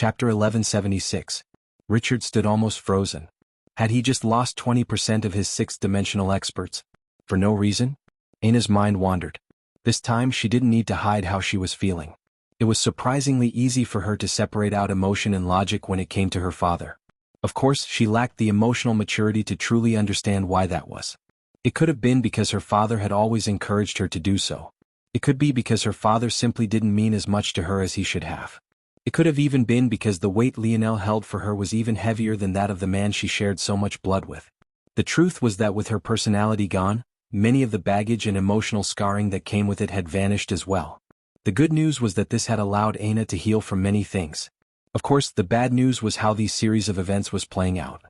Chapter 1176. Richard stood almost frozen. Had he just lost 20% of his sixth-dimensional experts? For no reason? Anna's mind wandered. This time she didn't need to hide how she was feeling. It was surprisingly easy for her to separate out emotion and logic when it came to her father. Of course, she lacked the emotional maturity to truly understand why that was. It could have been because her father had always encouraged her to do so. It could be because her father simply didn't mean as much to her as he should have. It could have even been because the weight Lionel held for her was even heavier than that of the man she shared so much blood with. The truth was that with her personality gone, many of the baggage and emotional scarring that came with it had vanished as well. The good news was that this had allowed Anna to heal from many things. Of course, the bad news was how these series of events was playing out.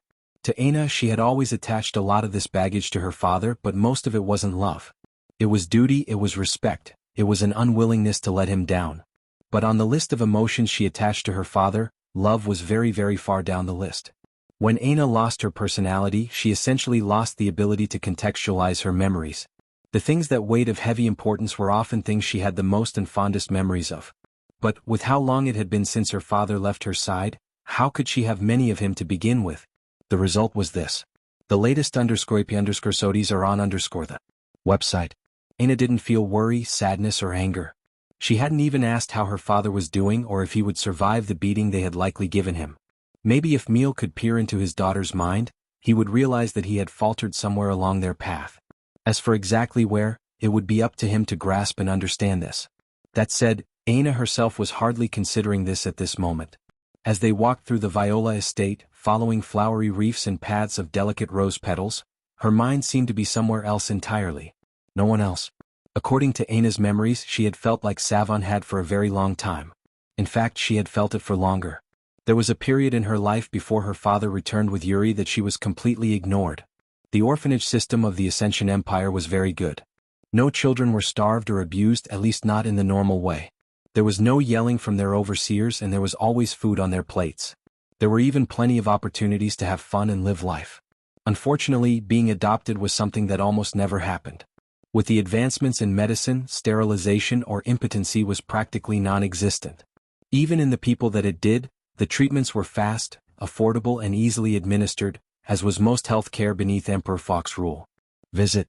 To Anna, she had always attached a lot of this baggage to her father, but most of it wasn't love. It was duty, it was respect, it was an unwillingness to let him down. But on the list of emotions she attached to her father, love was very, very far down the list. When Anna lost her personality, she essentially lost the ability to contextualize her memories. The things that weighed of heavy importance were often things she had the most and fondest memories of. But, with how long it had been since her father left her side, how could she have many of him to begin with? The result was this. The latest _AP_SODIES are on the website. Anna didn't feel worry, sadness or anger. She hadn't even asked how her father was doing or if he would survive the beating they had likely given him. Maybe if Emil could peer into his daughter's mind, he would realize that he had faltered somewhere along their path. As for exactly where, it would be up to him to grasp and understand this. That said, Anna herself was hardly considering this at this moment. As they walked through the Viola estate, following flowery reefs and paths of delicate rose petals, her mind seemed to be somewhere else entirely. No one else. According to Anna's memories, she had felt like Savon had for a very long time. In fact, she had felt it for longer. There was a period in her life before her father returned with Yuri that she was completely ignored. The orphanage system of the Ascension Empire was very good. No children were starved or abused, at least not in the normal way. There was no yelling from their overseers and there was always food on their plates. There were even plenty of opportunities to have fun and live life. Unfortunately, being adopted was something that almost never happened. With the advancements in medicine, sterilization or impotency was practically non-existent. Even in the people that it did, the treatments were fast, affordable and easily administered, as was most health care beneath Emperor Fox rule. Visit.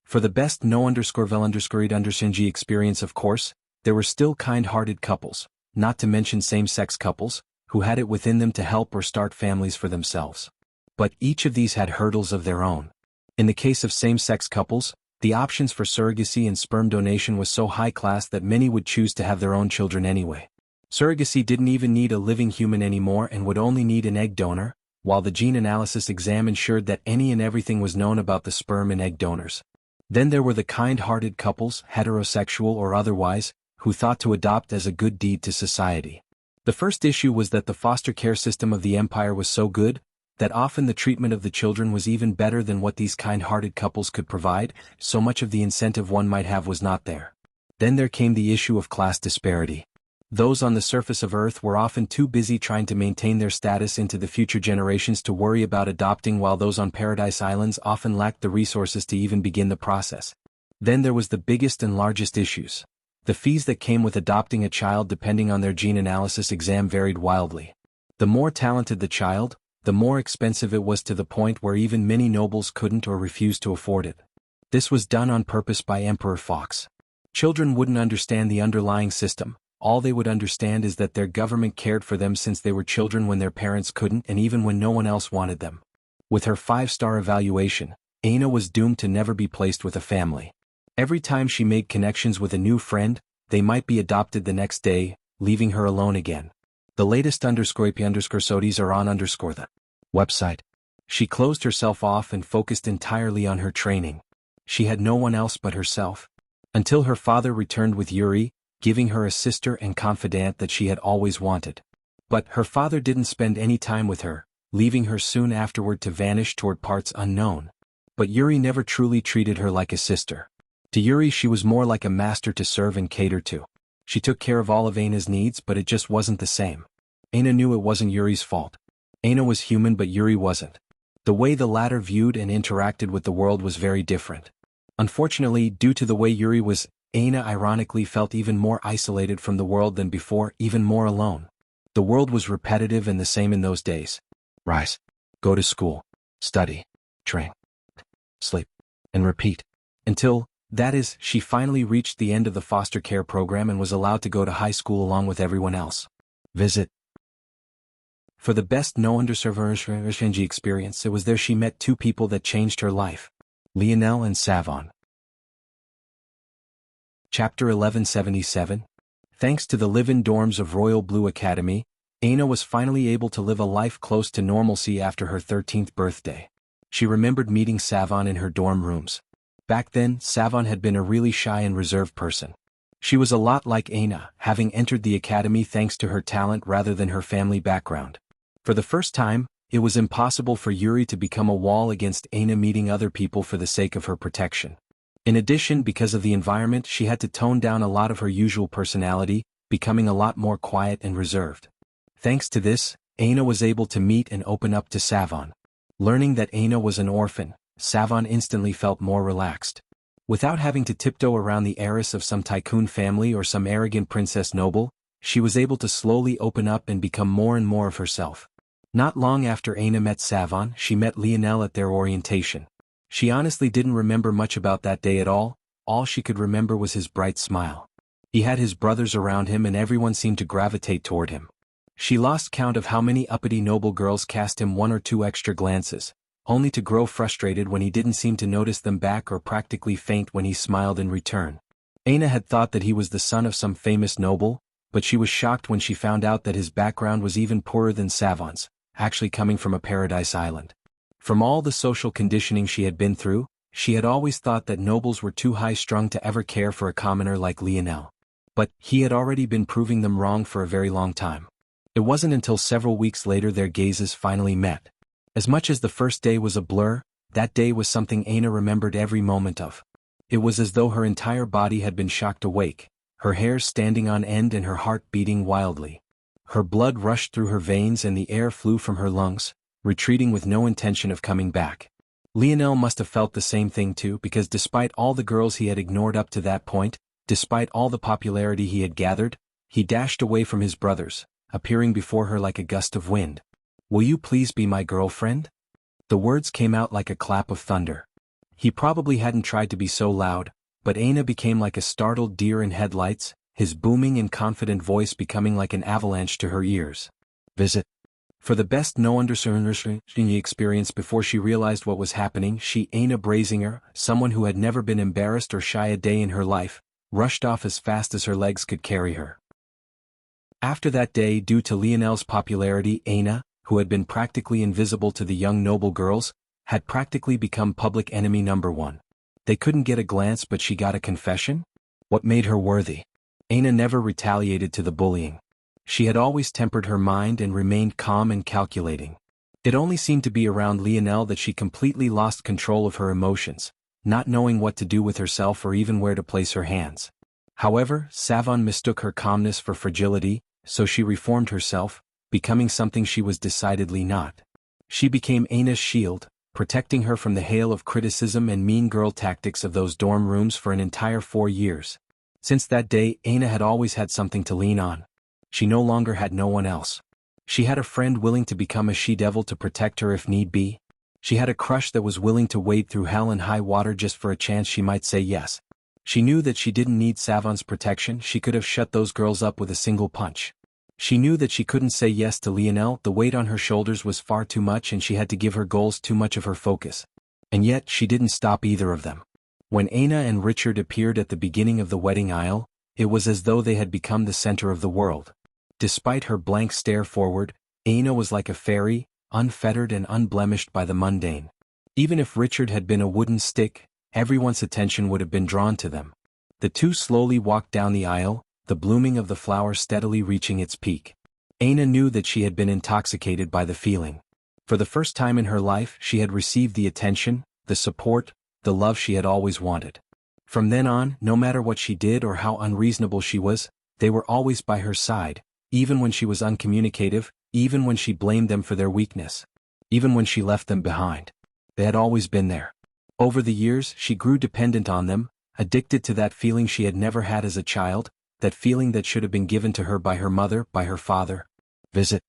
For the best no_vel_ed_ng experience, of course, there were still kind-hearted couples, not to mention same-sex couples, who had it within them to help or start families for themselves. But each of these had hurdles of their own. In the case of same-sex couples, the options for surrogacy and sperm donation was so high-class that many would choose to have their own children anyway. Surrogacy didn't even need a living human anymore and would only need an egg donor, while the gene analysis exam ensured that any and everything was known about the sperm and egg donors. Then there were the kind-hearted couples, heterosexual or otherwise, who thought to adopt as a good deed to society. The first issue was that the foster care system of the empire was so good, that often the treatment of the children was even better than what these kind-hearted couples could provide, so much of the incentive one might have was not there. Then there came the issue of class disparity. Those on the surface of Earth were often too busy trying to maintain their status into the future generations to worry about adopting, while those on Paradise Islands often lacked the resources to even begin the process. Then there was the biggest and largest issues. The fees that came with adopting a child depending on their gene analysis exam varied wildly. The more talented the child, the more expensive it was, to the point where even many nobles couldn't or refused to afford it. This was done on purpose by Emperor Fox. Children wouldn't understand the underlying system. All they would understand is that their government cared for them since they were children when their parents couldn't and even when no one else wanted them. With her 5-star evaluation, Anna was doomed to never be placed with a family. Every time she made connections with a new friend, they might be adopted the next day, leaving her alone again. The latest _AP_SODIES are on the website. She closed herself off and focused entirely on her training. She had no one else but herself. Until her father returned with Yuri, giving her a sister and confidant that she had always wanted. But her father didn't spend any time with her, leaving her soon afterward to vanish toward parts unknown. But Yuri never truly treated her like a sister. To Yuri she was more like a master to serve and cater to. She took care of all of Anna's needs, but it just wasn't the same. Anna knew it wasn't Yuri's fault. Anna was human, but Yuri wasn't. The way the latter viewed and interacted with the world was very different. Unfortunately, due to the way Yuri was, Anna ironically felt even more isolated from the world than before, even more alone. The world was repetitive and the same in those days. Rise. Go to school. Study. Train. Sleep. And repeat. Until, that is, she finally reached the end of the foster care program and was allowed to go to high school along with everyone else. Visit. For the best no underserved experience, it was there she met two people that changed her life. Lionel and Savon. Chapter 1177. Thanks to the live-in dorms of Royal Blue Academy, Aina was finally able to live a life close to normalcy after her 13th birthday. She remembered meeting Savon in her dorm rooms. Back then, Savon had been a really shy and reserved person. She was a lot like Aina, having entered the academy thanks to her talent rather than her family background. For the first time, it was impossible for Yuri to become a wall against Aina meeting other people for the sake of her protection. In addition, because of the environment, she had to tone down a lot of her usual personality, becoming a lot more quiet and reserved. Thanks to this, Aina was able to meet and open up to Savon. Learning that Aina was an orphan, Savon instantly felt more relaxed. Without having to tiptoe around the heiress of some tycoon family or some arrogant princess noble, she was able to slowly open up and become more and more of herself. Not long after Aina met Savon, she met Lionel at their orientation. She honestly didn't remember much about that day at all she could remember was his bright smile. He had his brothers around him and everyone seemed to gravitate toward him. She lost count of how many uppity noble girls cast him one or two extra glances, only to grow frustrated when he didn't seem to notice them back or practically faint when he smiled in return. Aina had thought that he was the son of some famous noble, but she was shocked when she found out that his background was even poorer than Savon's, actually coming from a paradise island. From all the social conditioning she had been through, she had always thought that nobles were too high-strung to ever care for a commoner like Lionel. But he had already been proving them wrong for a very long time. It wasn't until several weeks later their gazes finally met. As much as the first day was a blur, that day was something Aina remembered every moment of. It was as though her entire body had been shocked awake, her hair standing on end and her heart beating wildly. Her blood rushed through her veins and the air flew from her lungs, retreating with no intention of coming back. Lionel must have felt the same thing too, because despite all the girls he had ignored up to that point, despite all the popularity he had gathered, he dashed away from his brothers, appearing before her like a gust of wind. "Will you please be my girlfriend?" The words came out like a clap of thunder. He probably hadn't tried to be so loud, but Aina became like a startled deer in headlights, his booming and confident voice becoming like an avalanche to her ears. Visit. For the best no understanding experience before she realized what was happening, Aina Brazinger, someone who had never been embarrassed or shy a day in her life, rushed off as fast as her legs could carry her. After that day, due to Lionel's popularity, Aina, who had been practically invisible to the young noble girls, had practically become public enemy number one. They couldn't get a glance, but she got a confession? What made her worthy? Aina never retaliated to the bullying. She had always tempered her mind and remained calm and calculating. It only seemed to be around Lionel that she completely lost control of her emotions, not knowing what to do with herself or even where to place her hands. However, Savon mistook her calmness for fragility, so she reformed herself, becoming something she was decidedly not. She became Aina's shield, protecting her from the hail of criticism and mean girl tactics of those dorm rooms for an entire 4 years. Since that day, Aina had always had something to lean on. She no longer had no one else. She had a friend willing to become a she-devil to protect her if need be. She had a crush that was willing to wade through hell and high water just for a chance she might say yes. She knew that she didn't need Savon's protection, she could have shut those girls up with a single punch. She knew that she couldn't say yes to Lionel, the weight on her shoulders was far too much and she had to give her goals too much of her focus. And yet she didn't stop either of them. When Aina and Richard appeared at the beginning of the wedding aisle, it was as though they had become the center of the world. Despite her blank stare forward, Aina was like a fairy, unfettered and unblemished by the mundane. Even if Richard had been a wooden stick, everyone's attention would have been drawn to them. The two slowly walked down the aisle, the blooming of the flower steadily reaching its peak. Aina knew that she had been intoxicated by the feeling. For the first time in her life, she had received the attention, the support, the love she had always wanted. From then on, no matter what she did or how unreasonable she was, they were always by her side, even when she was uncommunicative, even when she blamed them for their weakness, even when she left them behind. They had always been there. Over the years, she grew dependent on them, addicted to that feeling she had never had as a child, that feeling that should have been given to her by her mother, by her father. Visit.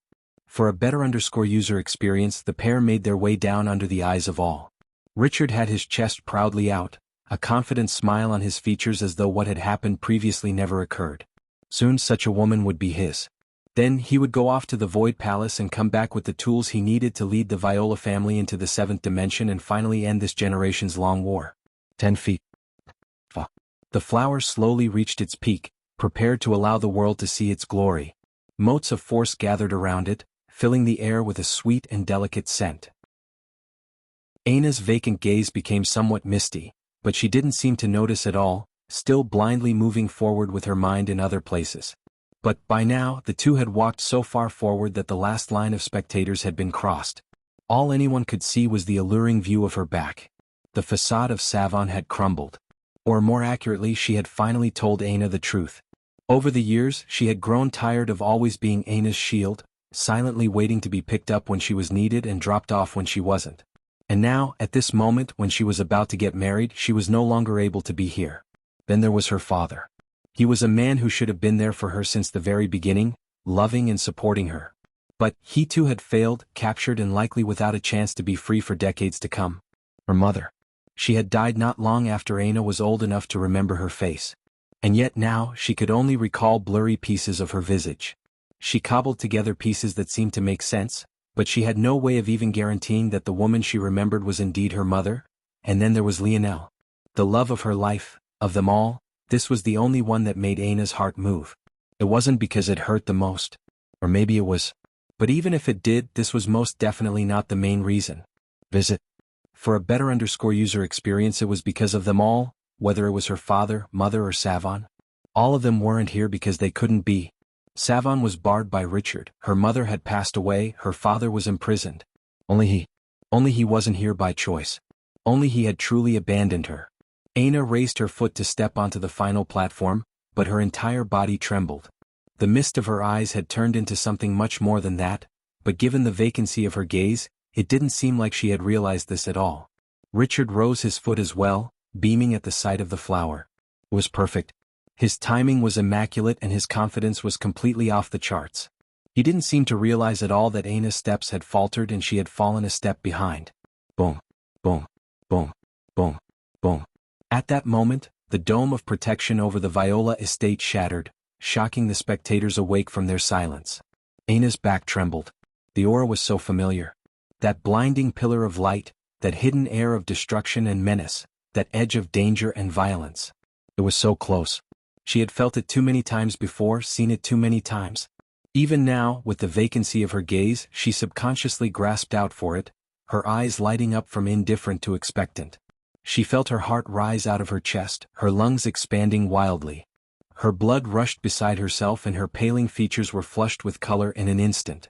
For a better user experience, the pair made their way down under the eyes of all. Richard had his chest proudly out, a confident smile on his features as though what had happened previously never occurred. Soon such a woman would be his. Then he would go off to the Void Palace and come back with the tools he needed to lead the Viola family into the 7th dimension and finally end this generation's long war. 10 feet. The flower slowly reached its peak, prepared to allow the world to see its glory. Motes of force gathered around it, filling the air with a sweet and delicate scent. Aina's vacant gaze became somewhat misty, but she didn't seem to notice at all, still blindly moving forward with her mind in other places. But by now the two had walked so far forward that the last line of spectators had been crossed. All anyone could see was the alluring view of her back. The facade of Savon had crumbled. Or more accurately, she had finally told Aina the truth. Over the years, she had grown tired of always being Aina's shield, silently waiting to be picked up when she was needed and dropped off when she wasn't. And now, at this moment when she was about to get married, she was no longer able to be here. Then there was her father. He was a man who should have been there for her since the very beginning, loving and supporting her. But he too had failed, captured and likely without a chance to be free for decades to come. Her mother. She had died not long after Aina was old enough to remember her face. And yet now she could only recall blurry pieces of her visage. She cobbled together pieces that seemed to make sense, but she had no way of even guaranteeing that the woman she remembered was indeed her mother. And then there was Lionel. The love of her life, of them all. This was the only one that made Aina's heart move. It wasn't because it hurt the most. Or maybe it was. But even if it did, this was most definitely not the main reason. Visit. For a better user experience, it was because of them all, whether it was her father, mother or Savon. All of them weren't here because they couldn't be. Savon was barred by Richard, her mother had passed away, her father was imprisoned. Only he wasn't here by choice. Only he had truly abandoned her. Aina raised her foot to step onto the final platform, but her entire body trembled. The mist of her eyes had turned into something much more than that, but given the vacancy of her gaze, it didn't seem like she had realized this at all. Richard rose his foot as well, beaming at the sight of the flower. It was perfect. His timing was immaculate and his confidence was completely off the charts. He didn't seem to realize at all that Aina's steps had faltered and she had fallen a step behind. Boom, boom, boom, boom, boom. At that moment, the dome of protection over the Viola estate shattered, shocking the spectators awake from their silence. Aina's back trembled. The aura was so familiar. That blinding pillar of light, that hidden air of destruction and menace, that edge of danger and violence. It was so close. She had felt it too many times before, seen it too many times. Even now, with the vacancy of her gaze, she subconsciously grasped out for it, her eyes lighting up from indifferent to expectant. She felt her heart rise out of her chest, her lungs expanding wildly. Her blood rushed beside herself and her paling features were flushed with color in an instant.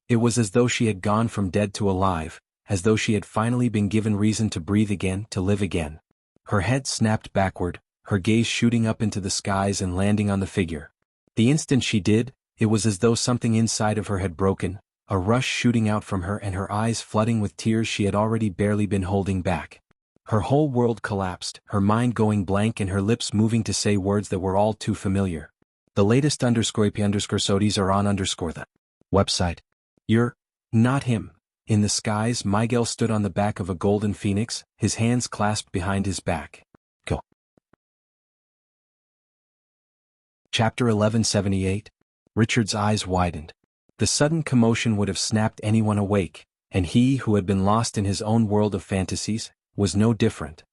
It was as though she had gone from dead to alive, as though she had finally been given reason to breathe again, to live again. Her head snapped backward, her gaze shooting up into the skies and landing on the figure. The instant she did, it was as though something inside of her had broken, a rush shooting out from her and her eyes flooding with tears she had already barely been holding back. Her whole world collapsed, her mind going blank and her lips moving to say words that were all too familiar. The latest _p_sodies are on the website. You're not him. In the skies, Miguel stood on the back of a golden phoenix, his hands clasped behind his back. Go. Chapter 1178. Richard's eyes widened. The sudden commotion would have snapped anyone awake, and he who had been lost in his own world of fantasies, was no different.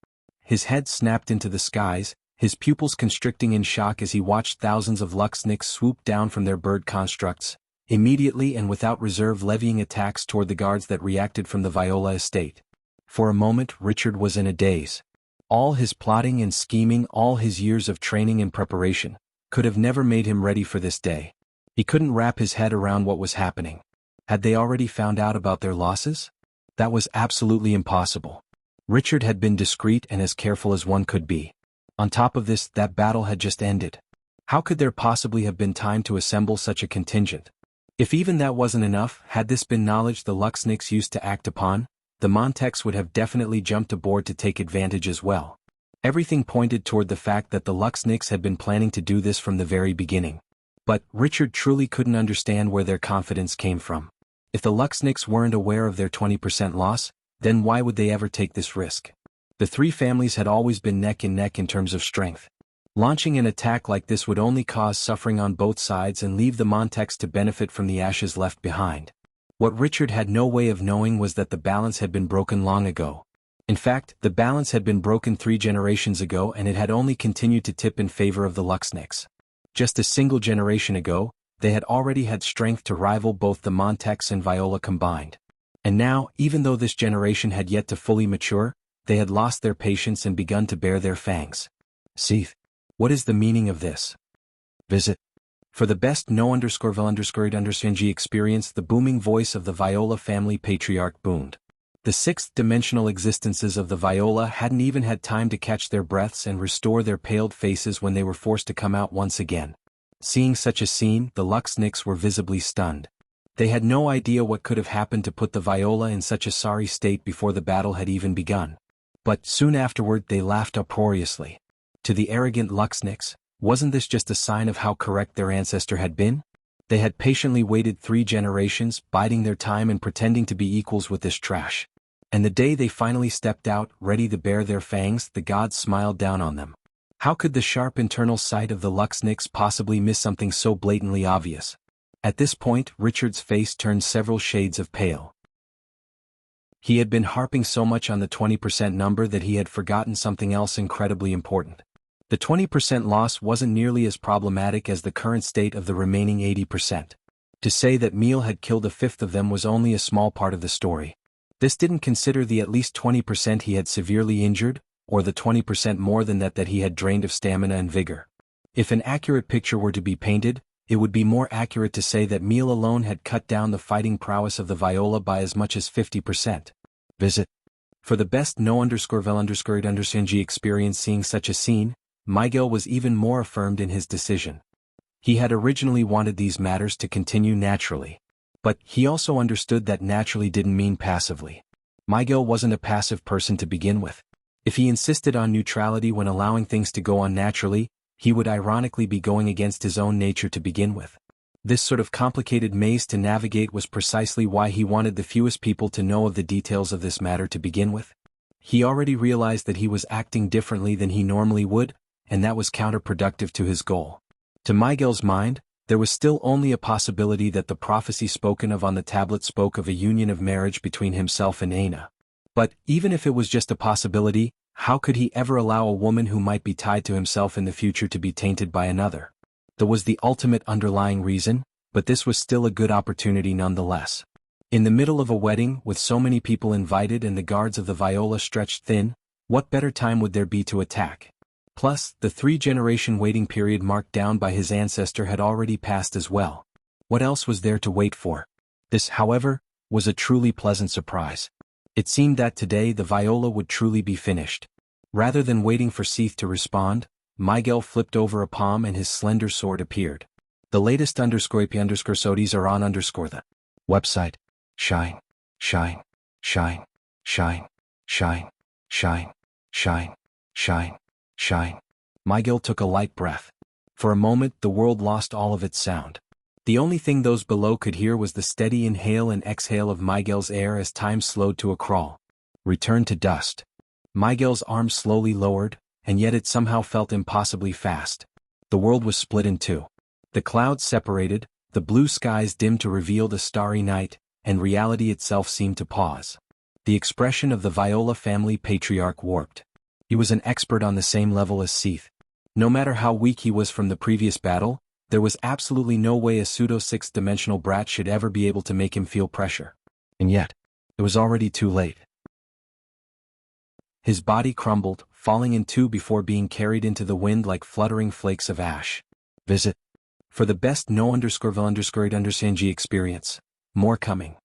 His head snapped into the skies, his pupils constricting in shock as he watched thousands of Luxniks swoop down from their bird constructs, immediately and without reserve levying attacks toward the guards that reacted from the Viola estate. For a moment Richard was in a daze. All his plotting and scheming, all his years of training and preparation, could have never made him ready for this day. He couldn't wrap his head around what was happening. Had they already found out about their losses? That was absolutely impossible. Richard had been discreet and as careful as one could be. On top of this, that battle had just ended. How could there possibly have been time to assemble such a contingent? If even that wasn't enough, had this been knowledge the Luxniks used to act upon, the Monteks would have definitely jumped aboard to take advantage as well. Everything pointed toward the fact that the Luxniks had been planning to do this from the very beginning. But Richard truly couldn't understand where their confidence came from. If the Luxniks weren't aware of their 20% loss, then why would they ever take this risk? The three families had always been neck and neck in terms of strength. Launching an attack like this would only cause suffering on both sides and leave the Montecs to benefit from the ashes left behind. What Richard had no way of knowing was that the balance had been broken long ago. In fact, the balance had been broken 3 generations ago and it had only continued to tip in favor of the Luxniks. Just a single generation ago, they had already had strength to rival both the Montecs and Viola combined. And now, even though this generation had yet to fully mature, they had lost their patience and begun to bare their fangs. Seeth. What is the meaning of this? Visit. For the best no_vil_undersng experience, the booming voice of the Viola family patriarch boomed. The sixth-dimensional existences of the Viola hadn't even had time to catch their breaths and restore their paled faces when they were forced to come out once again. Seeing such a scene, the Luxniks were visibly stunned. They had no idea what could have happened to put the Viola in such a sorry state before the battle had even begun. But soon afterward they laughed uproariously. To the arrogant Luxniks, wasn't this just a sign of how correct their ancestor had been? They had patiently waited 3 generations, biding their time and pretending to be equals with this trash. And the day they finally stepped out, ready to bare their fangs, the gods smiled down on them. How could the sharp internal sight of the Luxniks possibly miss something so blatantly obvious? At this point, Richard's face turned several shades of pale. He had been harping so much on the 20% number that he had forgotten something else incredibly important. The 20% loss wasn't nearly as problematic as the current state of the remaining 80%. To say that Meal had killed a fifth of them was only a small part of the story. This didn't consider the at least 20% he had severely injured, or the 20% more than that he had drained of stamina and vigor. If an accurate picture were to be painted, it would be more accurate to say that Meal alone had cut down the fighting prowess of the Viola by as much as 50%. Visit. For the best no_vil_undersng experience seeing such a scene, Miguel was even more affirmed in his decision. He had originally wanted these matters to continue naturally. But he also understood that naturally didn't mean passively. Miguel wasn't a passive person to begin with. If he insisted on neutrality when allowing things to go on naturally, he would ironically be going against his own nature to begin with. This sort of complicated maze to navigate was precisely why he wanted the fewest people to know of the details of this matter to begin with. He already realized that he was acting differently than he normally would, and that was counterproductive to his goal. To Miguel's mind, there was still only a possibility that the prophecy spoken of on the tablet spoke of a union of marriage between himself and Aina. But even if it was just a possibility, how could he ever allow a woman who might be tied to himself in the future to be tainted by another? That was the ultimate underlying reason, but this was still a good opportunity nonetheless. In the middle of a wedding with so many people invited and the guards of the Viola stretched thin, what better time would there be to attack? Plus, the 3-generation waiting period marked down by his ancestor had already passed as well. What else was there to wait for? This, however, was a truly pleasant surprise. It seemed that today the Viola would truly be finished. Rather than waiting for Seeth to respond, Miguel flipped over a palm and his slender sword appeared. The latest _sodies are on the website. Shine, shine, shine, shine, shine, shine, shine, shine. Shine. Miguel took a light breath. For a moment the world lost all of its sound. The only thing those below could hear was the steady inhale and exhale of Miguel's air as time slowed to a crawl. Return to dust. Miguel's arm slowly lowered, and yet it somehow felt impossibly fast. The world was split in two. The clouds separated, the blue skies dimmed to reveal the starry night, and reality itself seemed to pause. The expression of the Viola family patriarch warped. He was an expert on the same level as Seeth. No matter how weak he was from the previous battle, there was absolutely no way a pseudo-sixth-dimensional brat should ever be able to make him feel pressure. And yet, it was already too late. His body crumbled, falling in two before being carried into the wind like fluttering flakes of ash. Visit. For the best no_vil_undersng experience. More coming.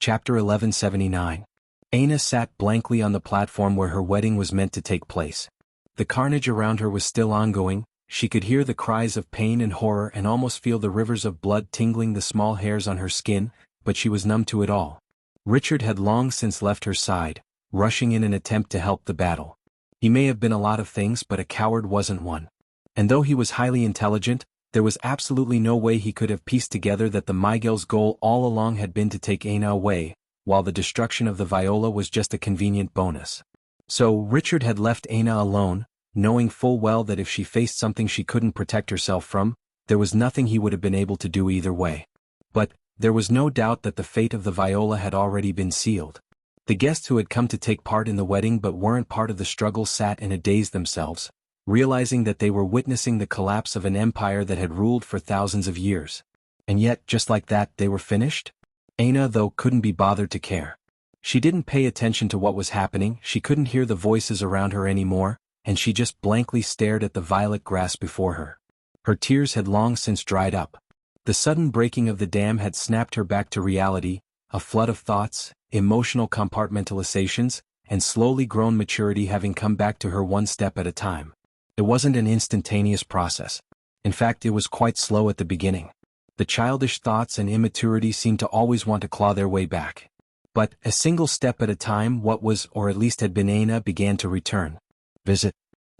Chapter 1179. Aina sat blankly on the platform where her wedding was meant to take place. The carnage around her was still ongoing, she could hear the cries of pain and horror and almost feel the rivers of blood tingling the small hairs on her skin, but she was numb to it all. Richard had long since left her side, rushing in an attempt to help the battle. He may have been a lot of things but a coward wasn't one. And though he was highly intelligent, there was absolutely no way he could have pieced together that the Miguel's goal all along had been to take Aina away, while the destruction of the Viola was just a convenient bonus. So Richard had left Aina alone, knowing full well that if she faced something she couldn't protect herself from, there was nothing he would have been able to do either way. But there was no doubt that the fate of the Viola had already been sealed. The guests who had come to take part in the wedding but weren't part of the struggle sat in a daze themselves, realizing that they were witnessing the collapse of an empire that had ruled for thousands of years. And yet, just like that, they were finished? Aina, though, couldn't be bothered to care. She didn't pay attention to what was happening, she couldn't hear the voices around her anymore, and she just blankly stared at the violet grass before her. Her tears had long since dried up. The sudden breaking of the dam had snapped her back to reality, a flood of thoughts, emotional compartmentalizations, and slowly grown maturity having come back to her one step at a time. It wasn't an instantaneous process. In fact, it was quite slow at the beginning. The childish thoughts and immaturity seemed to always want to claw their way back. But, a single step at a time, what was, or at least had been Aina, began to return. Visit.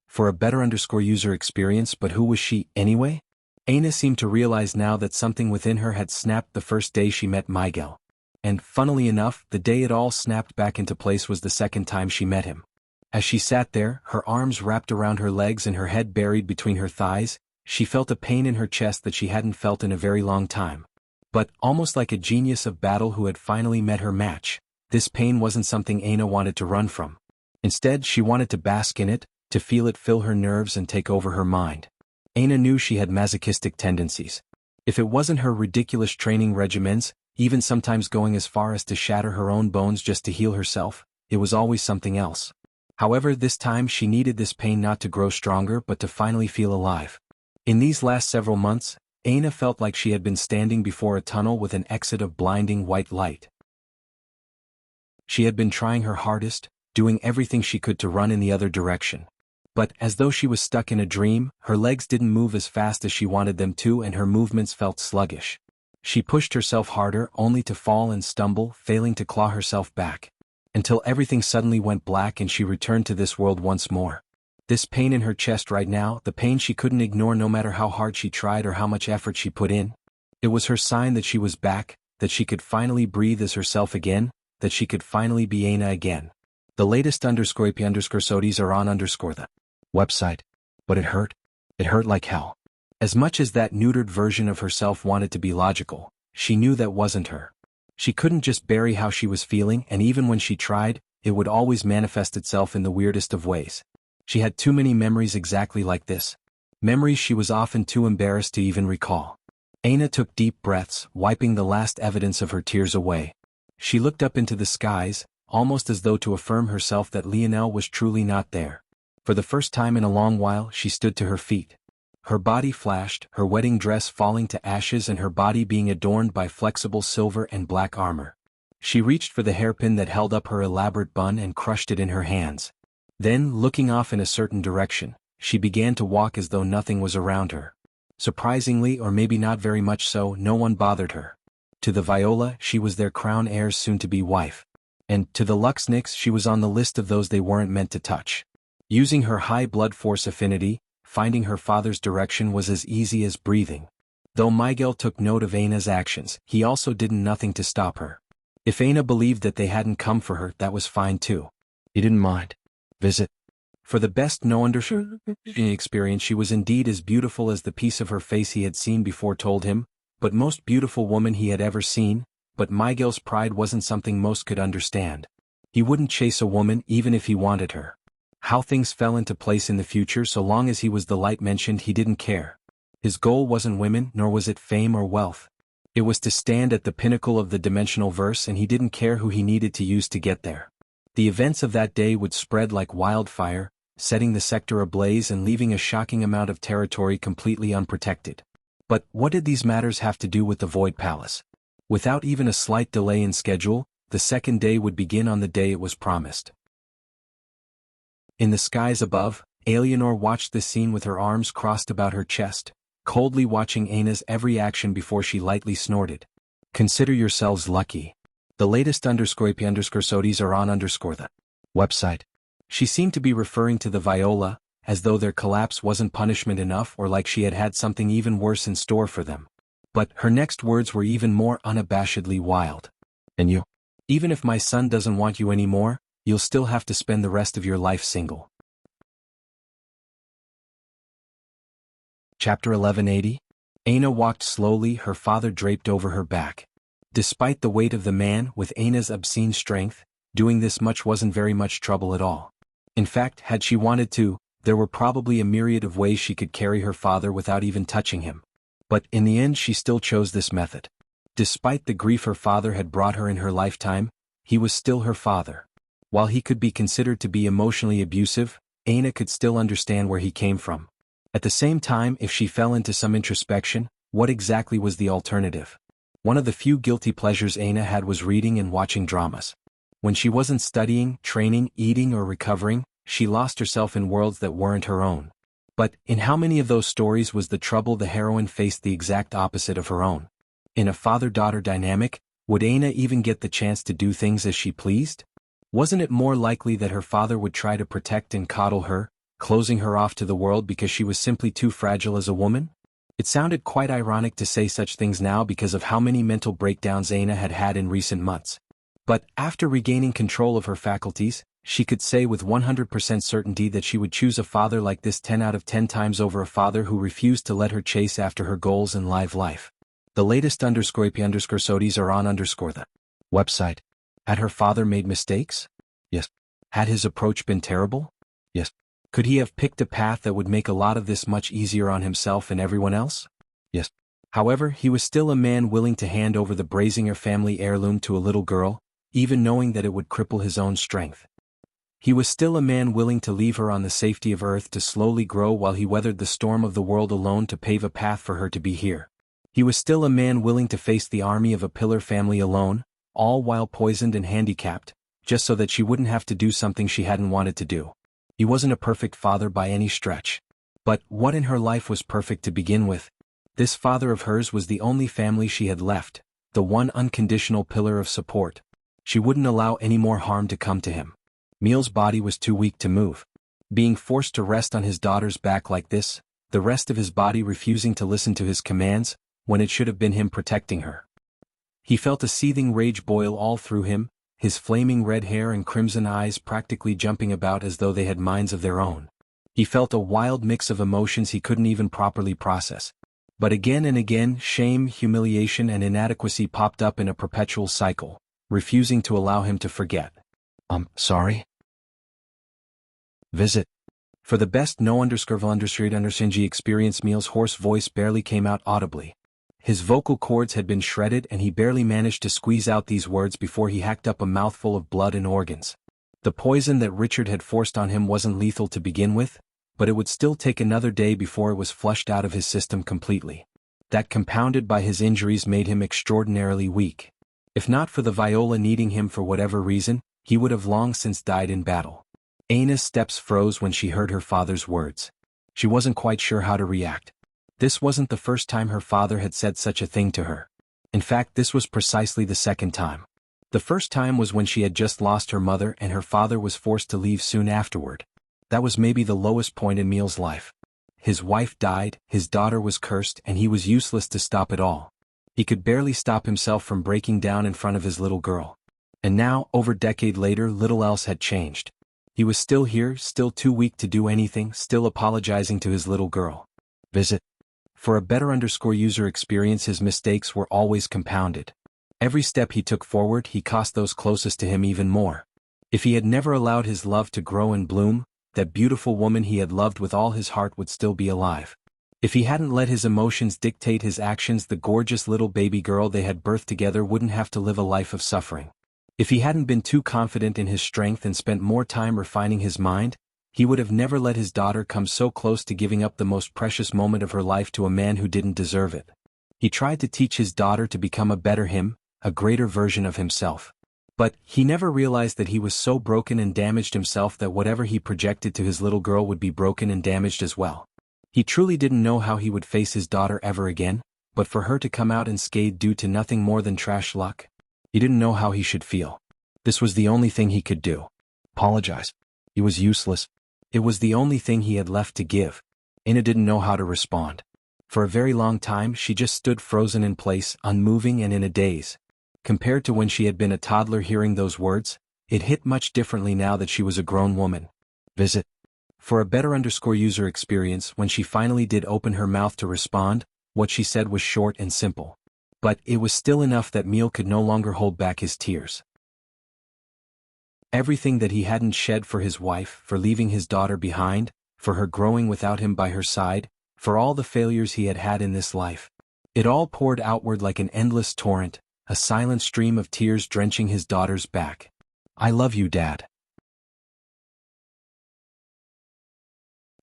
For a better user experience, but who was she, anyway? Aina seemed to realize now that something within her had snapped the first day she met Miguel. And, funnily enough, the day it all snapped back into place was the second time she met him. As she sat there, her arms wrapped around her legs and her head buried between her thighs, she felt a pain in her chest that she hadn't felt in a very long time. But, almost like a genius of battle who had finally met her match, this pain wasn't something Aina wanted to run from. Instead, she wanted to bask in it, to feel it fill her nerves and take over her mind. Aina knew she had masochistic tendencies. If it wasn't her ridiculous training regimens, even sometimes going as far as to shatter her own bones just to heal herself, it was always something else. However, this time she needed this pain not to grow stronger but to finally feel alive. In these last several months, Aina felt like she had been standing before a tunnel with an exit of blinding white light. She had been trying her hardest, doing everything she could to run in the other direction. But, as though she was stuck in a dream, her legs didn't move as fast as she wanted them to and her movements felt sluggish. She pushed herself harder only to fall and stumble, failing to claw herself back. Until everything suddenly went black and she returned to this world once more. This pain in her chest right now, the pain she couldn't ignore no matter how hard she tried or how much effort she put in. It was her sign that she was back, that she could finally breathe as herself again, that she could finally be Aina again. The latest _IP_SODs are on the website. But it hurt. It hurt like hell. As much as that neutered version of herself wanted to be logical, she knew that wasn't her. She couldn't just bury how she was feeling, and even when she tried, it would always manifest itself in the weirdest of ways. She had too many memories exactly like this. Memories she was often too embarrassed to even recall. Aina took deep breaths, wiping the last evidence of her tears away. She looked up into the skies, almost as though to affirm herself that Lionel was truly not there. For the first time in a long while, she stood to her feet. Her body flashed, her wedding dress falling to ashes and her body being adorned by flexible silver and black armor. She reached for the hairpin that held up her elaborate bun and crushed it in her hands. Then, looking off in a certain direction, she began to walk as though nothing was around her. Surprisingly, or maybe not very much so, no one bothered her. To the Viola, she was their crown heir's soon-to-be wife. And, to the Luxniks, she was on the list of those they weren't meant to touch. Using her high blood force affinity, finding her father's direction was as easy as breathing. Though Miguel took note of Aina's actions, he also did nothing to stop her. If Aina believed that they hadn't come for her, that was fine too. He didn't mind. Visit. For the best experience, she was indeed as beautiful as the piece of her face he had seen before told him, but most beautiful woman he had ever seen, but Miguel's pride wasn't something most could understand. He wouldn't chase a woman even if he wanted her. How things fell into place in the future, so long as he was the light mentioned, he didn't care. His goal wasn't women, nor was it fame or wealth. It was to stand at the pinnacle of the dimensional verse, and he didn't care who he needed to use to get there. The events of that day would spread like wildfire, setting the sector ablaze and leaving a shocking amount of territory completely unprotected. But what did these matters have to do with the Void Palace? Without even a slight delay in schedule, the second day would begin on the day it was promised. In the skies above, Eleanor watched the scene with her arms crossed about her chest, coldly watching Aina's every action before she lightly snorted. Consider yourselves lucky. The latest _IP_SODs are on the website. She seemed to be referring to the Viola, as though their collapse wasn't punishment enough or like she had had something even worse in store for them. But her next words were even more unabashedly wild. "And you? Even if my son doesn't want you anymore, you'll still have to spend the rest of your life single." Chapter 1180. Aina walked slowly, her father draped over her back. Despite the weight of the man with Aina's obscene strength, doing this much wasn't very much trouble at all. In fact, had she wanted to, there were probably a myriad of ways she could carry her father without even touching him. But in the end she still chose this method. Despite the grief her father had brought her in her lifetime, he was still her father. While he could be considered to be emotionally abusive, Aina could still understand where he came from. At the same time, if she fell into some introspection, what exactly was the alternative? One of the few guilty pleasures Aina had was reading and watching dramas. When she wasn't studying, training, eating or recovering, she lost herself in worlds that weren't her own. But in how many of those stories was the trouble the heroine faced the exact opposite of her own? In a father-daughter dynamic, would Aina even get the chance to do things as she pleased? Wasn't it more likely that her father would try to protect and coddle her, closing her off to the world because she was simply too fragile as a woman? It sounded quite ironic to say such things now because of how many mental breakdowns Aina had had in recent months. But after regaining control of her faculties, she could say with 100% certainty that she would choose a father like this 10 out of 10 times over a father who refused to let her chase after her goals in life. The latest _EP_SODIes are on the website. Had her father made mistakes? Yes. Had his approach been terrible? Yes. Could he have picked a path that would make a lot of this much easier on himself and everyone else? Yes. However, he was still a man willing to hand over the Brazinger family heirloom to a little girl, even knowing that it would cripple his own strength. He was still a man willing to leave her on the safety of Earth to slowly grow while he weathered the storm of the world alone to pave a path for her to be here. He was still a man willing to face the army of a pillar family alone, all while poisoned and handicapped, just so that she wouldn't have to do something she hadn't wanted to do. He wasn't a perfect father by any stretch. But what in her life was perfect to begin with? This father of hers was the only family she had left, the one unconditional pillar of support. She wouldn't allow any more harm to come to him. Emil's body was too weak to move. Being forced to rest on his daughter's back like this, the rest of his body refusing to listen to his commands, when it should have been him protecting her. He felt a seething rage boil all through him, his flaming red hair and crimson eyes practically jumping about as though they had minds of their own. He felt a wild mix of emotions he couldn't even properly process. But again and again, shame, humiliation and inadequacy popped up in a perpetual cycle, refusing to allow him to forget. Sorry? Visit. For the best no_undershinji experience, Emil's hoarse voice barely came out audibly. His vocal cords had been shredded and he barely managed to squeeze out these words before he hacked up a mouthful of blood and organs. The poison that Richard had forced on him wasn't lethal to begin with, but it would still take another day before it was flushed out of his system completely. That, compounded by his injuries, made him extraordinarily weak. If not for the Viola needing him for whatever reason, he would have long since died in battle. Aina's steps froze when she heard her father's words. She wasn't quite sure how to react. This wasn't the first time her father had said such a thing to her. In fact, this was precisely the second time. The first time was when she had just lost her mother and her father was forced to leave soon afterward. That was maybe the lowest point in Emil's life. His wife died, his daughter was cursed, and he was useless to stop it all. He could barely stop himself from breaking down in front of his little girl. And now, over a decade later, little else had changed. He was still here, still too weak to do anything, still apologizing to his little girl. Visit. For a better user experience, his mistakes were always compounded. Every step he took forward, he cost those closest to him even more. If he had never allowed his love to grow and bloom, that beautiful woman he had loved with all his heart would still be alive. If he hadn't let his emotions dictate his actions, the gorgeous little baby girl they had birthed together wouldn't have to live a life of suffering. If he hadn't been too confident in his strength and spent more time refining his mind, he would have never let his daughter come so close to giving up the most precious moment of her life to a man who didn't deserve it. He tried to teach his daughter to become a better him, a greater version of himself. But he never realized that he was so broken and damaged himself that whatever he projected to his little girl would be broken and damaged as well. He truly didn't know how he would face his daughter ever again, but for her to come out unscathed due to nothing more than trash luck, he didn't know how he should feel. This was the only thing he could do. Apologize. He was useless. It was the only thing he had left to give. Ina didn't know how to respond. For a very long time she just stood frozen in place, unmoving and in a daze. Compared to when she had been a toddler hearing those words, it hit much differently now that she was a grown woman. Visit. For a better user experience, when she finally did open her mouth to respond, what she said was short and simple. But it was still enough that Emil could no longer hold back his tears. Everything that he hadn't shed for his wife, for leaving his daughter behind, for her growing without him by her side, for all the failures he had had in this life. It all poured outward like an endless torrent, a silent stream of tears drenching his daughter's back. "I love you, Dad."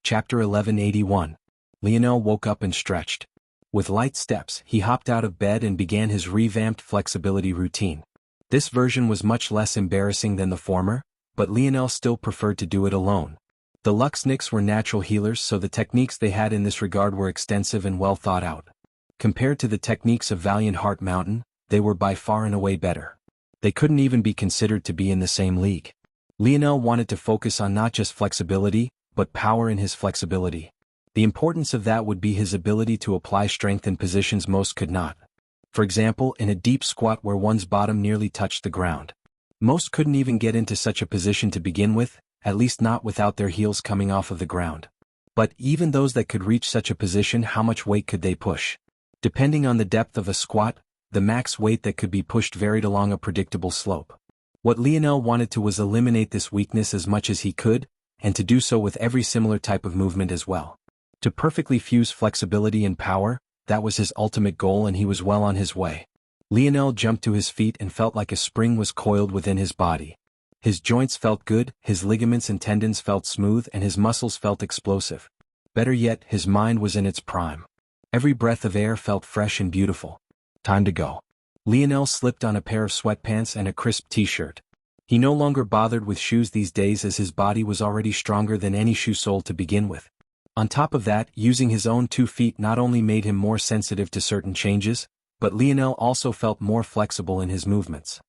Chapter 1181. Lionel woke up and stretched. With light steps, he hopped out of bed and began his revamped flexibility routine. This version was much less embarrassing than the former, but Lionel still preferred to do it alone. The Luxniks were natural healers, so the techniques they had in this regard were extensive and well thought out. Compared to the techniques of Valiant Heart Mountain, they were by far and away better. They couldn't even be considered to be in the same league. Lionel wanted to focus on not just flexibility, but power in his flexibility. The importance of that would be his ability to apply strength in positions most could not. For example, in a deep squat where one's bottom nearly touched the ground. Most couldn't even get into such a position to begin with, at least not without their heels coming off of the ground. But even those that could reach such a position, how much weight could they push? Depending on the depth of a squat, the max weight that could be pushed varied along a predictable slope. What Lionel wanted to was eliminate this weakness as much as he could, and to do so with every similar type of movement as well. To perfectly fuse flexibility and power, that was his ultimate goal, and he was well on his way. Lionel jumped to his feet and felt like a spring was coiled within his body. His joints felt good, his ligaments and tendons felt smooth, and his muscles felt explosive. Better yet, his mind was in its prime. Every breath of air felt fresh and beautiful. Time to go. Lionel slipped on a pair of sweatpants and a crisp t-shirt. He no longer bothered with shoes these days, as his body was already stronger than any shoe sole to begin with. On top of that, using his own 2 feet not only made him more sensitive to certain changes, but Lionel also felt more flexible in his movements.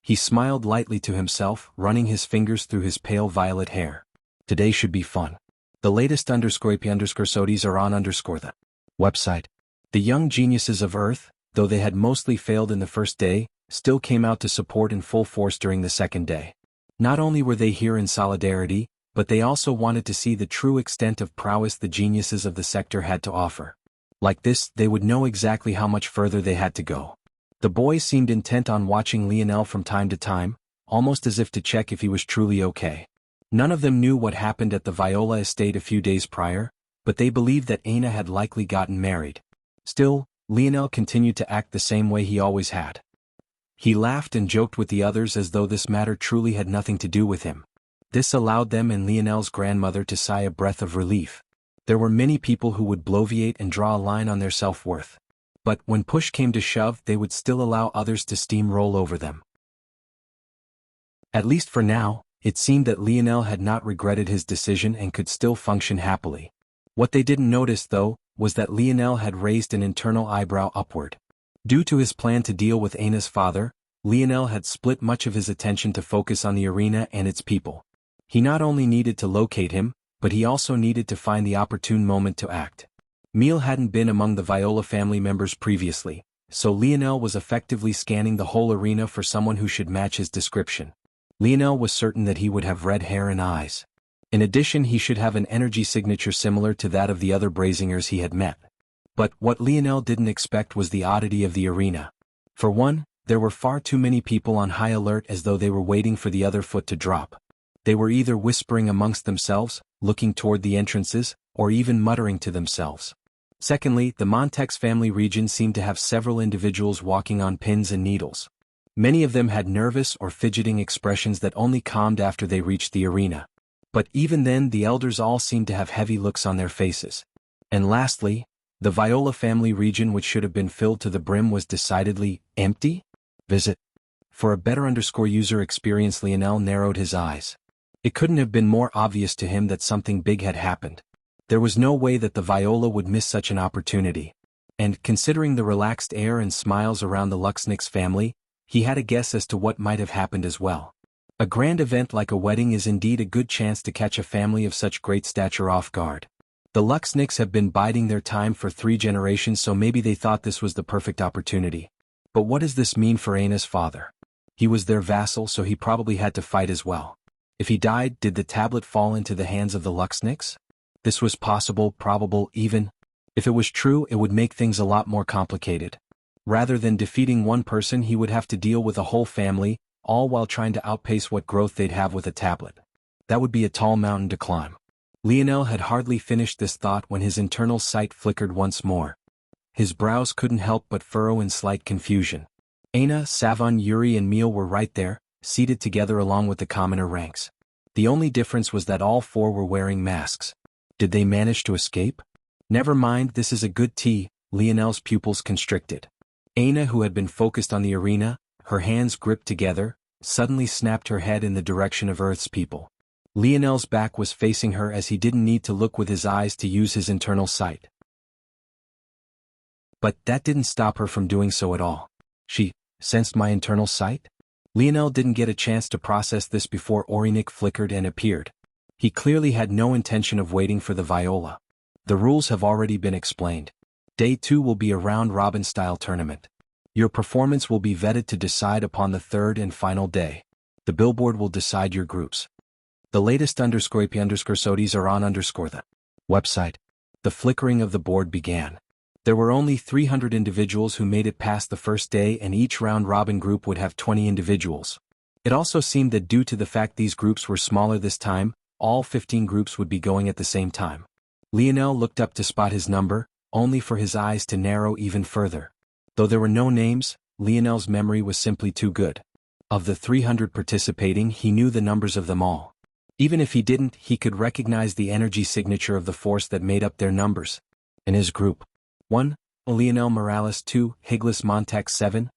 He smiled lightly to himself, running his fingers through his pale violet hair. Today should be fun. The latest _IP_SODIs are on the website. The young geniuses of Earth, though they had mostly failed in the first day, still came out to support in full force during the second day. Not only were they here in solidarity, but they also wanted to see the true extent of prowess the geniuses of the sector had to offer. Like this, they would know exactly how much further they had to go. The boys seemed intent on watching Lionel from time to time, almost as if to check if he was truly okay. None of them knew what happened at the Viola estate a few days prior, but they believed that Aina had likely gotten married. Still, Lionel continued to act the same way he always had. He laughed and joked with the others as though this matter truly had nothing to do with him. This allowed them and Lionel's grandmother to sigh a breath of relief. There were many people who would bloviate and draw a line on their self-worth. But when push came to shove, they would still allow others to steamroll over them. At least for now, it seemed that Lionel had not regretted his decision and could still function happily. What they didn't notice, though, was that Lionel had raised an internal eyebrow upward. Due to his plan to deal with Aina's father, Lionel had split much of his attention to focus on the arena and its people. He not only needed to locate him, but he also needed to find the opportune moment to act. Emil hadn't been among the Viola family members previously, so Lionel was effectively scanning the whole arena for someone who should match his description. Lionel was certain that he would have red hair and eyes. In addition, he should have an energy signature similar to that of the other Brazingers he had met. But what Lionel didn't expect was the oddity of the arena. For one, there were far too many people on high alert, as though they were waiting for the other foot to drop. They were either whispering amongst themselves, looking toward the entrances, or even muttering to themselves. Secondly, the Montex family region seemed to have several individuals walking on pins and needles. Many of them had nervous or fidgeting expressions that only calmed after they reached the arena. But even then, the elders all seemed to have heavy looks on their faces. And lastly, the Viola family region, which should have been filled to the brim, was decidedly empty? Visit. For a better user experience, Lionel narrowed his eyes. It couldn't have been more obvious to him that something big had happened. There was no way that the Viola would miss such an opportunity. And, considering the relaxed air and smiles around the Luxniks family, he had a guess as to what might have happened as well. A grand event like a wedding is indeed a good chance to catch a family of such great stature off guard. The Luxniks have been biding their time for 3 generations, so maybe they thought this was the perfect opportunity. But what does this mean for Aina's father? He was their vassal, so he probably had to fight as well. If he died, did the tablet fall into the hands of the Luxniks? This was possible, probable, even. If it was true, it would make things a lot more complicated. Rather than defeating one person, he would have to deal with a whole family, all while trying to outpace what growth they'd have with a tablet. That would be a tall mountain to climb. Lionel had hardly finished this thought when his internal sight flickered once more. His brows couldn't help but furrow in slight confusion. Aina, Savon, Yuri and Meal were right there, seated together along with the commoner ranks. The only difference was that all 4 were wearing masks. Did they manage to escape? Never mind, this is a good tea. Lionel's pupils constricted. Aina, who had been focused on the arena, her hands gripped together, suddenly snapped her head in the direction of Earth's people. Lionel's back was facing her as he didn't need to look with his eyes to use his internal sight. But that didn't stop her from doing so at all. She sensed my internal sight? Lionel didn't get a chance to process this before Orinik flickered and appeared. He clearly had no intention of waiting for the viola. The rules have already been explained. Day 2 will be a round-robin style tournament. Your performance will be vetted to decide upon the 3rd and final day. The billboard will decide your groups. The latest _AP_SODIs are on the website. The flickering of the board began. There were only 300 individuals who made it past the first day, and each round-robin group would have 20 individuals. It also seemed that due to the fact these groups were smaller this time, all 15 groups would be going at the same time. Lionel looked up to spot his number, only for his eyes to narrow even further. Though there were no names, Lionel's memory was simply too good. Of the 300 participating, he knew the numbers of them all. Even if he didn't, he could recognize the energy signature of the force that made up their numbers. In his group: 1. Lionel Morales, 2. Higlis Montax, 7.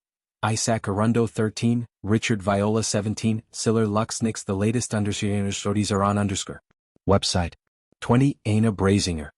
Isaac Arundo, 13. Richard Viola, 17. Siller Luxniks. The latest _SODIs are on website. 20. Aina Brazinger.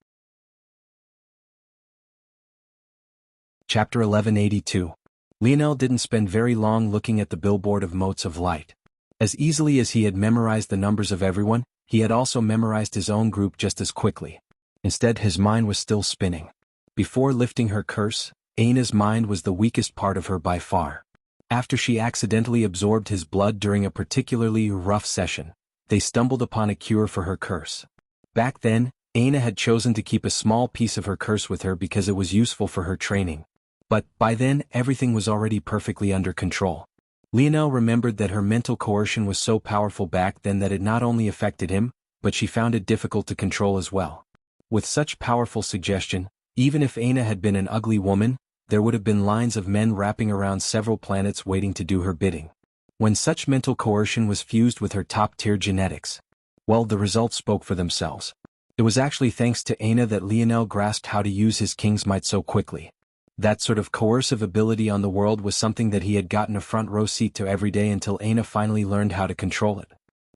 Chapter 1182. Lionel didn't spend very long looking at the billboard of motes of light. As easily as he had memorized the numbers of everyone, he had also memorized his own group just as quickly. Instead, his mind was still spinning. Before lifting her curse, Aina's mind was the weakest part of her by far. After she accidentally absorbed his blood during a particularly rough session, they stumbled upon a cure for her curse. Back then, Aina had chosen to keep a small piece of her curse with her because it was useful for her training. But by then, everything was already perfectly under control. Lionel remembered that her mental coercion was so powerful back then that it not only affected him, but she found it difficult to control as well. With such powerful suggestion, even if Aina had been an ugly woman, there would have been lines of men wrapping around several planets waiting to do her bidding. When such mental coercion was fused with her top-tier genetics, well, the results spoke for themselves. It was actually thanks to Aina that Lionel grasped how to use his king's might so quickly. That sort of coercive ability on the world was something that he had gotten a front-row seat to every day until Aina finally learned how to control it.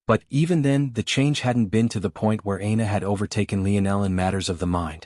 But even then, the change hadn't been to the point where Aina had overtaken Lionel in matters of the mind.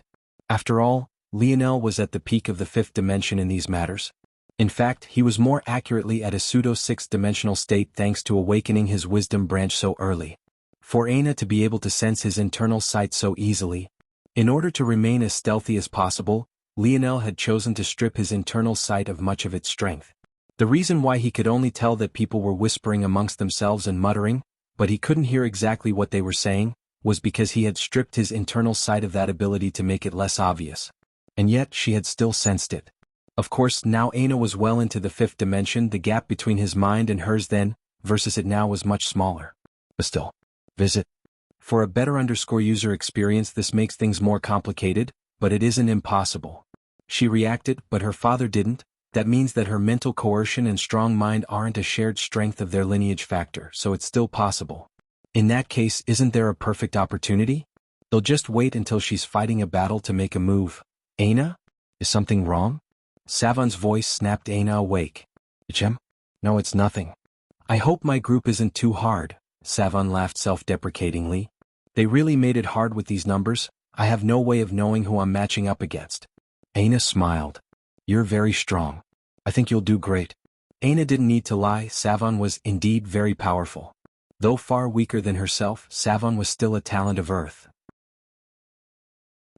After all, Lionel was at the peak of the 5th dimension in these matters. In fact, he was more accurately at a pseudo-6th-dimensional state thanks to awakening his wisdom branch so early. For Aina to be able to sense his internal sight so easily, in order to remain as stealthy as possible, Lionel had chosen to strip his internal sight of much of its strength. The reason why he could only tell that people were whispering amongst themselves and muttering, but he couldn't hear exactly what they were saying, was because he had stripped his internal sight of that ability to make it less obvious. And yet she had still sensed it. Of course, now Aina was well into the 5th dimension. The gap between his mind and hers then, versus it now, was much smaller. But still. Visit. For a better user experience, this makes things more complicated, but it isn't impossible. She reacted, but her father didn't. That means that her mental coercion and strong mind aren't a shared strength of their lineage factor, so it's still possible. In that case, isn't there a perfect opportunity? They'll just wait until she's fighting a battle to make a move. Aina? Is something wrong? Savon's voice snapped Aina awake. Ichem? No, it's nothing. I hope my group isn't too hard, Savon laughed self-deprecatingly. They really made it hard with these numbers. I have no way of knowing who I'm matching up against. Aina smiled. You're very strong. I think you'll do great. Aina didn't need to lie. Savon was indeed very powerful. Though far weaker than herself, Savon was still a talent of Earth.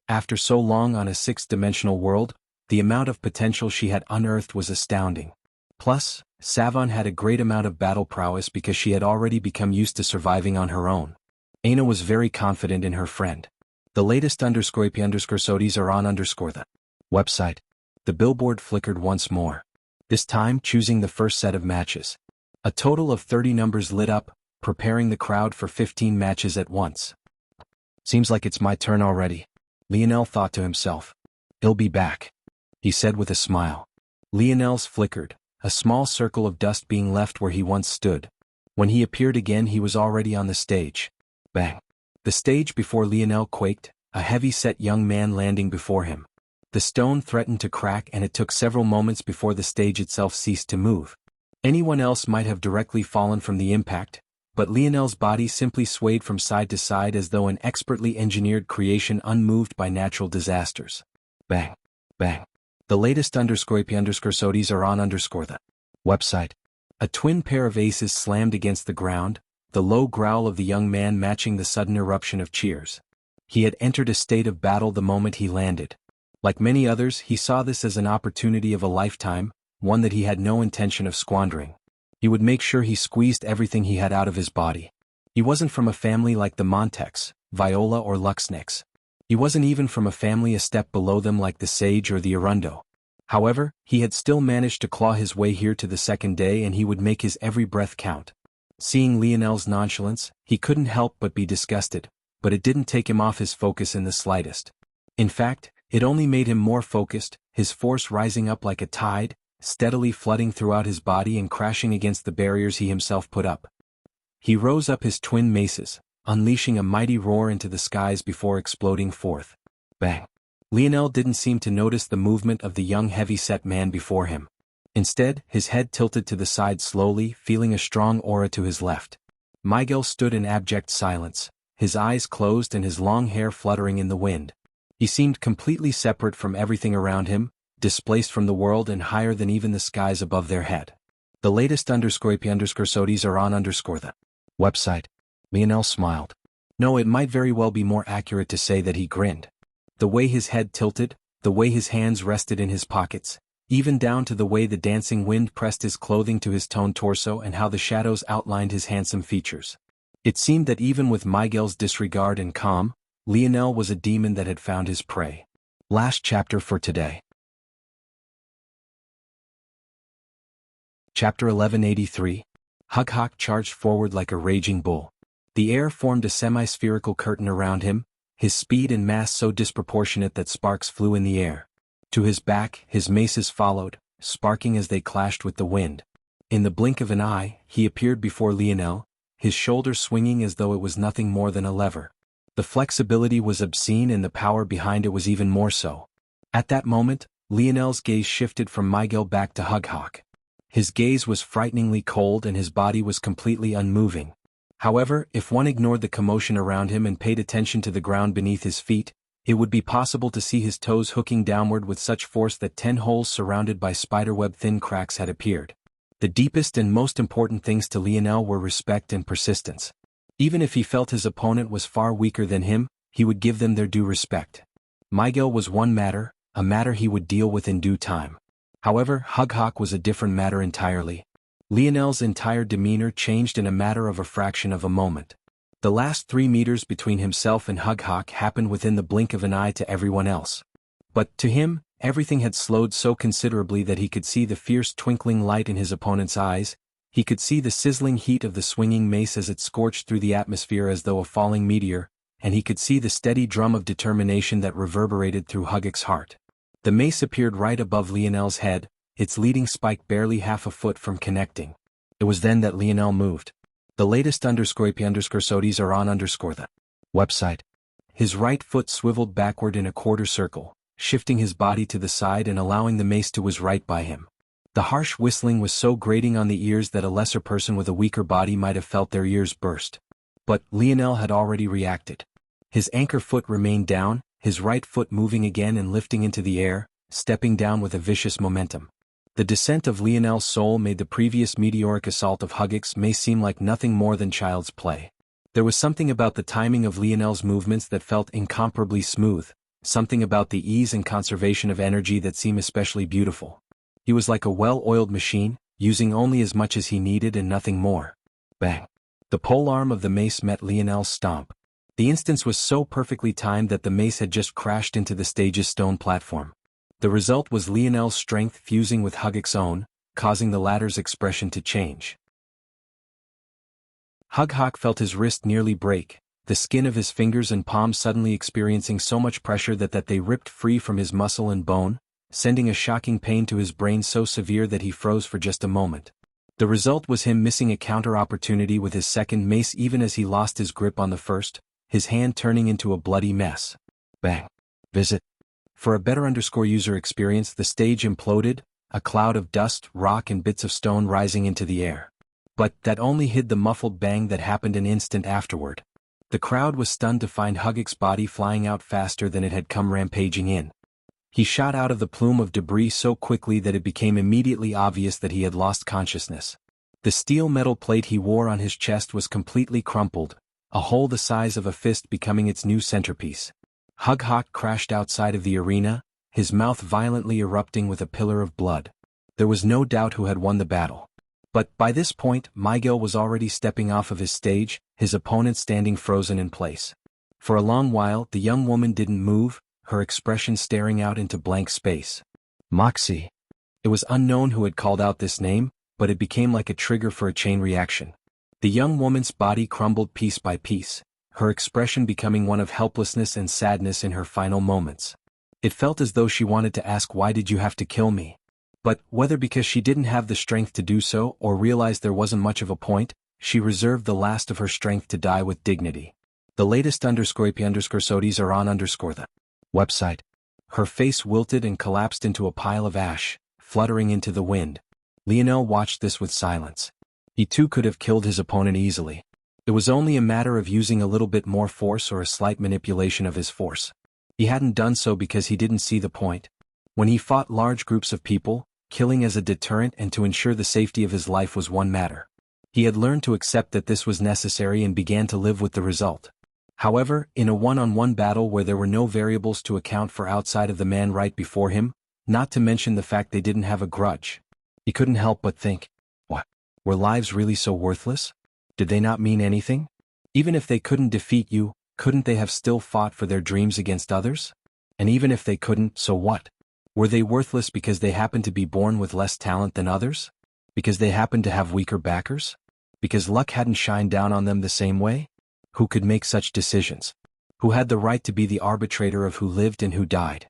After so long on a sixth-dimensional world, the amount of potential she had unearthed was astounding. Plus, Savon had a great amount of battle prowess because she had already become used to surviving on her own. Aina was very confident in her friend. The latest _IP_SODs are on _the website. The billboard flickered once more. This time choosing the first set of matches. A total of 30 numbers lit up, preparing the crowd for 15 matches at once. Seems like it's my turn already, Lionel thought to himself. He'll be back, he said with a smile. Lionel's flickered, a small circle of dust being left where he once stood. When he appeared again, he was already on the stage. Bang! The stage before Lionel quaked, a heavy-set young man landing before him. The stone threatened to crack, and it took several moments before the stage itself ceased to move. Anyone else might have directly fallen from the impact, but Lionel's body simply swayed from side to side as though an expertly engineered creation unmoved by natural disasters. Bang! Bang! The latest _IP_SODs are on _the website. A twin pair of aces slammed against the ground, the low growl of the young man matching the sudden eruption of cheers. He had entered a state of battle the moment he landed. Like many others, he saw this as an opportunity of a lifetime, one that he had no intention of squandering. He would make sure he squeezed everything he had out of his body. He wasn't from a family like the Montex, Viola or Luxnix. He wasn't even from a family a step below them like the Sage or the Arundo. However, he had still managed to claw his way here to the second day, and he would make his every breath count. Seeing Lionel's nonchalance, he couldn't help but be disgusted, but it didn't take him off his focus in the slightest. In fact, it only made him more focused, his force rising up like a tide, steadily flooding throughout his body and crashing against the barriers he himself put up. He rose up his twin maces, unleashing a mighty roar into the skies before exploding forth. Bang! Lionel didn't seem to notice the movement of the young heavy-set man before him. Instead, his head tilted to the side slowly, feeling a strong aura to his left. Miguel stood in abject silence, his eyes closed and his long hair fluttering in the wind. He seemed completely separate from everything around him, displaced from the world and higher than even the skies above their head. The latest _IP_SODs are on _the website. Lionel smiled. No, it might very well be more accurate to say that he grinned. The way his head tilted, the way his hands rested in his pockets, even down to the way the dancing wind pressed his clothing to his toned torso and how the shadows outlined his handsome features. It seemed that even with Miguel's disregard and calm, Lionel was a demon that had found his prey. Last chapter for today. Chapter 1183. Hug charged forward like a raging bull. The air formed a semi-spherical curtain around him, his speed and mass so disproportionate that sparks flew in the air. To his back, his maces followed, sparking as they clashed with the wind. In the blink of an eye, he appeared before Lionel, his shoulder swinging as though it was nothing more than a lever. The flexibility was obscene and the power behind it was even more so. At that moment, Lionel's gaze shifted from Miguel back to Hug. His gaze was frighteningly cold and his body was completely unmoving. However, if one ignored the commotion around him and paid attention to the ground beneath his feet, it would be possible to see his toes hooking downward with such force that 10 holes surrounded by spiderweb-thin cracks had appeared. The deepest and most important things to Lionel were respect and persistence. Even if he felt his opponent was far weaker than him, he would give them their due respect. Miguel was one matter, a matter he would deal with in due time. However, Hug was a different matter entirely. Lionel's entire demeanor changed in a matter of a fraction of a moment. The last 3 meters between himself and Hug happened within the blink of an eye to everyone else. But, to him, everything had slowed so considerably that he could see the fierce twinkling light in his opponent's eyes, he could see the sizzling heat of the swinging mace as it scorched through the atmosphere as though a falling meteor, and he could see the steady drum of determination that reverberated through Hug's heart. The mace appeared right above Lionel's head, its leading spike barely half a foot from connecting. It was then that Lionel moved. The latest _IP_SODs are on _the website. His right foot swiveled backward in a quarter circle, shifting his body to the side and allowing the mace to his right by him. The harsh whistling was so grating on the ears that a lesser person with a weaker body might have felt their ears burst. But Lionel had already reacted. His anchor foot remained down, his right foot moving again and lifting into the air, stepping down with a vicious momentum. The descent of Lionel's soul made the previous meteoric assault of Hugix may seem like nothing more than child's play. There was something about the timing of Lionel's movements that felt incomparably smooth, something about the ease and conservation of energy that seemed especially beautiful. He was like a well-oiled machine, using only as much as he needed and nothing more. Bang! The polearm of the mace met Lionel's stomp. The instance was so perfectly timed that the mace had just crashed into the stage's stone platform. The result was Lionel's strength fusing with Hugix's own, causing the latter's expression to change. Hug felt his wrist nearly break, the skin of his fingers and palms suddenly experiencing so much pressure that they ripped free from his muscle and bone, sending a shocking pain to his brain so severe that he froze for just a moment. The result was him missing a counter opportunity with his second mace even as he lost his grip on the first, his hand turning into a bloody mess. Bang. Visit. For a better user experience, the stage imploded, a cloud of dust, rock and bits of stone rising into the air. But that only hid the muffled bang that happened an instant afterward. The crowd was stunned to find Hugix's body flying out faster than it had come rampaging in. He shot out of the plume of debris so quickly that it became immediately obvious that he had lost consciousness. The steel metal plate he wore on his chest was completely crumpled, a hole the size of a fist becoming its new centerpiece. Hug crashed outside of the arena, his mouth violently erupting with a pillar of blood. There was no doubt who had won the battle. But by this point, Miguel was already stepping off of his stage, his opponent standing frozen in place. For a long while, the young woman didn't move, her expression staring out into blank space. Moxie. It was unknown who had called out this name, but it became like a trigger for a chain reaction. The young woman's body crumbled piece by piece, her expression becoming one of helplessness and sadness in her final moments. It felt as though she wanted to ask, "Why did you have to kill me?" But, whether because she didn't have the strength to do so or realized there wasn't much of a point, she reserved the last of her strength to die with dignity. The latest _IP_SODIs are on _the website. Her face wilted and collapsed into a pile of ash, fluttering into the wind. Lionel watched this with silence. He too could have killed his opponent easily. It was only a matter of using a little bit more force or a slight manipulation of his force. He hadn't done so because he didn't see the point. When he fought large groups of people, killing as a deterrent and to ensure the safety of his life was one matter. He had learned to accept that this was necessary and began to live with the result. However, in a one-on-one battle where there were no variables to account for outside of the man right before him, not to mention the fact they didn't have a grudge, he couldn't help but think, what? Were lives really so worthless? Did they not mean anything? Even if they couldn't defeat you, couldn't they have still fought for their dreams against others? And even if they couldn't, so what? Were they worthless because they happened to be born with less talent than others? Because they happened to have weaker backers? Because luck hadn't shined down on them the same way? Who could make such decisions? Who had the right to be the arbitrator of who lived and who died?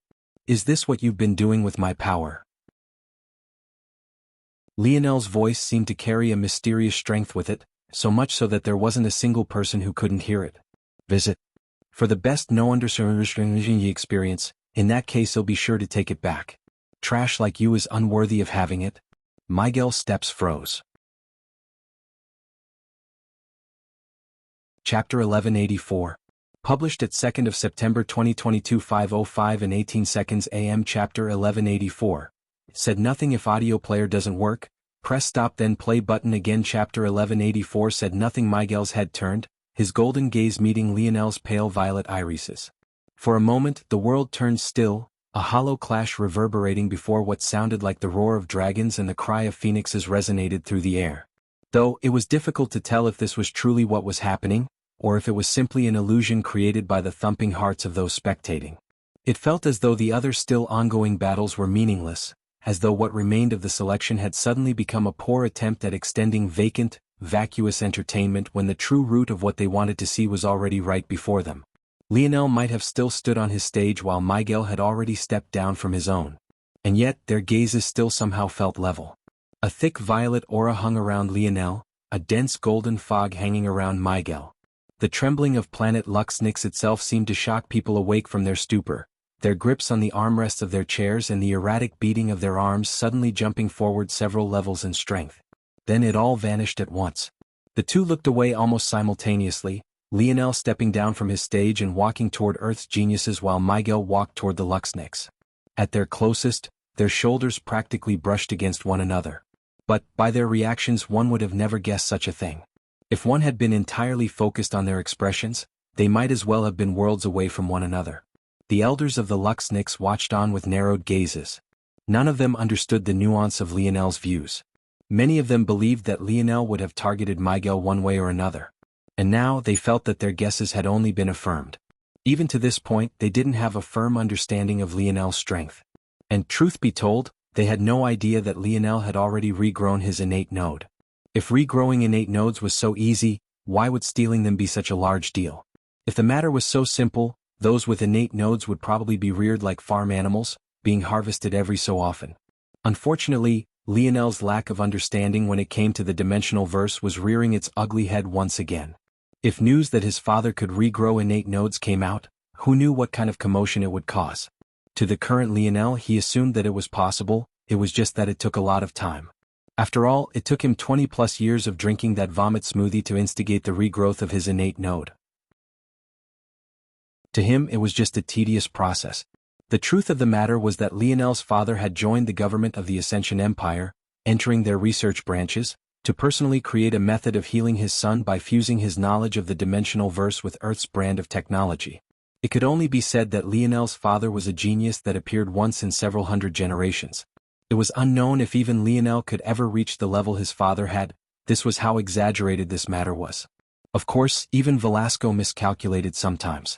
Is this what you've been doing with my power? Lionel's voice seemed to carry a mysterious strength with it, so much so that there wasn't a single person who couldn't hear it. Visit. For the best no-understanding experience, in that case he'll be sure to take it back. Trash like you is unworthy of having it. Miguel's steps froze. Chapter 1184. Published at 2nd of September 2022 5:05 and 18 seconds AM. Chapter 1184. Said nothing. If audio player doesn't work, press stop then play button again. Chapter 1184. Said nothing. Miguel's head turned, his golden gaze meeting Lionel's pale violet irises. For a moment the world turned still, a hollow clash reverberating before what sounded like the roar of dragons and the cry of phoenixes resonated through the air. Though it was difficult to tell if this was truly what was happening, or if it was simply an illusion created by the thumping hearts of those spectating. It felt as though the other still ongoing battles were meaningless, as though what remained of the selection had suddenly become a poor attempt at extending vacant, vacuous entertainment when the true root of what they wanted to see was already right before them. Lionel might have still stood on his stage while Miguel had already stepped down from his own. And yet their gazes still somehow felt level. A thick violet aura hung around Lionel, a dense golden fog hanging around Miguel. The trembling of planet Luxnix itself seemed to shock people awake from their stupor, their grips on the armrests of their chairs and the erratic beating of their arms suddenly jumping forward several levels in strength. Then it all vanished at once. The two looked away almost simultaneously, Lionel stepping down from his stage and walking toward Earth's geniuses while Miguel walked toward the Luxnix. At their closest, their shoulders practically brushed against one another. But, by their reactions, one would have never guessed such a thing. If one had been entirely focused on their expressions, they might as well have been worlds away from one another. The elders of the Luxniks watched on with narrowed gazes. None of them understood the nuance of Lionel's views. Many of them believed that Lionel would have targeted Miguel one way or another. And now they felt that their guesses had only been affirmed. Even to this point, they didn't have a firm understanding of Lionel's strength. And truth be told, they had no idea that Lionel had already regrown his innate node. If regrowing innate nodes was so easy, why would stealing them be such a large deal? If the matter was so simple, those with innate nodes would probably be reared like farm animals, being harvested every so often. Unfortunately, Lionel's lack of understanding when it came to the dimensional verse was rearing its ugly head once again. If news that his father could regrow innate nodes came out, who knew what kind of commotion it would cause? To the current Lionel, he assumed that it was possible, it was just that it took a lot of time. After all, it took him 20+ years of drinking that vomit smoothie to instigate the regrowth of his innate node. To him, it was just a tedious process. The truth of the matter was that Lionel's father had joined the government of the Ascension Empire, entering their research branches, to personally create a method of healing his son by fusing his knowledge of the dimensional verse with Earth's brand of technology. It could only be said that Lionel's father was a genius that appeared once in several hundred generations. It was unknown if even Lionel could ever reach the level his father had. This was how exaggerated this matter was. Of course, even Velasco miscalculated sometimes.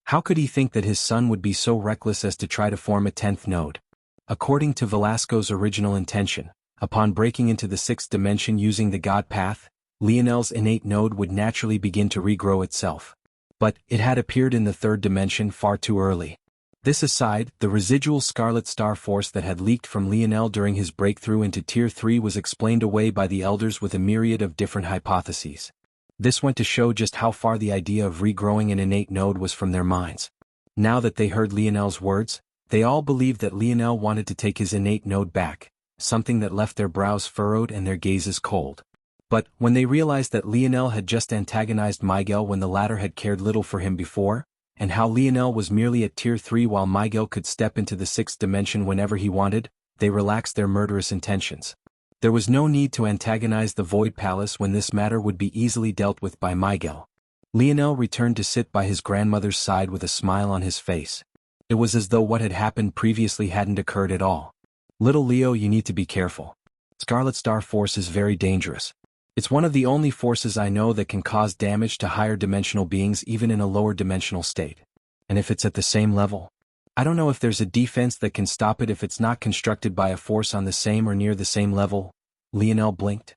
How could he think that his son would be so reckless as to try to form a 10th node? According to Velasco's original intention, upon breaking into the 6th dimension using the God Path, Lionel's innate node would naturally begin to regrow itself. But it had appeared in the 3rd dimension far too early. This aside, the residual Scarlet Star force that had leaked from Lionel during his breakthrough into Tier 3 was explained away by the elders with a myriad of different hypotheses. This went to show just how far the idea of regrowing an innate node was from their minds. Now that they heard Lionel's words, they all believed that Lionel wanted to take his innate node back, something that left their brows furrowed and their gazes cold. But, when they realized that Lionel had just antagonized Miguel when the latter had cared little for him before, and how Lionel was merely at Tier 3 while Miguel could step into the 6th dimension whenever he wanted, they relaxed their murderous intentions. There was no need to antagonize the Void Palace when this matter would be easily dealt with by Miguel. Lionel returned to sit by his grandmother's side with a smile on his face. It was as though what had happened previously hadn't occurred at all. "Little Leo, you need to be careful. Scarlet Star Force is very dangerous. It's one of the only forces I know that can cause damage to higher dimensional beings even in a lower dimensional state. And if it's at the same level, I don't know if there's a defense that can stop it if it's not constructed by a force on the same or near the same level." Lionel blinked.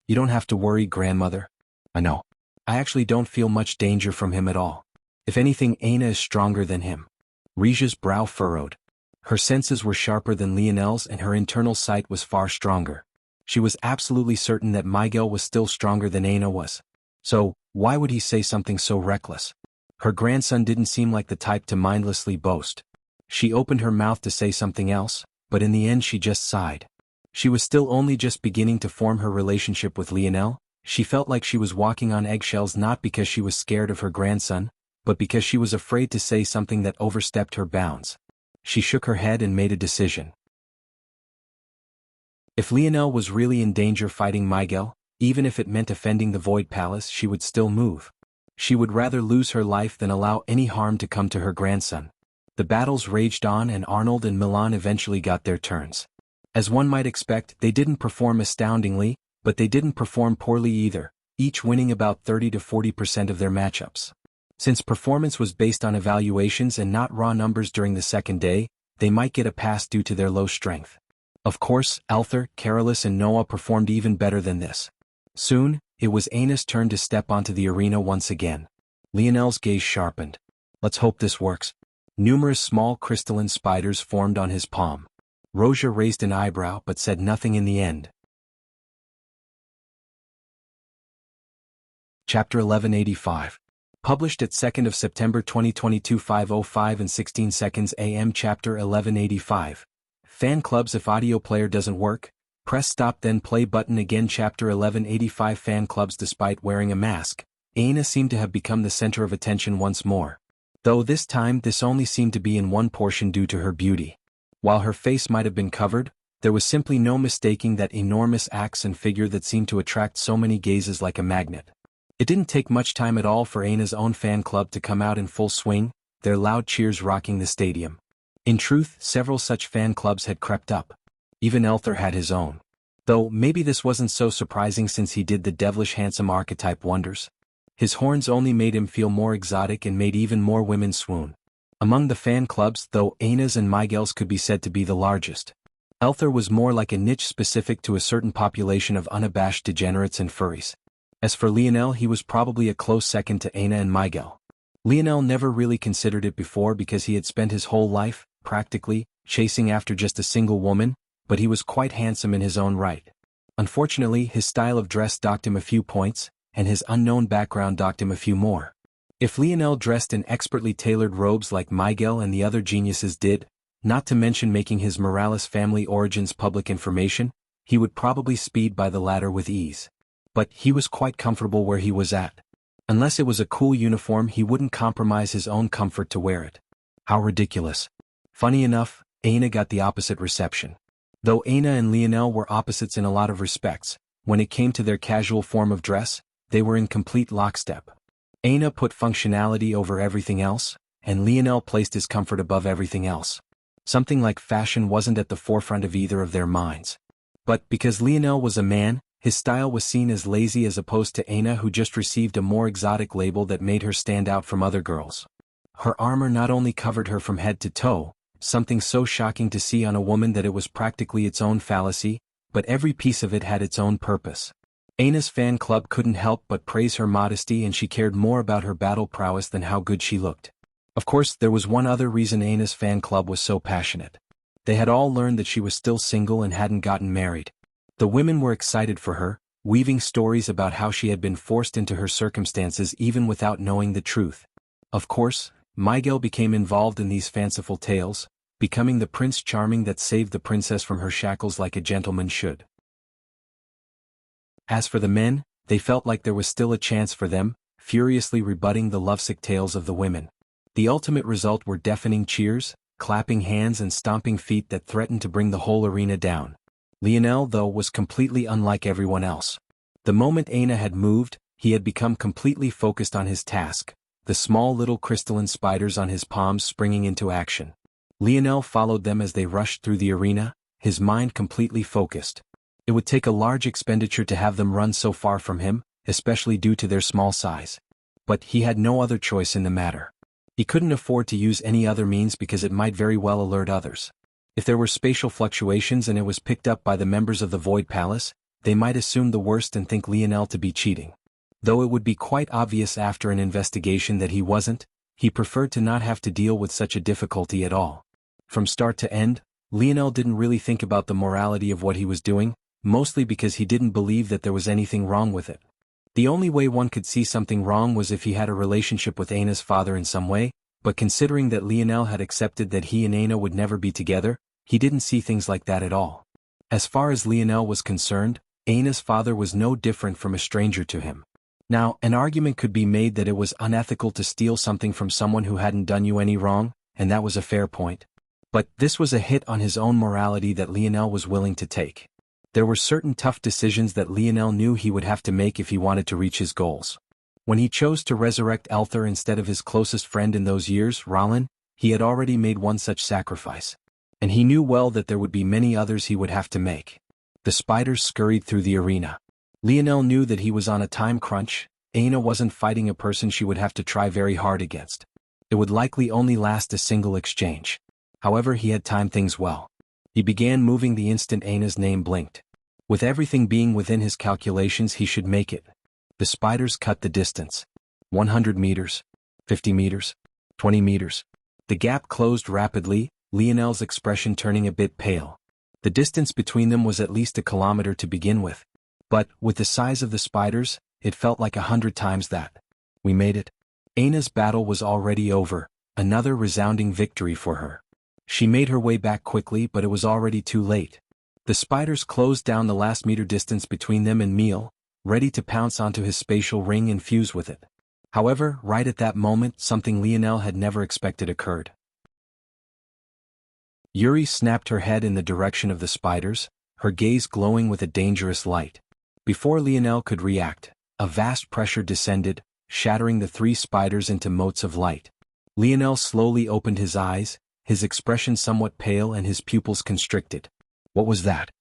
"You don't have to worry, grandmother. I know. I actually don't feel much danger from him at all. If anything, Aina is stronger than him." Rija's brow furrowed. Her senses were sharper than Lionel's and her internal sight was far stronger. She was absolutely certain that Miguel was still stronger than Aina was. So, why would he say something so reckless? Her grandson didn't seem like the type to mindlessly boast. She opened her mouth to say something else, but in the end she just sighed. She was still only just beginning to form her relationship with Lionel. She felt like she was walking on eggshells not because she was scared of her grandson, but because she was afraid to say something that overstepped her bounds. She shook her head and made a decision. If Lionel was really in danger fighting Miguel, even if it meant offending the Void Palace, she would still move. She would rather lose her life than allow any harm to come to her grandson. The battles raged on and Arnold and Milan eventually got their turns. As one might expect, they didn't perform astoundingly, but they didn't perform poorly either, each winning about 30 to 40% of their matchups. Since performance was based on evaluations and not raw numbers during the second day, they might get a pass due to their low strength. Of course, Althor, Carolus and Noah performed even better than this. Soon, it was Aina's turn to step onto the arena once again. Lionel's gaze sharpened. "Let's hope this works." Numerous small crystalline spiders formed on his palm. Roja raised an eyebrow but said nothing in the end. Chapter 1185. Published at 2nd of September 2022 5:05 and 16 seconds AM. Chapter 1185. Fan clubs. If audio player doesn't work, press stop then play button again. Chapter 1185. Fan clubs. Despite wearing a mask, Aina seemed to have become the center of attention once more. Though this time this only seemed to be in one portion due to her beauty. While her face might have been covered, there was simply no mistaking that enormous axe and figure that seemed to attract so many gazes like a magnet. It didn't take much time at all for Aina's own fan club to come out in full swing, their loud cheers rocking the stadium. In truth, several such fan clubs had crept up. Even Elther had his own. Though maybe this wasn't so surprising since he did the devilish handsome archetype wonders. His horns only made him feel more exotic and made even more women swoon. Among the fan clubs, though, Aina's and Miguel's could be said to be the largest. Elther was more like a niche specific to a certain population of unabashed degenerates and furries. As for Lionel, he was probably a close second to Aina and Miguel. Lionel never really considered it before because he had spent his whole life, practically, chasing after just a single woman, but he was quite handsome in his own right. Unfortunately, his style of dress docked him a few points, and his unknown background docked him a few more. If Lionel dressed in expertly tailored robes like Miguel and the other geniuses did, not to mention making his Morales family origins public information, he would probably speed by the ladder with ease. But he was quite comfortable where he was at. Unless it was a cool uniform, he wouldn't compromise his own comfort to wear it. How ridiculous. Funny enough, Aina got the opposite reception. Though Aina and Lionel were opposites in a lot of respects, when it came to their casual form of dress, they were in complete lockstep. Aina put functionality over everything else, and Lionel placed his comfort above everything else. Something like fashion wasn't at the forefront of either of their minds. But because Lionel was a man, his style was seen as lazy as opposed to Aina, who just received a more exotic label that made her stand out from other girls. Her armor not only covered her from head to toe, something so shocking to see on a woman that it was practically its own fallacy, but every piece of it had its own purpose. Aina's fan club couldn't help but praise her modesty, and she cared more about her battle prowess than how good she looked. Of course, there was one other reason Aina's fan club was so passionate. They had all learned that she was still single and hadn't gotten married. The women were excited for her, weaving stories about how she had been forced into her circumstances even without knowing the truth. Of course, Miguel became involved in these fanciful tales, becoming the Prince Charming that saved the princess from her shackles like a gentleman should. As for the men, they felt like there was still a chance for them, furiously rebutting the lovesick tales of the women. The ultimate result were deafening cheers, clapping hands and stomping feet that threatened to bring the whole arena down. Lionel, though, was completely unlike everyone else. The moment Aina had moved, he had become completely focused on his task, the small little crystalline spiders on his palms springing into action. Lionel followed them as they rushed through the arena, his mind completely focused. It would take a large expenditure to have them run so far from him, especially due to their small size. But he had no other choice in the matter. He couldn't afford to use any other means because it might very well alert others. If there were spatial fluctuations and it was picked up by the members of the Void Palace, they might assume the worst and think Lionel to be cheating. Though it would be quite obvious after an investigation that he wasn't, he preferred to not have to deal with such a difficulty at all. From start to end, Lionel didn't really think about the morality of what he was doing, mostly because he didn't believe that there was anything wrong with it. The only way one could see something wrong was if he had a relationship with Aina's father in some way, but considering that Lionel had accepted that he and Aina would never be together, he didn't see things like that at all. As far as Lionel was concerned, Aina's father was no different from a stranger to him. Now, an argument could be made that it was unethical to steal something from someone who hadn't done you any wrong, and that was a fair point. But this was a hit on his own morality that Lionel was willing to take. There were certain tough decisions that Lionel knew he would have to make if he wanted to reach his goals. When he chose to resurrect Elther instead of his closest friend in those years, Rollin, he had already made one such sacrifice. And he knew well that there would be many others he would have to make. The spiders scurried through the arena. Lionel knew that he was on a time crunch. Aina wasn't fighting a person she would have to try very hard against. It would likely only last a single exchange. However, he had timed things well. He began moving the instant Aina's name blinked. With everything being within his calculations, he should make it. The spiders cut the distance. 100 meters, 50 meters, 20 meters. The gap closed rapidly, Lionel's expression turning a bit pale. The distance between them was at least a kilometer to begin with. But, with the size of the spiders, it felt like 100 times that. We made it. Aina's battle was already over, another resounding victory for her. She made her way back quickly, but it was already too late. The spiders closed down the last meter distance between them and Meal, ready to pounce onto his spatial ring and fuse with it. However, right at that moment, something Lionel had never expected occurred. Yuri snapped her head in the direction of the spiders, her gaze glowing with a dangerous light. Before Lionel could react, a vast pressure descended, shattering the 3 spiders into motes of light. Lionel slowly opened his eyes, his expression somewhat pale and his pupils constricted. What was that?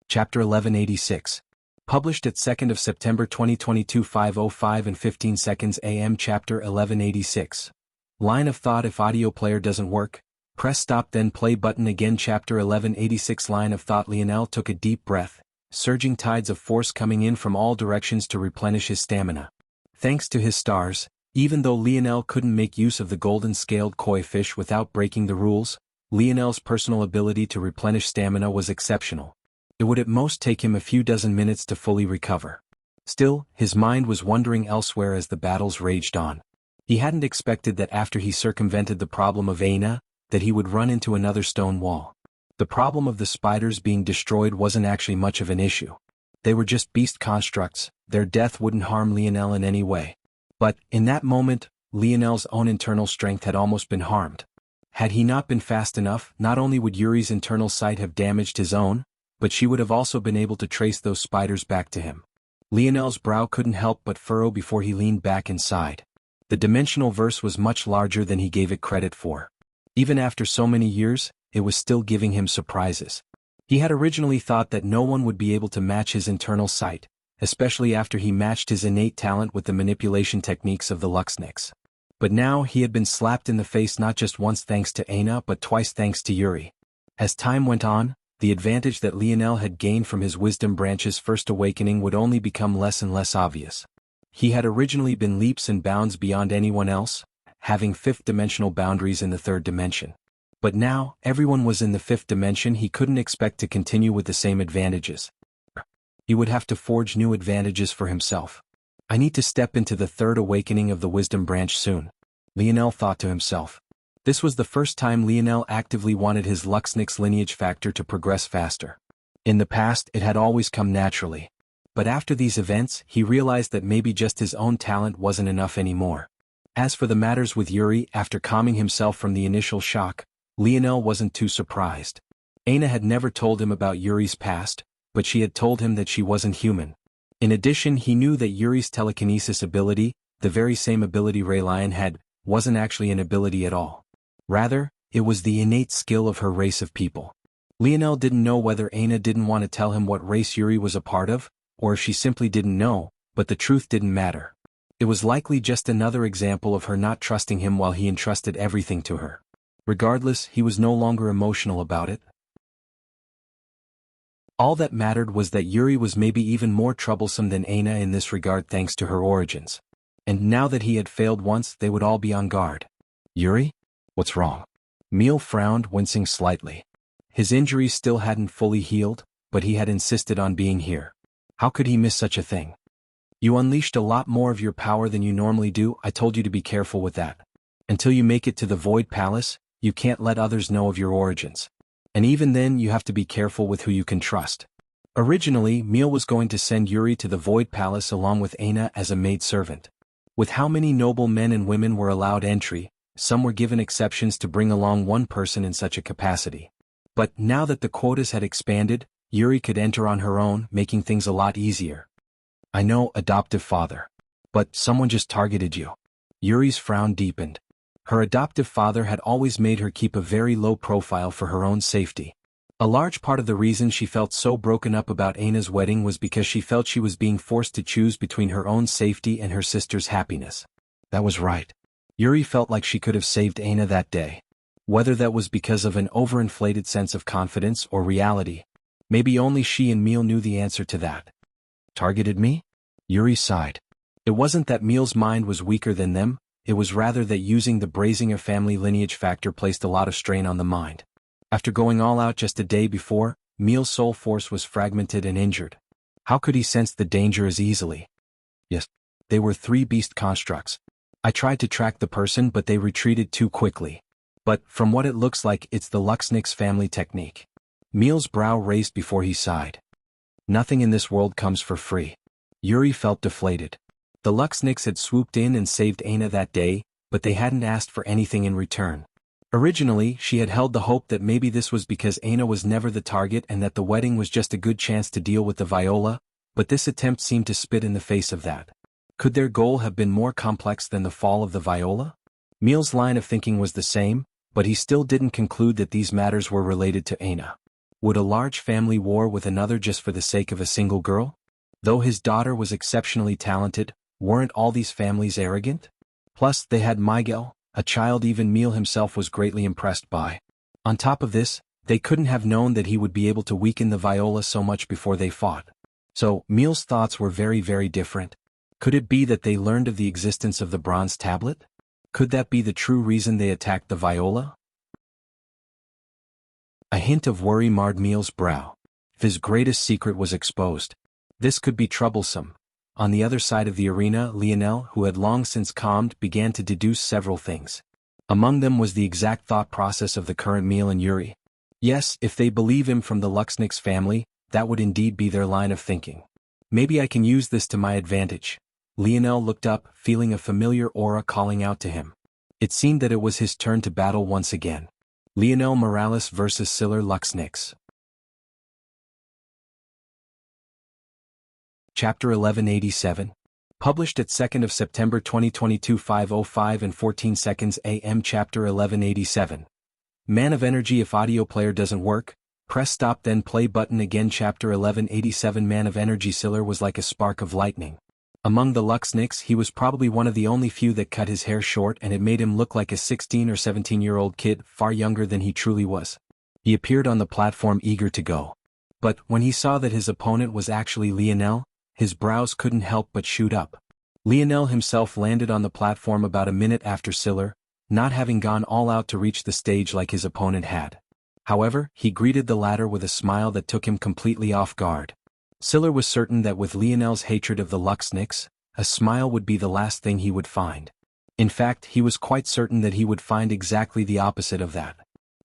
Chapter 1186. Published at 2nd of September 2022 5:05 and 15 seconds AM. Chapter 1186. Line of thought: if audio player doesn't work, press stop then play button again. Chapter 1186. Line of thought. Lionel took a deep breath, surging tides of force coming in from all directions to replenish his stamina. Thanks to his stars, even though Lionel couldn't make use of the golden-scaled koi fish without breaking the rules, Lionel's personal ability to replenish stamina was exceptional. It would at most take him a few dozen minutes to fully recover. Still, his mind was wandering elsewhere as the battles raged on. He hadn't expected that after he circumvented the problem of Aina, that he would run into another stone wall. The problem of the spiders being destroyed wasn't actually much of an issue. They were just beast constructs, their death wouldn't harm Lionel in any way. But, in that moment, Lionel's own internal strength had almost been harmed. Had he not been fast enough, not only would Yuri's internal sight have damaged his own, but she would have also been able to trace those spiders back to him. Lionel's brow couldn't help but furrow before he leaned back and sighed. The dimensional verse was much larger than he gave it credit for. Even after so many years, it was still giving him surprises. He had originally thought that no one would be able to match his internal sight, especially after he matched his innate talent with the manipulation techniques of the Luxniks. But now he had been slapped in the face not just once thanks to Aina but twice thanks to Yuri. As time went on, the advantage that Lionel had gained from his wisdom branch's first awakening would only become less and less obvious. He had originally been leaps and bounds beyond anyone else, having 5th-dimensional boundaries in the 3rd dimension. But now, everyone was in the 5th dimension. He couldn't expect to continue with the same advantages. He would have to forge new advantages for himself. I need to step into the 3rd awakening of the wisdom branch soon, Lionel thought to himself. This was the first time Lionel actively wanted his Luxnik's lineage factor to progress faster. In the past, it had always come naturally. But after these events, he realized that maybe just his own talent wasn't enough anymore. As for the matters with Yuri, after calming himself from the initial shock, Lionel wasn't too surprised. Aina had never told him about Yuri's past, but she had told him that she wasn't human. In addition, he knew that Yuri's telekinesis ability, the very same ability Raylion had, wasn't actually an ability at all. Rather, it was the innate skill of her race of people. Lionel didn't know whether Aina didn't want to tell him what race Yuri was a part of, or if she simply didn't know, but the truth didn't matter. It was likely just another example of her not trusting him while he entrusted everything to her. Regardless, he was no longer emotional about it. All that mattered was that Yuri was maybe even more troublesome than Aina in this regard thanks to her origins. And now that he had failed once, they would all be on guard. Yuri? What's wrong? Emil frowned, wincing slightly. His injuries still hadn't fully healed, but he had insisted on being here. How could he miss such a thing? You unleashed a lot more of your power than you normally do. I told you to be careful with that. Until you make it to the Void Palace, you can't let others know of your origins. And even then you have to be careful with who you can trust. Originally, Emil was going to send Yuri to the Void Palace along with Aina as a maidservant. With how many noble men and women were allowed entry, some were given exceptions to bring along one person in such a capacity. But now that the quotas had expanded, Yuri could enter on her own, making things a lot easier. I know, adoptive father. But someone just targeted you. Yuri's frown deepened. Her adoptive father had always made her keep a very low profile for her own safety. A large part of the reason she felt so broken up about Aina's wedding was because she felt she was being forced to choose between her own safety and her sister's happiness. That was right. Yuri felt like she could have saved Aina that day. Whether that was because of an overinflated sense of confidence or reality, maybe only she and Emil knew the answer to that. Targeted me? Yuri sighed. It wasn't that Emil's mind was weaker than them, it was rather that using the Brazinger family lineage factor placed a lot of strain on the mind. After going all out just a day before, Emil's soul force was fragmented and injured. How could he sense the danger as easily? Yes, they were 3 beast constructs. I tried to track the person but they retreated too quickly. But, from what it looks like, it's the Luxniks family technique. Emil's brow raised before he sighed. Nothing in this world comes for free. Yuri felt deflated. The Luxniks had swooped in and saved Aina that day, but they hadn't asked for anything in return. Originally, she had held the hope that maybe this was because Aina was never the target and that the wedding was just a good chance to deal with the Viola, but this attempt seemed to spit in the face of that. Could their goal have been more complex than the fall of the Viola? Miel's line of thinking was the same, but he still didn't conclude that these matters were related to Aina. Would a large family war with another just for the sake of a single girl? Though his daughter was exceptionally talented, weren't all these families arrogant? Plus, they had Miguel, a child even Miel himself was greatly impressed by. On top of this, they couldn't have known that he would be able to weaken the Viola so much before they fought. So, Miel's thoughts were very, very different. Could it be that they learned of the existence of the bronze tablet? Could that be the true reason they attacked the Viola? A hint of worry marred Miel's brow. If his greatest secret was exposed, this could be troublesome. On the other side of the arena, Lionel, who had long since calmed, began to deduce several things. Among them was the exact thought process of the current Miel and Yuri. Yes, if they believe him from the Luxnix family, that would indeed be their line of thinking. Maybe I can use this to my advantage. Lionel looked up, feeling a familiar aura calling out to him. It seemed that it was his turn to battle once again. Lionel Morales vs. Siller Luxnix. Chapter 1187. Published at 2nd of September 2022 5:05 and 14 seconds AM. Chapter 1187. Man of Energy. If audio player doesn't work, press stop then play button again. Chapter 1187. Man of Energy. Siller was like a spark of lightning. Among the Luxnix, he was probably one of the only few that cut his hair short, and it made him look like a 16 or 17-year-old kid, far younger than he truly was. He appeared on the platform eager to go. But when he saw that his opponent was actually Lionel, his brows couldn't help but shoot up. Lionel himself landed on the platform about a minute after Siller, not having gone all out to reach the stage like his opponent had. However, he greeted the latter with a smile that took him completely off guard. Siller was certain that with Lionel's hatred of the Luxnix, a smile would be the last thing he would find. In fact, he was quite certain that he would find exactly the opposite of that.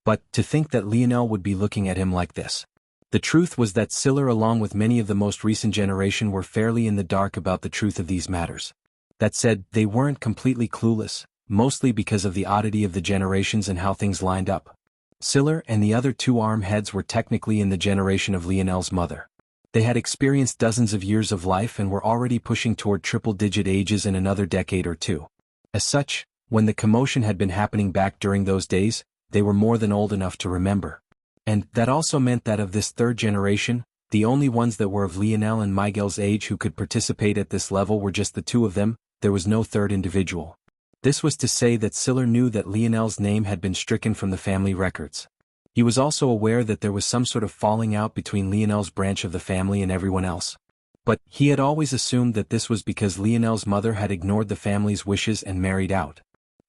But to think that Lionel would be looking at him like this. The truth was that Siller, along with many of the most recent generation, were fairly in the dark about the truth of these matters. That said, they weren't completely clueless, mostly because of the oddity of the generations and how things lined up. Siller and the other two arm heads were technically in the generation of Lionel's mother. They had experienced dozens of years of life and were already pushing toward triple-digit ages in another decade or two. As such, when the commotion had been happening back during those days, they were more than old enough to remember. And that also meant that of this third generation, the only ones that were of Lionel and Miguel's age who could participate at this level were just the two of them. There was no third individual. This was to say that Siller knew that Lionel's name had been stricken from the family records. He was also aware that there was some sort of falling out between Lionel's branch of the family and everyone else. But he had always assumed that this was because Lionel's mother had ignored the family's wishes and married out.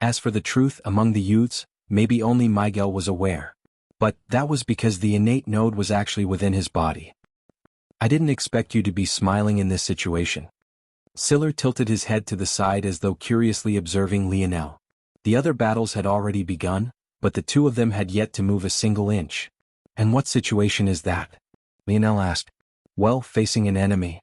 As for the truth among the youths, maybe only Miguel was aware. But that was because the innate node was actually within his body. I didn't expect you to be smiling in this situation. Siller tilted his head to the side as though curiously observing Lionel. The other battles had already begun, but the two of them had yet to move a single inch. And what situation is that? Lionel asked. Well, facing an enemy.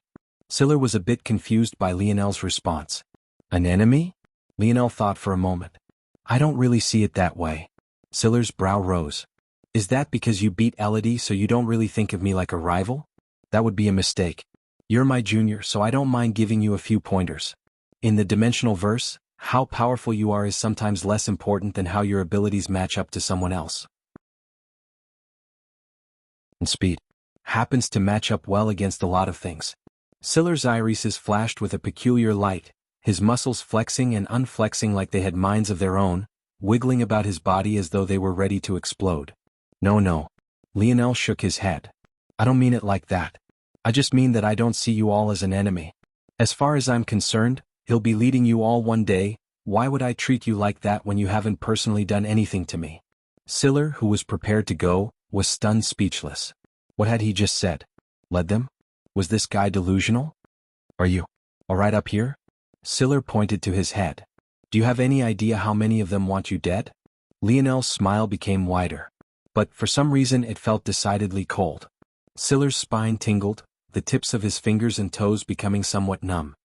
Siller was a bit confused by Lionel's response. An enemy? Lionel thought for a moment. I don't really see it that way. Siller's brow rose. Is that because you beat Elodie so you don't really think of me like a rival? That would be a mistake. You're my junior, so I don't mind giving you a few pointers. In the dimensional verse, how powerful you are is sometimes less important than how your abilities match up to someone else. And speed happens to match up well against a lot of things. Siller's irises flashed with a peculiar light, his muscles flexing and unflexing like they had minds of their own, wiggling about his body as though they were ready to explode. No. Lionel shook his head. I don't mean it like that. I just mean that I don't see you all as an enemy. As far as I'm concerned, he'll be leading you all one day. Why would I treat you like that when you haven't personally done anything to me? Siller, who was prepared to go, was stunned speechless. What had he just said? Led them? Was this guy delusional? Are you all right up here? Siller pointed to his head. Do you have any idea how many of them want you dead? Lionel's smile became wider. But for some reason it felt decidedly cold. Siller's spine tingled, the tips of his fingers and toes becoming somewhat numb.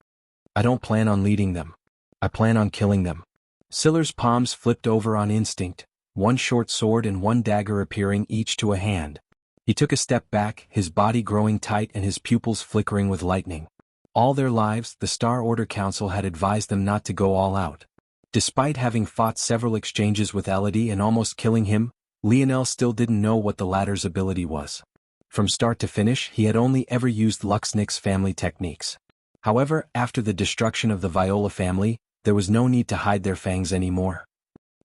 I don't plan on leading them. I plan on killing them. Siller's palms flipped over on instinct, one short sword and one dagger appearing each to a hand. He took a step back, his body growing tight and his pupils flickering with lightning. All their lives, the Star Order Council had advised them not to go all out. Despite having fought several exchanges with Elodie and almost killing him, Lionel still didn't know what the latter's ability was. From start to finish, he had only ever used Luxnick's family techniques. However, after the destruction of the Viola family, there was no need to hide their fangs anymore.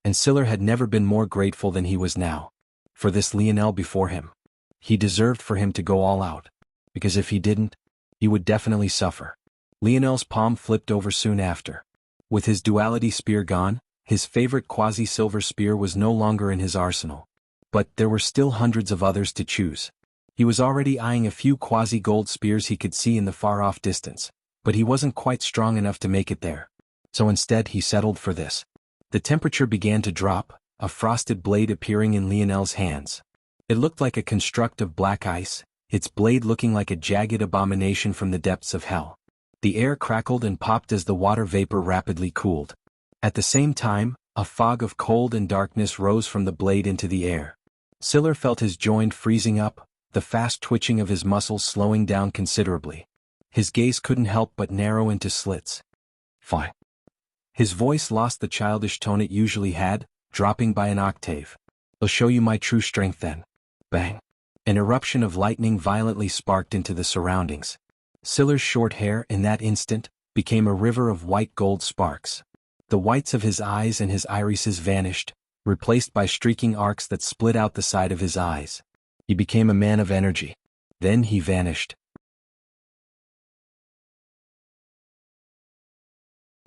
And Siller had never been more grateful than he was now. For this Lionel before him. He deserved for him to go all out. Because if he didn't, he would definitely suffer. Lionel's palm flipped over soon after. With his duality spear gone, his favorite quasi-silver spear was no longer in his arsenal. But there were still hundreds of others to choose. He was already eyeing a few quasi-gold spears he could see in the far-off distance, but he wasn't quite strong enough to make it there. So instead he settled for this. The temperature began to drop, a frosted blade appearing in Lionel's hands. It looked like a construct of black ice, its blade looking like a jagged abomination from the depths of hell. The air crackled and popped as the water vapor rapidly cooled. At the same time, a fog of cold and darkness rose from the blade into the air. Siller felt his joint freezing up, the fast twitching of his muscles slowing down considerably. His gaze couldn't help but narrow into slits. Fine. His voice lost the childish tone it usually had, dropping by an octave. I'll show you my true strength then. Bang. An eruption of lightning violently sparked into the surroundings. Siller's short hair, in that instant, became a river of white gold sparks. The whites of his eyes and his irises vanished, replaced by streaking arcs that split out the side of his eyes. He became a man of energy. Then he vanished.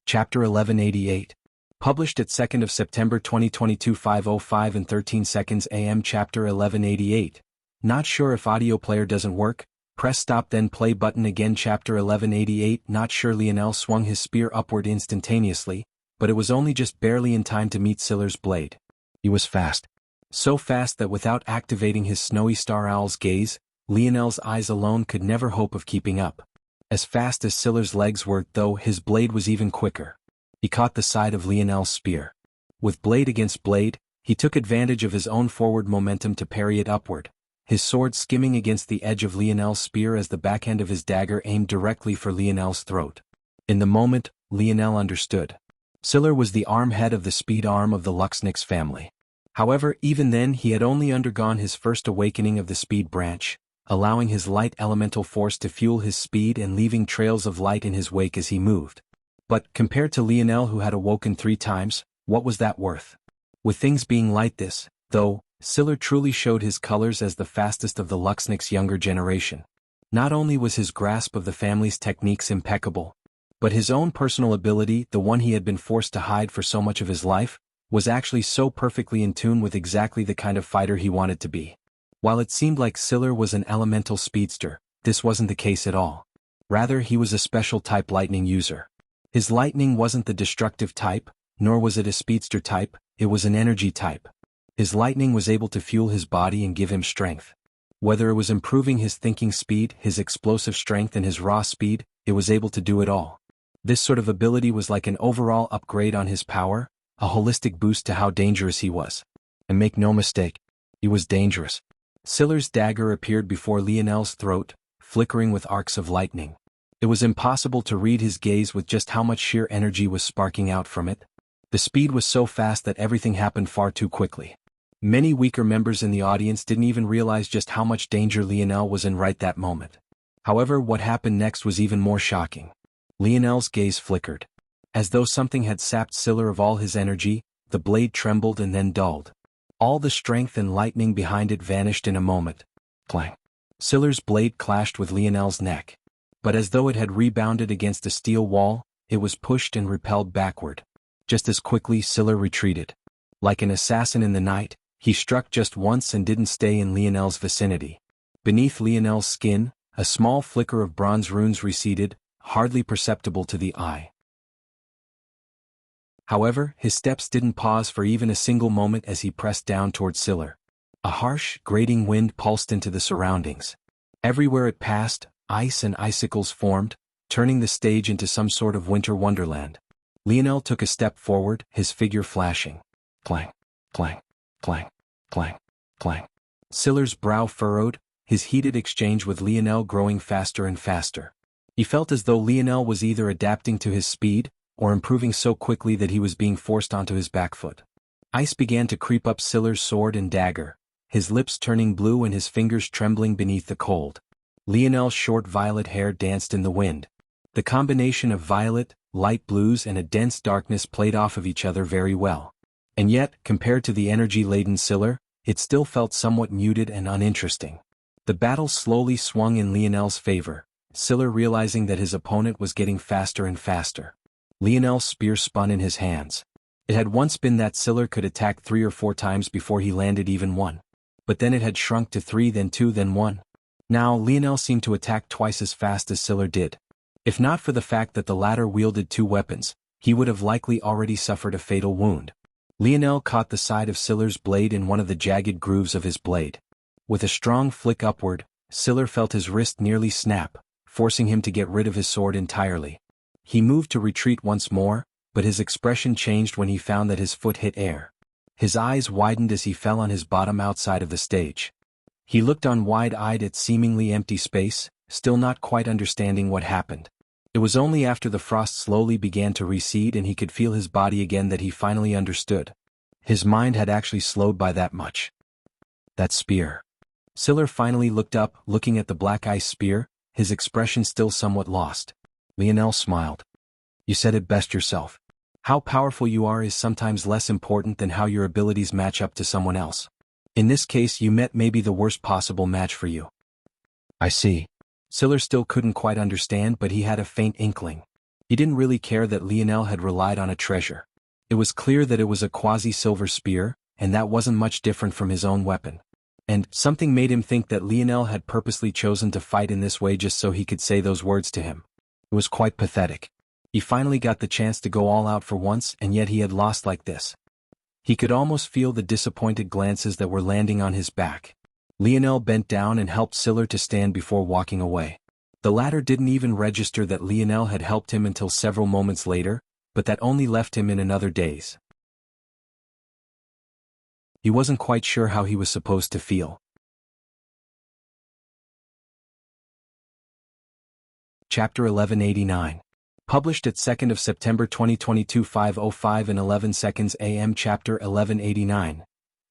Chapter 1188. Published at 2nd of September 2022 5:05 and 13 seconds AM. Chapter 1188. Not sure if audio player doesn't work? Press stop then play button again. Chapter 1188. Not sure. Lionel swung his spear upward instantaneously, but it was only just barely in time to meet Siller's blade. He was fast. So fast that without activating his snowy star owl's gaze, Lionel's eyes alone could never hope of keeping up. As fast as Siller's legs were, though, his blade was even quicker. He caught the side of Lionel's spear. With blade against blade, he took advantage of his own forward momentum to parry it upward, his sword skimming against the edge of Lionel's spear as the backhand of his dagger aimed directly for Lionel's throat. In the moment, Lionel understood. Siller was the arm-head of the speed arm of the Luxnick's family. However, even then he had only undergone his first awakening of the speed branch, allowing his light elemental force to fuel his speed and leaving trails of light in his wake as he moved. But, compared to Lionel who had awoken 3 times, what was that worth? With things being like this, though, Siller truly showed his colors as the fastest of the Luxnick's younger generation. Not only was his grasp of the family's techniques impeccable, but his own personal ability, the one he had been forced to hide for so much of his life, was actually so perfectly in tune with exactly the kind of fighter he wanted to be. While it seemed like Siller was an elemental speedster, this wasn't the case at all. Rather, he was a special type lightning user. His lightning wasn't the destructive type, nor was it a speedster type, it was an energy type. His lightning was able to fuel his body and give him strength. Whether it was improving his thinking speed, his explosive strength and his raw speed, it was able to do it all. This sort of ability was like an overall upgrade on his power, a holistic boost to how dangerous he was. And make no mistake, he was dangerous. Siller's dagger appeared before Lionel's throat, flickering with arcs of lightning. It was impossible to read his gaze with just how much sheer energy was sparking out from it. The speed was so fast that everything happened far too quickly. Many weaker members in the audience didn't even realize just how much danger Lionel was in right that moment. However, what happened next was even more shocking. Lionel's gaze flickered. As though something had sapped Siller of all his energy, the blade trembled and then dulled. All the strength and lightning behind it vanished in a moment. Clang. Siller's blade clashed with Lionel's neck. But as though it had rebounded against a steel wall, it was pushed and repelled backward. Just as quickly, Siller retreated. Like an assassin in the night, he struck just once and didn't stay in Lionel's vicinity. Beneath Lionel's skin, a small flicker of bronze runes receded, hardly perceptible to the eye. However, his steps didn't pause for even a single moment as he pressed down toward Siller. A harsh, grating wind pulsed into the surroundings. Everywhere it passed, ice and icicles formed, turning the stage into some sort of winter wonderland. Lionel took a step forward, his figure flashing. Clang, clang, clang, clang, clang. Siller's brow furrowed, his heated exchange with Lionel growing faster and faster. He felt as though Lionel was either adapting to his speed, or improving so quickly that he was being forced onto his back foot. Ice began to creep up Siller's sword and dagger, his lips turning blue and his fingers trembling beneath the cold. Lionel's short violet hair danced in the wind. The combination of violet, light blues and a dense darkness played off of each other very well. And yet, compared to the energy-laden Siller, it still felt somewhat muted and uninteresting. The battle slowly swung in Lionel's favor, Siller realizing that his opponent was getting faster and faster. Lionel's spear spun in his hands. It had once been that Siller could attack 3 or 4 times before he landed even one. But then it had shrunk to 3, then 2, then 1. Now Lionel seemed to attack twice as fast as Siller did. If not for the fact that the latter wielded 2 weapons, he would have likely already suffered a fatal wound. Lionel caught the side of Siller's blade in one of the jagged grooves of his blade. With a strong flick upward, Siller felt his wrist nearly snap, forcing him to get rid of his sword entirely. He moved to retreat once more, but his expression changed when he found that his foot hit air. His eyes widened as he fell on his bottom outside of the stage. He looked on wide-eyed at seemingly empty space, still not quite understanding what happened. It was only after the frost slowly began to recede and he could feel his body again that he finally understood. His mind had actually slowed by that much. That spear. Siller finally looked up, looking at the black ice spear, his expression still somewhat lost. Lionel smiled. You said it best yourself. How powerful you are is sometimes less important than how your abilities match up to someone else. In this case you met maybe the worst possible match for you. I see. Siller still couldn't quite understand, but he had a faint inkling. He didn't really care that Lionel had relied on a treasure. It was clear that it was a quasi-silver spear, and that wasn't much different from his own weapon. And something made him think that Lionel had purposely chosen to fight in this way just so he could say those words to him. It was quite pathetic. He finally got the chance to go all out for once, and yet he had lost like this. He could almost feel the disappointed glances that were landing on his back. Lionel bent down and helped Siller to stand before walking away. The latter didn't even register that Lionel had helped him until several moments later, but that only left him in another daze. He wasn't quite sure how he was supposed to feel. Chapter 1189. Published at 2nd of September 2022 5:05 and 11 seconds AM. Chapter 1189.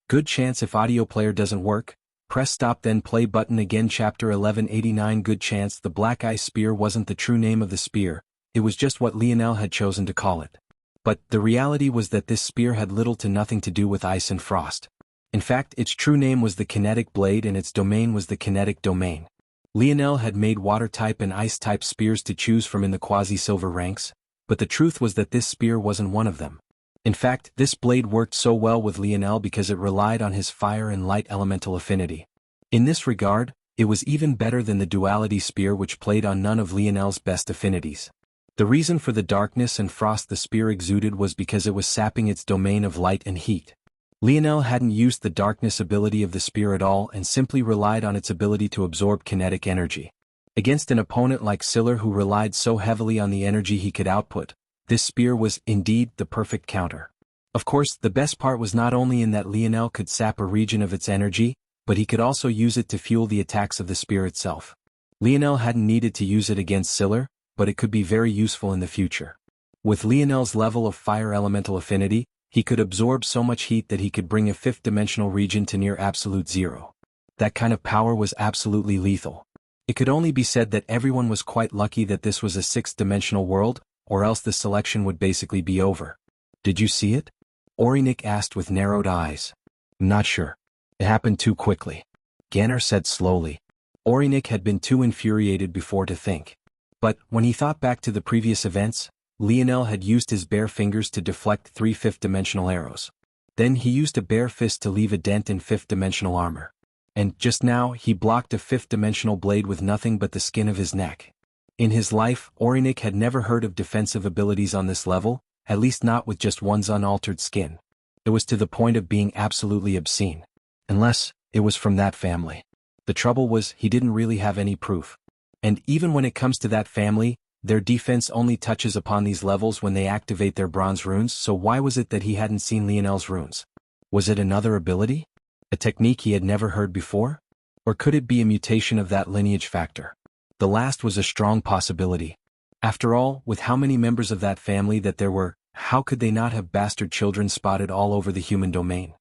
Good chance if audio player doesn't work, press stop then play button again. Chapter 1189. Good chance the black ice spear wasn't the true name of the spear, it was just what Lionel had chosen to call it. But the reality was that this spear had little to nothing to do with ice and frost. In fact, its true name was the kinetic blade and its domain was the kinetic domain. Lionel had made water-type and ice-type spears to choose from in the quasi-silver ranks, but the truth was that this spear wasn't one of them. In fact, this blade worked so well with Lionel because it relied on his fire and light elemental affinity. In this regard, it was even better than the duality spear which played on none of Lionel's best affinities. The reason for the darkness and frost the spear exuded was because it was sapping its domain of light and heat. Lionel hadn't used the darkness ability of the spear at all and simply relied on its ability to absorb kinetic energy. Against an opponent like Siller who relied so heavily on the energy he could output, this spear was, indeed, the perfect counter. Of course, the best part was not only in that Lionel could sap a region of its energy, but he could also use it to fuel the attacks of the spear itself. Lionel hadn't needed to use it against Siller, but it could be very useful in the future. With Lionel's level of fire elemental affinity, he could absorb so much heat that he could bring a fifth-dimensional region to near absolute zero. That kind of power was absolutely lethal. It could only be said that everyone was quite lucky that this was a sixth-dimensional world, or else the selection would basically be over. Did you see it? Orinik asked with narrowed eyes. I'm not sure. It happened too quickly. Ganner said slowly. Orinik had been too infuriated before to think. But, when he thought back to the previous events, Lionel had used his bare fingers to deflect 3 fifth-dimensional arrows. Then he used a bare fist to leave a dent in fifth-dimensional armor. And, just now, he blocked a fifth-dimensional blade with nothing but the skin of his neck. In his life, Orinik had never heard of defensive abilities on this level, at least not with just one's unaltered skin. It was to the point of being absolutely obscene. Unless, it was from that family. The trouble was, he didn't really have any proof. And even when it comes to that family, Their defense only touches upon these levels when they activate their bronze runes, so why was it that he hadn't seen Lionel's runes? Was it another ability? A technique he had never heard before? Or could it be a mutation of that lineage factor? The last was a strong possibility. After all, with how many members of that family that there were, how could they not have bastard children spotted all over the human domain?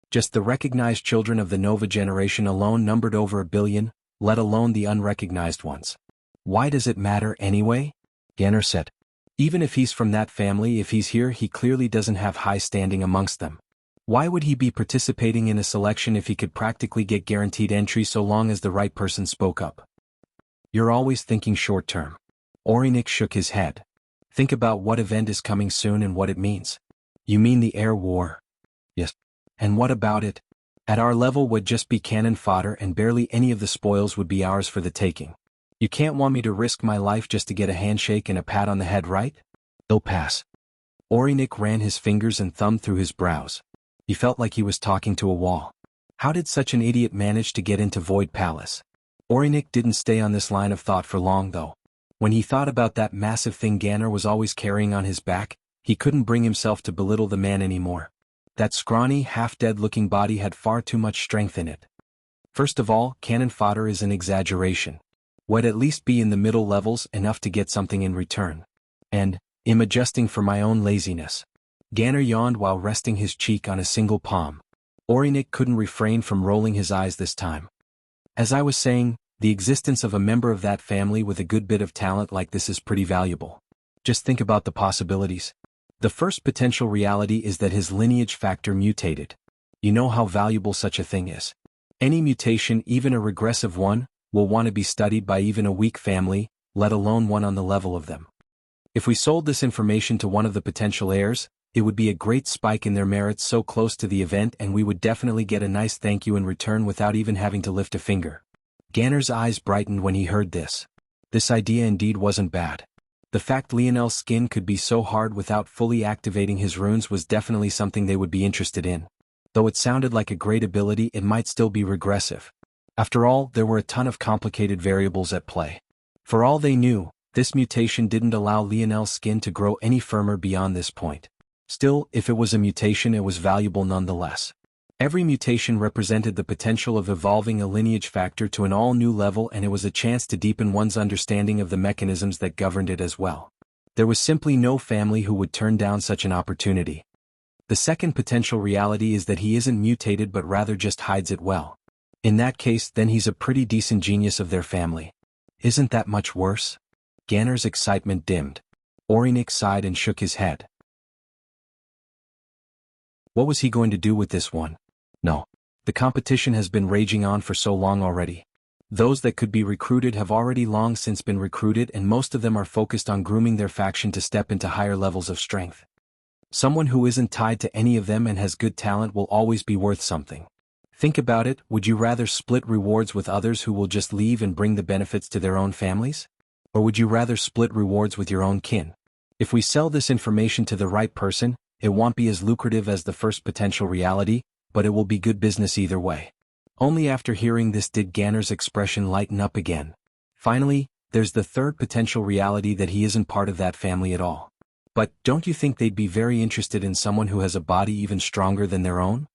Just the recognized children of the Nova generation alone numbered over 1 billion, let alone the unrecognized ones. Why does it matter anyway? Ganner said. Even if he's from that family, if he's here, he clearly doesn't have high standing amongst them. Why would he be participating in a selection if he could practically get guaranteed entry so long as the right person spoke up? You're always thinking short term. Orinik shook his head. Think about what event is coming soon and what it means. You mean the air war? Yes. And what about it? At our level would just be cannon fodder and barely any of the spoils would be ours for the taking. You can't want me to risk my life just to get a handshake and a pat on the head, right? They'll pass. Orinik ran his fingers and thumb through his brows. He felt like he was talking to a wall. How did such an idiot manage to get into Void Palace? Orinik didn't stay on this line of thought for long though. When he thought about that massive thing Ganner was always carrying on his back, he couldn't bring himself to belittle the man anymore. That scrawny, half-dead looking body had far too much strength in it. First of all, cannon fodder is an exaggeration. Would at least be in the middle levels enough to get something in return. And, I'm adjusting for my own laziness. Ganner yawned while resting his cheek on a single palm. Orinik couldn't refrain from rolling his eyes this time. As I was saying, the existence of a member of that family with a good bit of talent like this is pretty valuable. Just think about the possibilities. The first potential reality is that his lineage factor mutated. You know how valuable such a thing is. Any mutation, even a regressive one, will want to be studied by even a weak family, let alone one on the level of them. If we sold this information to one of the potential heirs, it would be a great spike in their merits so close to the event, and we would definitely get a nice thank you in return without even having to lift a finger. Ganner's eyes brightened when he heard this. This idea indeed wasn't bad. The fact Lionel's skin could be so hard without fully activating his runes was definitely something they would be interested in. Though it sounded like a great ability, it might still be regressive. After all, there were a ton of complicated variables at play. For all they knew, this mutation didn't allow Lionel's skin to grow any firmer beyond this point. Still, if it was a mutation, it was valuable nonetheless. Every mutation represented the potential of evolving a lineage factor to an all-new level, and it was a chance to deepen one's understanding of the mechanisms that governed it as well. There was simply no family who would turn down such an opportunity. The second potential reality is that he isn't mutated but rather just hides it well. In that case, then he's a pretty decent genius of their family. Isn't that much worse? Ganner's excitement dimmed. Orinik sighed and shook his head. What was he going to do with this one? No. The competition has been raging on for so long already. Those that could be recruited have already long since been recruited, and most of them are focused on grooming their faction to step into higher levels of strength. Someone who isn't tied to any of them and has good talent will always be worth something. Think about it, would you rather split rewards with others who will just leave and bring the benefits to their own families? Or would you rather split rewards with your own kin? If we sell this information to the right person, it won't be as lucrative as the first potential reality, but it will be good business either way. Only after hearing this did Ganner's expression lighten up again. Finally, there's the third potential reality that he isn't part of that family at all. But don't you think they'd be very interested in someone who has a body even stronger than their own?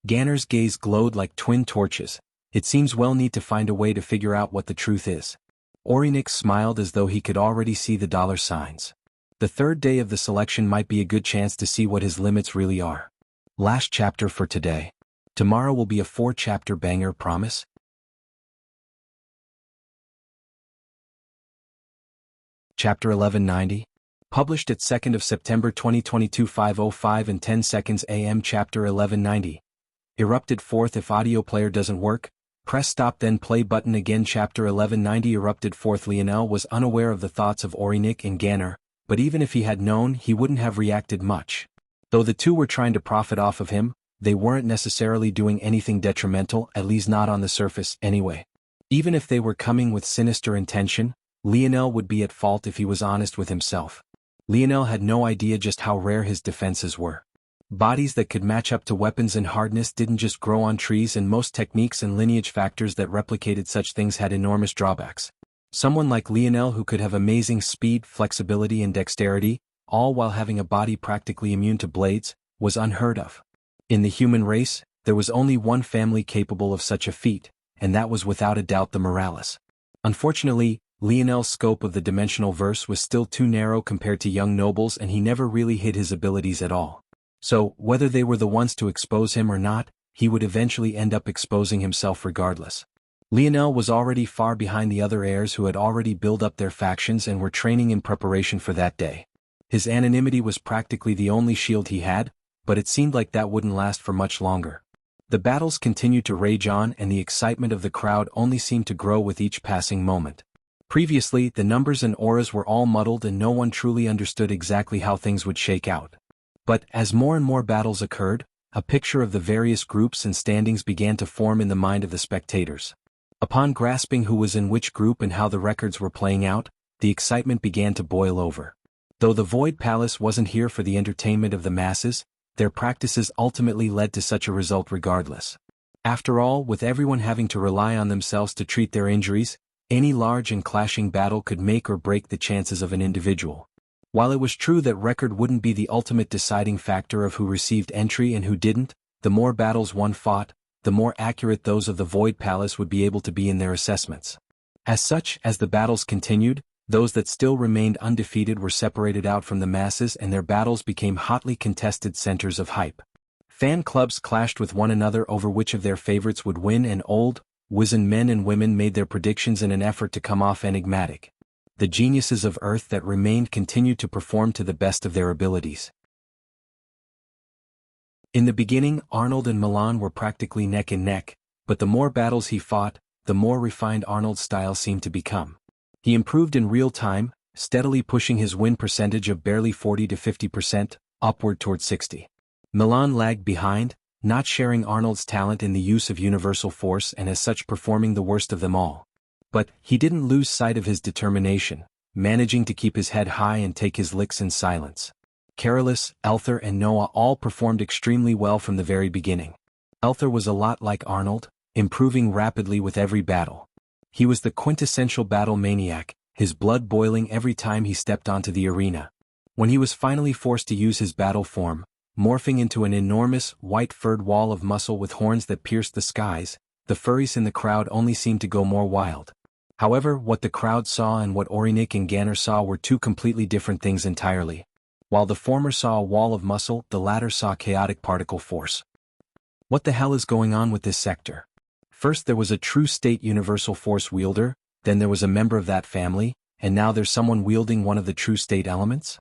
Ganner's gaze glowed like twin torches. It seems we'll need to find a way to figure out what the truth is. Orinik smiled as though he could already see the dollar signs. The third day of the selection might be a good chance to see what his limits really are. Last chapter for today. Tomorrow will be a 4-chapter banger, promise? Chapter 1190. Published at 2nd of September 2022 5:05 and 10 seconds AM. Chapter 1190. Erupted forth. If audio player doesn't work, press stop then play button again. Chapter 1190 erupted forth. Lionel was unaware of the thoughts of Orinik and Ganner, but even if he had known, he wouldn't have reacted much. Though the two were trying to profit off of him, they weren't necessarily doing anything detrimental, at least not on the surface, anyway. Even if they were coming with sinister intention, Lionel would be at fault if he was honest with himself. Lionel had no idea just how rare his defenses were. Bodies that could match up to weapons and hardness didn't just grow on trees, and most techniques and lineage factors that replicated such things had enormous drawbacks. Someone like Lionel who could have amazing speed, flexibility and dexterity, all while having a body practically immune to blades, was unheard of. In the human race, there was only one family capable of such a feat, and that was without a doubt the Morales. Unfortunately, Lionel's scope of the dimensional verse was still too narrow compared to young nobles, and he never really hid his abilities at all. So, whether they were the ones to expose him or not, he would eventually end up exposing himself regardless. Lionel was already far behind the other heirs who had already built up their factions and were training in preparation for that day. His anonymity was practically the only shield he had, but it seemed like that wouldn't last for much longer. The battles continued to rage on, and the excitement of the crowd only seemed to grow with each passing moment. Previously, the numbers and auras were all muddled and no one truly understood exactly how things would shake out. But, as more and more battles occurred, a picture of the various groups and standings began to form in the mind of the spectators. Upon grasping who was in which group and how the records were playing out, the excitement began to boil over. Though the Void Palace wasn't here for the entertainment of the masses, their practices ultimately led to such a result regardless. After all, with everyone having to rely on themselves to treat their injuries, any large and clashing battle could make or break the chances of an individual. While it was true that record wouldn't be the ultimate deciding factor of who received entry and who didn't, the more battles one fought, the more accurate those of the Void Palace would be able to be in their assessments. As such, as the battles continued, those that still remained undefeated were separated out from the masses and their battles became hotly contested centers of hype. Fan clubs clashed with one another over which of their favorites would win, and old, wizened men and women made their predictions in an effort to come off enigmatic. The geniuses of Earth that remained continued to perform to the best of their abilities. In the beginning, Arnold and Milan were practically neck and neck, but the more battles he fought, the more refined Arnold's style seemed to become. He improved in real time, steadily pushing his win percentage of barely 40 to 50%, upward toward 60. Milan lagged behind, not sharing Arnold's talent in the use of universal force and as such performing the worst of them all. But he didn't lose sight of his determination, managing to keep his head high and take his licks in silence. Carolus, Elther and Noah all performed extremely well from the very beginning. Elther was a lot like Arnold, improving rapidly with every battle. He was the quintessential battle maniac, his blood boiling every time he stepped onto the arena. When he was finally forced to use his battle form, morphing into an enormous, white-furred wall of muscle with horns that pierced the skies, the furries in the crowd only seemed to go more wild. However, what the crowd saw and what Orinik and Ganner saw were two completely different things entirely. While the former saw a wall of muscle, the latter saw chaotic particle force. What the hell is going on with this sector? First there was a true state universal force wielder, then there was a member of that family, and now there's someone wielding one of the true state elements?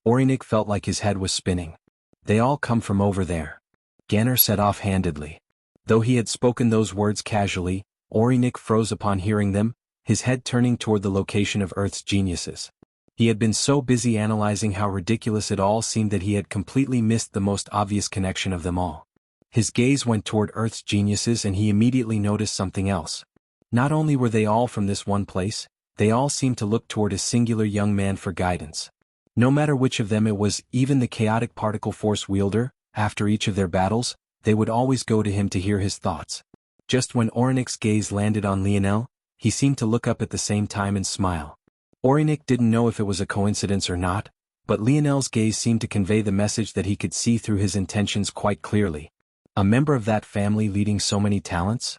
Orinik felt like his head was spinning. They all come from over there. Ganner said offhandedly. Though he had spoken those words casually, Orinik froze upon hearing them, his head turning toward the location of Earth's geniuses. He had been so busy analyzing how ridiculous it all seemed that he had completely missed the most obvious connection of them all. His gaze went toward Earth's geniuses and he immediately noticed something else. Not only were they all from this one place, they all seemed to look toward a singular young man for guidance. No matter which of them it was, even the chaotic particle force wielder, after each of their battles, they would always go to him to hear his thoughts. Just when Orinik's gaze landed on Lionel, he seemed to look up at the same time and smile. Orinik didn't know if it was a coincidence or not, but Lionel's gaze seemed to convey the message that he could see through his intentions quite clearly. A member of that family leading so many talents?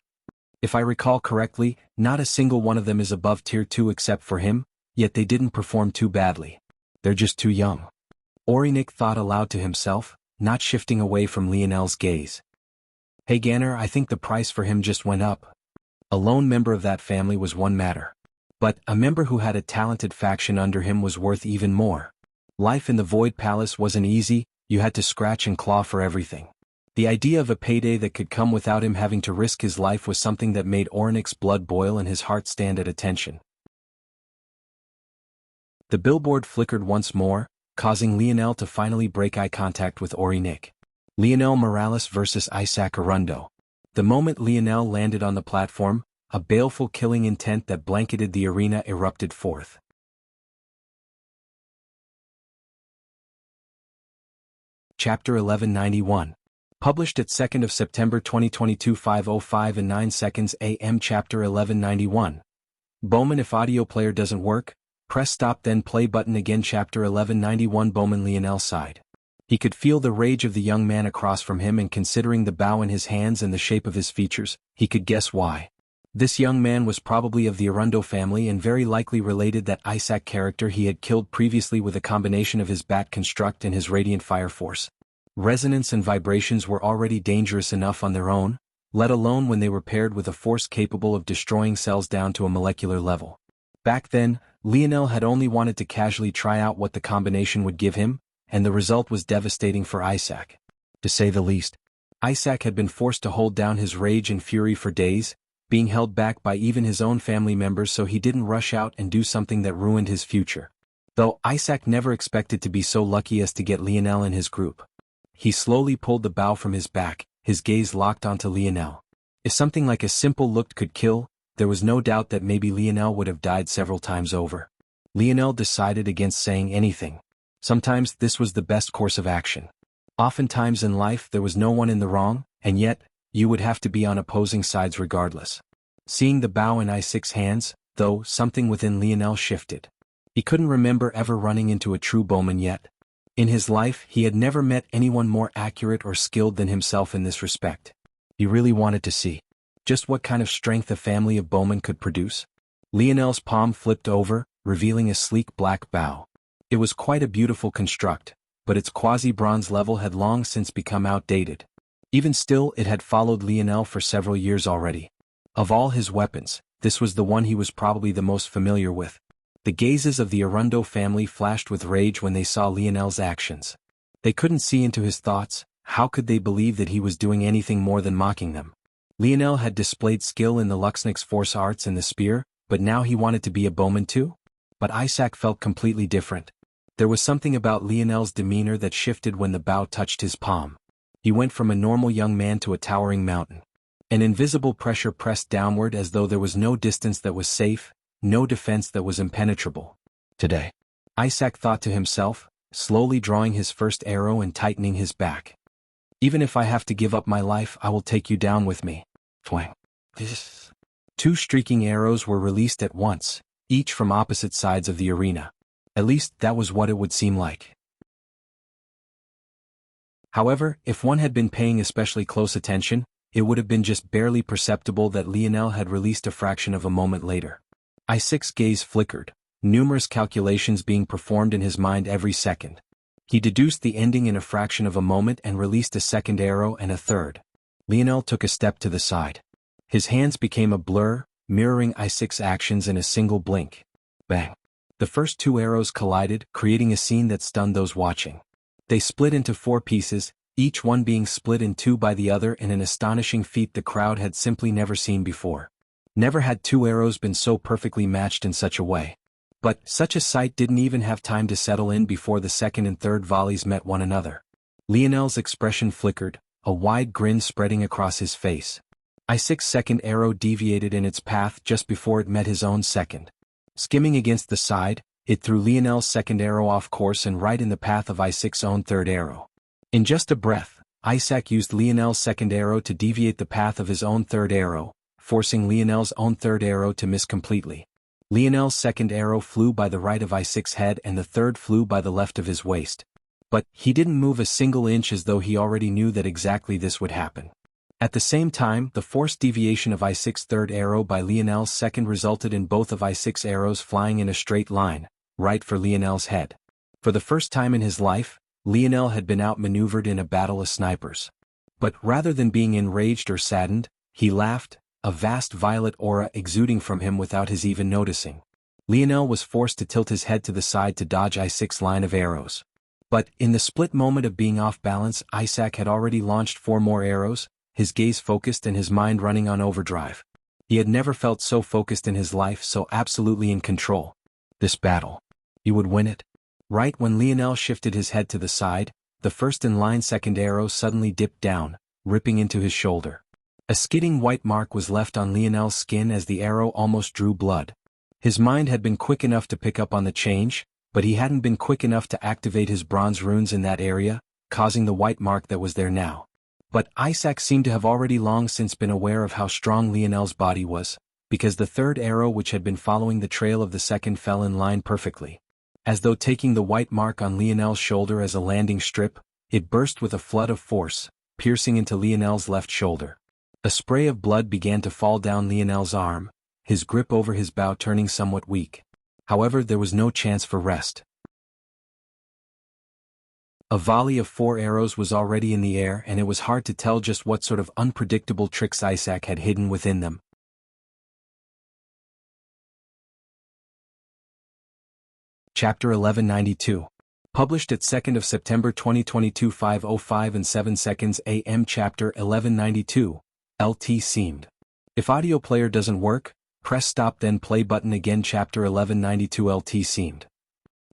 If I recall correctly, not a single one of them is above tier 2 except for him, yet they didn't perform too badly. They're just too young. Orinik thought aloud to himself, not shifting away from Lionel's gaze. Hey Ganner, I think the price for him just went up. A lone member of that family was one matter. But a member who had a talented faction under him was worth even more. Life in the Void Palace wasn't easy, you had to scratch and claw for everything. The idea of a payday that could come without him having to risk his life was something that made Orinik's blood boil and his heart stand at attention. The billboard flickered once more, causing Lionel to finally break eye contact with Orinik. Lionel Morales versus Isaac Arundo. The moment Lionel landed on the platform, a baleful killing intent that blanketed the arena erupted forth. Chapter 1191. Published at 2nd of September 2022 5:05 and 9 seconds AM. Chapter 1191. Bowman, if audio player doesn't work, press stop then play button again. Chapter 1191. Bowman. Lionel sighed. He could feel the rage of the young man across from him, and considering the bow in his hands and the shape of his features, he could guess why. This young man was probably of the Arundo family and very likely related that Isaac character he had killed previously with a combination of his bat construct and his radiant fire force. Resonance and vibrations were already dangerous enough on their own, let alone when they were paired with a force capable of destroying cells down to a molecular level. Back then, Lionel had only wanted to casually try out what the combination would give him, and the result was devastating for Isaac. To say the least, Isaac had been forced to hold down his rage and fury for days, being held back by even his own family members so he didn't rush out and do something that ruined his future. Though Isaac never expected to be so lucky as to get Lionel in his group. He slowly pulled the bow from his back, his gaze locked onto Lionel. If something like a simple look could kill, there was no doubt that maybe Lionel would have died several times over. Lionel decided against saying anything. Sometimes this was the best course of action. Oftentimes in life there was no one in the wrong, and yet, you would have to be on opposing sides regardless. Seeing the bow in Isaac's hands, though, something within Lionel shifted. He couldn't remember ever running into a true bowman yet. In his life he had never met anyone more accurate or skilled than himself in this respect. He really wanted to see just what kind of strength a family of bowmen could produce. Lionel's palm flipped over, revealing a sleek black bow. It was quite a beautiful construct, but its quasi-bronze level had long since become outdated. Even still, it had followed Lionel for several years already. Of all his weapons, this was the one he was probably the most familiar with. The gazes of the Arundo family flashed with rage when they saw Lionel's actions. They couldn't see into his thoughts. How could they believe that he was doing anything more than mocking them? Lionel had displayed skill in the Luxnix force arts and the spear, but now he wanted to be a bowman too? But Isaac felt completely different. There was something about Lionel's demeanor that shifted when the bow touched his palm. He went from a normal young man to a towering mountain. An invisible pressure pressed downward as though there was no distance that was safe, no defense that was impenetrable. Today, Isaac thought to himself, slowly drawing his first arrow and tightening his back. Even if I have to give up my life, I will take you down with me. Twang. Two streaking arrows were released at once, each from opposite sides of the arena. At least that was what it would seem like. However, if one had been paying especially close attention, it would have been just barely perceptible that Lionel had released a fraction of a moment later. Isaac's gaze flickered, numerous calculations being performed in his mind every second. He deduced the ending in a fraction of a moment and released a second arrow and a third. Lionel took a step to the side. His hands became a blur, mirroring Isaac's actions in a single blink. Bang! The first two arrows collided, creating a scene that stunned those watching. They split into 4 pieces, each one being split in 2 by the other in an astonishing feat the crowd had simply never seen before. Never had 2 arrows been so perfectly matched in such a way. But such a sight didn't even have time to settle in before the second and third volleys met one another. Lionel's expression flickered, a wide grin spreading across his face. Isaac's second arrow deviated in its path just before it met his own second. Skimming against the side, it threw Lionel's second arrow off course and right in the path of Isaac's own third arrow. In just a breath, Isaac used Lionel's second arrow to deviate the path of his own third arrow, forcing Lionel's own third arrow to miss completely. Lionel's second arrow flew by the right of Isaac's head and the third flew by the left of his waist. But he didn't move a single inch, as though he already knew that exactly this would happen. At the same time, the forced deviation of Isaac's third arrow by Lionel's second resulted in both of Isaac's arrows flying in a straight line, right for Lionel's head. For the first time in his life, Lionel had been outmaneuvered in a battle of snipers. But rather than being enraged or saddened, he laughed, a vast violet aura exuding from him without his even noticing. Lionel was forced to tilt his head to the side to dodge Isaac's line of arrows. But in the split moment of being off balance, Isaac had already launched 4 more arrows, his gaze focused and his mind running on overdrive. He had never felt so focused in his life, so absolutely in control. This battle. He would win it. Right when Lionel shifted his head to the side, the first in line second arrow suddenly dipped down, ripping into his shoulder. A skidding white mark was left on Lionel's skin as the arrow almost drew blood. His mind had been quick enough to pick up on the change, but he hadn't been quick enough to activate his bronze runes in that area, causing the white mark that was there now. But Isaac seemed to have already long since been aware of how strong Lionel's body was. because the third arrow which had been following the trail of the second fell in line perfectly. As though taking the white mark on Lionel's shoulder as a landing strip, it burst with a flood of force, piercing into Lionel's left shoulder. A spray of blood began to fall down Lionel's arm, his grip over his bow turning somewhat weak. However, there was no chance for rest. A volley of 4 arrows was already in the air, and it was hard to tell just what sort of unpredictable tricks Isaac had hidden within them. Chapter 1192. Published at 2nd of September 2022 5:05 and 7 seconds AM. Chapter 1192. LT seemed. If audio player doesn't work, press stop then play button again. Chapter 1192 LT seemed.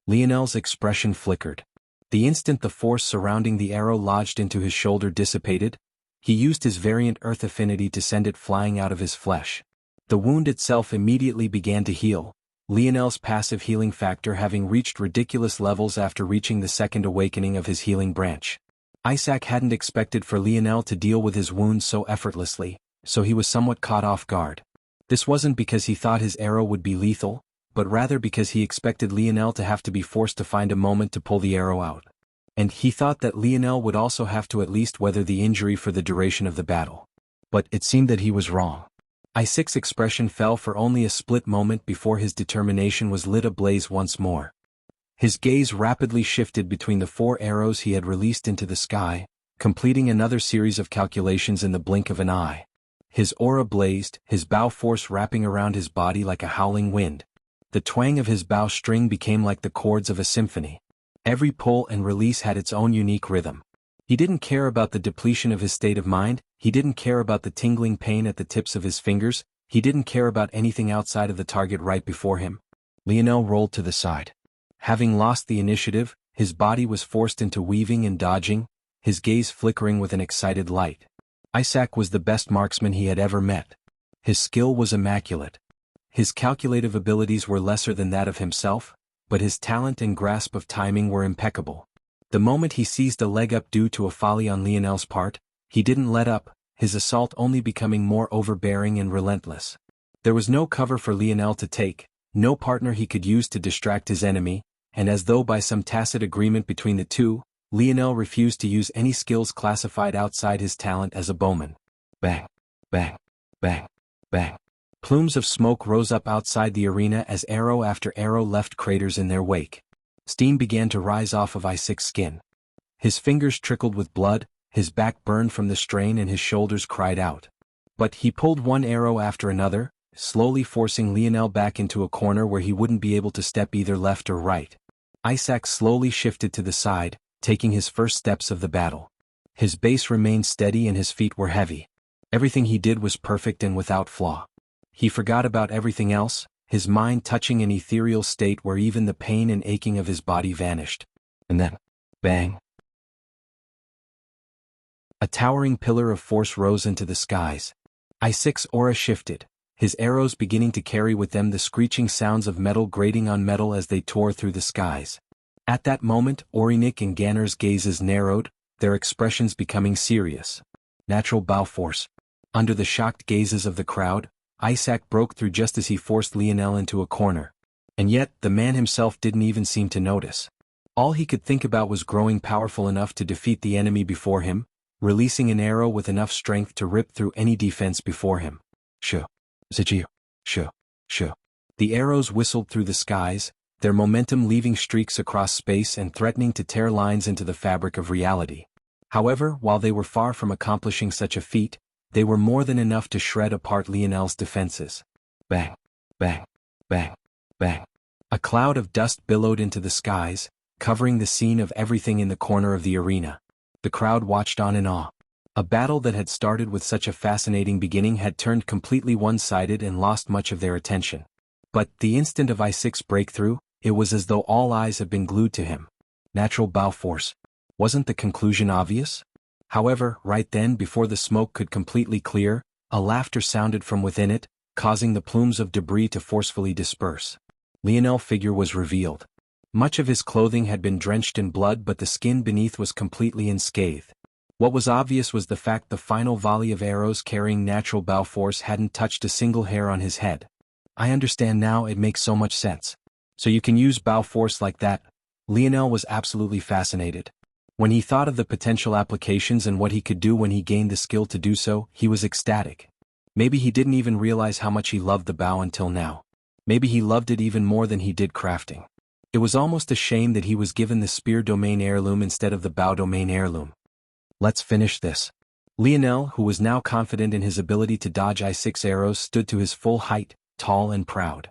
Lionel's expression flickered. The instant the force surrounding the arrow lodged into his shoulder dissipated, he used his variant earth affinity to send it flying out of his flesh. The wound itself immediately began to heal, Lionel's passive healing factor having reached ridiculous levels after reaching the second awakening of his healing branch. Isaac hadn't expected for Lionel to deal with his wounds so effortlessly, so he was somewhat caught off guard. This wasn't because he thought his arrow would be lethal, but rather because he expected Lionel to have to be forced to find a moment to pull the arrow out. And he thought that Lionel would also have to at least weather the injury for the duration of the battle. But it seemed that he was wrong. Isaac's expression fell for only a split moment before his determination was lit ablaze once more. His gaze rapidly shifted between the 4 arrows he had released into the sky, completing another series of calculations in the blink of an eye. His aura blazed, his bow force wrapping around his body like a howling wind. The twang of his bow string became like the chords of a symphony. Every pull and release had its own unique rhythm. He didn't care about the depletion of his state of mind, he didn't care about the tingling pain at the tips of his fingers, he didn't care about anything outside of the target right before him. Lionel rolled to the side. Having lost the initiative, his body was forced into weaving and dodging, his gaze flickering with an excited light. Isaac was the best marksman he had ever met. His skill was immaculate. His calculative abilities were lesser than that of himself, but his talent and grasp of timing were impeccable. The moment he seized a leg up due to a folly on Lionel's part, he didn't let up, his assault only becoming more overbearing and relentless. There was no cover for Lionel to take, no partner he could use to distract his enemy, and as though by some tacit agreement between the two, Lionel refused to use any skills classified outside his talent as a bowman. Bang, bang, bang, bang. Plumes of smoke rose up outside the arena as arrow after arrow left craters in their wake. Steam began to rise off of Isaac's skin. His fingers trickled with blood, his back burned from the strain and his shoulders cried out. But he pulled one arrow after another, slowly forcing Lionel back into a corner where he wouldn't be able to step either left or right. Isaac slowly shifted to the side, taking his first steps of the battle. His base remained steady and his feet were heavy. Everything he did was perfect and without flaw. He forgot about everything else, his mind touching an ethereal state where even the pain and aching of his body vanished. And then, bang. A towering pillar of force rose into the skies. Isaac's aura shifted, his arrows beginning to carry with them the screeching sounds of metal grating on metal as they tore through the skies. At that moment, Orinik and Ganner's gazes narrowed, their expressions becoming serious. Natural bow force. Under the shocked gazes of the crowd, Isaac broke through just as he forced Lionel into a corner. And yet, the man himself didn't even seem to notice. All he could think about was growing powerful enough to defeat the enemy before him, releasing an arrow with enough strength to rip through any defense before him. Shoo. Zijio. Shoo. Shoo. The arrows whistled through the skies, their momentum leaving streaks across space and threatening to tear lines into the fabric of reality. However, while they were far from accomplishing such a feat, they were more than enough to shred apart Lionel's defenses. Bang, bang, bang, bang. A cloud of dust billowed into the skies, covering the scene of everything in the corner of the arena. The crowd watched on in awe. A battle that had started with such a fascinating beginning had turned completely one-sided and lost much of their attention. But the instant of Isaac's breakthrough, it was as though all eyes had been glued to him. Natural bow force. Wasn't the conclusion obvious? However, right then before the smoke could completely clear, a laughter sounded from within it, causing the plumes of debris to forcefully disperse. Lionel's figure was revealed. Much of his clothing had been drenched in blood but the skin beneath was completely unscathed. What was obvious was the fact the final volley of arrows carrying natural bow force hadn't touched a single hair on his head. I understand now, it makes so much sense. So you can use bow force like that? Lionel was absolutely fascinated. When he thought of the potential applications and what he could do when he gained the skill to do so, he was ecstatic. Maybe he didn't even realize how much he loved the bow until now. Maybe he loved it even more than he did crafting. It was almost a shame that he was given the spear domain heirloom instead of the bow domain heirloom. Let's finish this. Lionel, who was now confident in his ability to dodge I6 arrows, stood to his full height, tall and proud.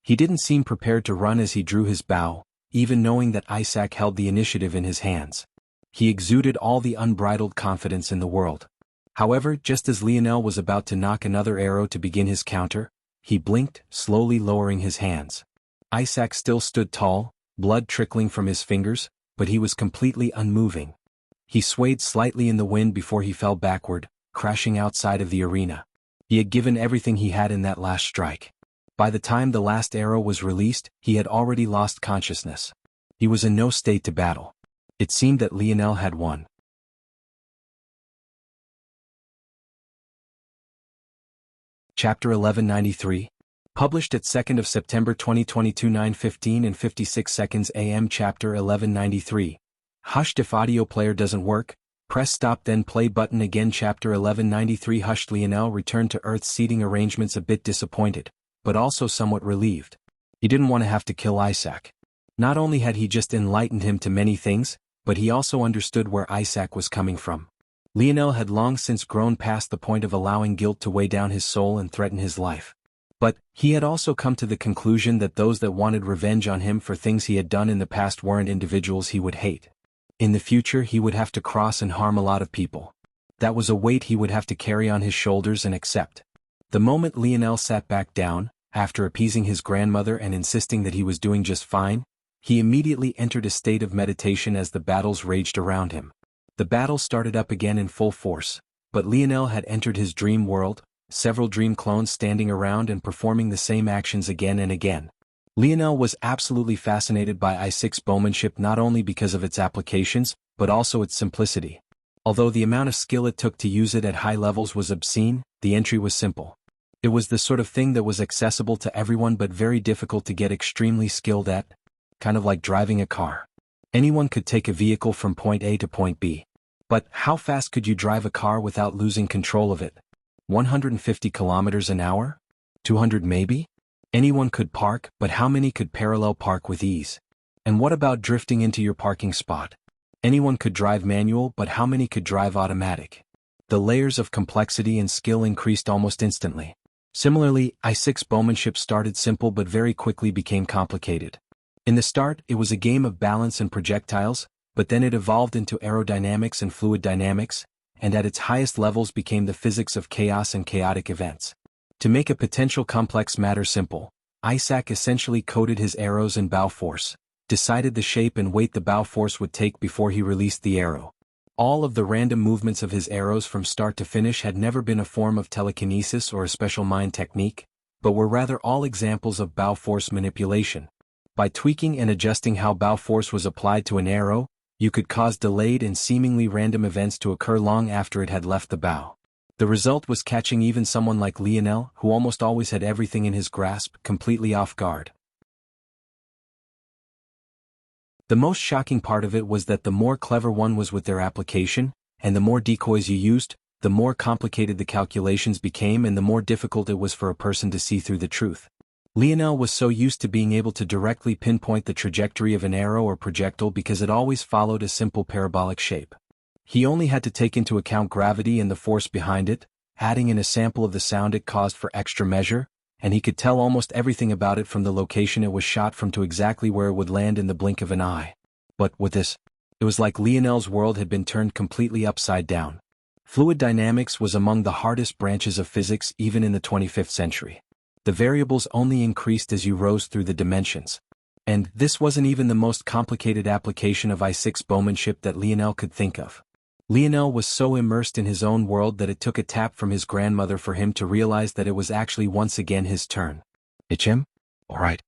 He didn't seem prepared to run as he drew his bow, even knowing that Isaac held the initiative in his hands. He exuded all the unbridled confidence in the world. However, just as Lionel was about to knock another arrow to begin his counter, he blinked, slowly lowering his hands. Isaac still stood tall, blood trickling from his fingers, but he was completely unmoving. He swayed slightly in the wind before he fell backward, crashing outside of the arena. He had given everything he had in that last strike. By the time the last arrow was released, he had already lost consciousness. He was in no state to battle. It seemed that Lionel had won. Chapter 1193. Published at 2nd of September 2022, 9:15 and 56 seconds AM. Chapter 1193. Hushed. If audio player doesn't work, press stop then play button again. Chapter 1193. Hushed. Lionel returned to Earth's seating arrangements a bit disappointed, but also somewhat relieved. He didn't want to have to kill Isaac. Not only had he just enlightened him to many things, but he also understood where Isaac was coming from. Lionel had long since grown past the point of allowing guilt to weigh down his soul and threaten his life. But he had also come to the conclusion that those that wanted revenge on him for things he had done in the past weren't individuals he would hate. In the future he would have to cross and harm a lot of people. That was a weight he would have to carry on his shoulders and accept. The moment Lionel sat back down, after appeasing his grandmother and insisting that he was doing just fine, he immediately entered a state of meditation as the battles raged around him. The battle started up again in full force, but Lionel had entered his dream world, several dream clones standing around and performing the same actions again and again. Lionel was absolutely fascinated by I6 bowmanship, not only because of its applications, but also its simplicity. Although the amount of skill it took to use it at high levels was obscene, the entry was simple. It was the sort of thing that was accessible to everyone but very difficult to get extremely skilled at, kind of like driving a car. Anyone could take a vehicle from point A to point B. But how fast could you drive a car without losing control of it? 150 kilometers an hour? 200 maybe? Anyone could park, but how many could parallel park with ease? And what about drifting into your parking spot? Anyone could drive manual, but how many could drive automatic? The layers of complexity and skill increased almost instantly. Similarly, I6 bowmanship started simple but very quickly became complicated. In the start, it was a game of balance and projectiles, but then it evolved into aerodynamics and fluid dynamics, and at its highest levels became the physics of chaos and chaotic events. To make a potential complex matter simple, Isaac essentially coded his arrows in bow force, decided the shape and weight the bow force would take before he released the arrow. All of the random movements of his arrows from start to finish had never been a form of telekinesis or a special mind technique, but were rather all examples of bow force manipulation. By tweaking and adjusting how bow force was applied to an arrow, you could cause delayed and seemingly random events to occur long after it had left the bow. The result was catching even someone like Lionel, who almost always had everything in his grasp, completely off guard. The most shocking part of it was that the more clever one was with their application, and the more decoys you used, the more complicated the calculations became and the more difficult it was for a person to see through the truth. Lionel was so used to being able to directly pinpoint the trajectory of an arrow or projectile because it always followed a simple parabolic shape. He only had to take into account gravity and the force behind it, adding in a sample of the sound it caused for extra measure, and he could tell almost everything about it from the location it was shot from to exactly where it would land in the blink of an eye. But with this, it was like Lionel's world had been turned completely upside down. Fluid dynamics was among the hardest branches of physics even in the 25th century. The variables only increased as you rose through the dimensions. And this wasn't even the most complicated application of I6 bowmanship that Lionel could think of. Lionel was so immersed in his own world that it took a tap from his grandmother for him to realize that it was actually once again his turn. "It's him? All right."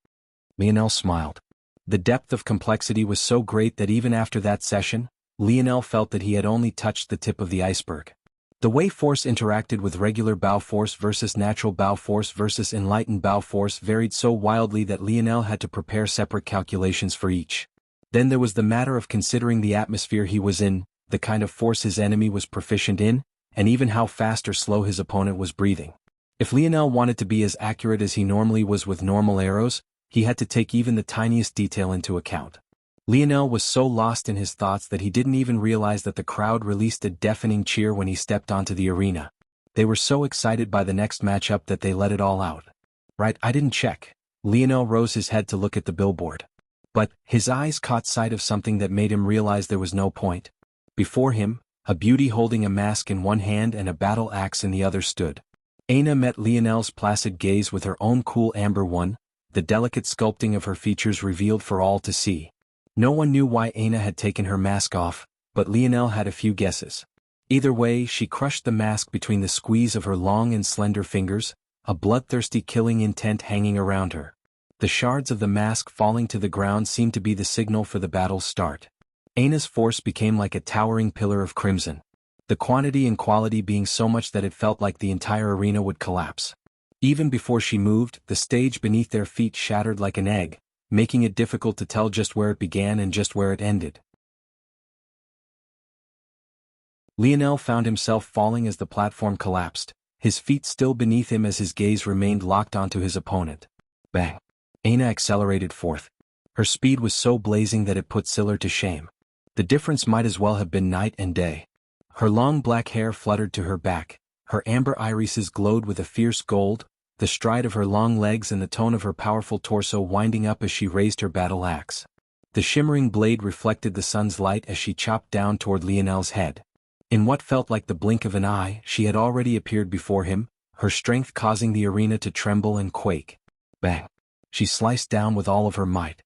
Lionel smiled. The depth of complexity was so great that even after that session, Lionel felt that he had only touched the tip of the iceberg. The way force interacted with regular bow force versus natural bow force versus enlightened bow force varied so wildly that Lionel had to prepare separate calculations for each. Then there was the matter of considering the atmosphere he was in, the kind of force his enemy was proficient in, and even how fast or slow his opponent was breathing. If Lionel wanted to be as accurate as he normally was with normal arrows, he had to take even the tiniest detail into account. Lionel was so lost in his thoughts that he didn't even realize that the crowd released a deafening cheer when he stepped onto the arena. They were so excited by the next matchup that they let it all out. Right, I didn't check. Lionel rose his head to look at the billboard. But his eyes caught sight of something that made him realize there was no point. Before him, a beauty holding a mask in one hand and a battle axe in the other stood. Aina met Lionel's placid gaze with her own cool amber one, the delicate sculpting of her features revealed for all to see. No one knew why Aina had taken her mask off, but Lionel had a few guesses. Either way, she crushed the mask between the squeeze of her long and slender fingers, a bloodthirsty killing intent hanging around her. The shards of the mask falling to the ground seemed to be the signal for the battle's start. Aina's force became like a towering pillar of crimson, the quantity and quality being so much that it felt like the entire arena would collapse. Even before she moved, the stage beneath their feet shattered like an egg, making it difficult to tell just where it began and just where it ended. Lionel found himself falling as the platform collapsed, his feet still beneath him as his gaze remained locked onto his opponent. Bang! Aina accelerated forth. Her speed was so blazing that it put Siller to shame. The difference might as well have been night and day. Her long black hair fluttered to her back, her amber irises glowed with a fierce gold, the stride of her long legs and the tone of her powerful torso winding up as she raised her battle axe. The shimmering blade reflected the sun's light as she chopped down toward Lionel's head. In what felt like the blink of an eye, she had already appeared before him, her strength causing the arena to tremble and quake. Bang! She sliced down with all of her might.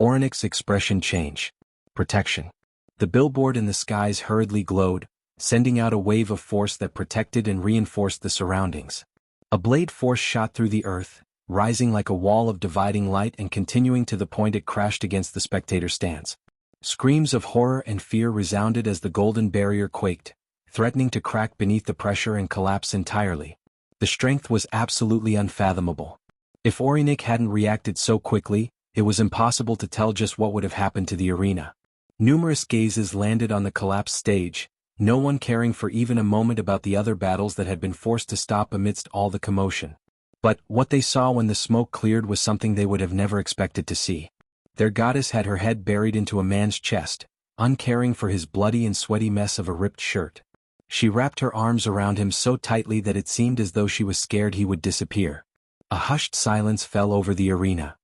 Ornik's expression changed. Protection. The billboard in the skies hurriedly glowed, sending out a wave of force that protected and reinforced the surroundings. A blade force shot through the earth, rising like a wall of dividing light and continuing to the point it crashed against the spectator stands. Screams of horror and fear resounded as the golden barrier quaked, threatening to crack beneath the pressure and collapse entirely. The strength was absolutely unfathomable. If Ornik hadn't reacted so quickly, it was impossible to tell just what would have happened to the arena. Numerous gazes landed on the collapsed stage, no one caring for even a moment about the other battles that had been forced to stop amidst all the commotion. But what they saw when the smoke cleared was something they would have never expected to see. Their goddess had her head buried into a man's chest, uncaring for his bloody and sweaty mess of a ripped shirt. She wrapped her arms around him so tightly that it seemed as though she was scared he would disappear. A hushed silence fell over the arena.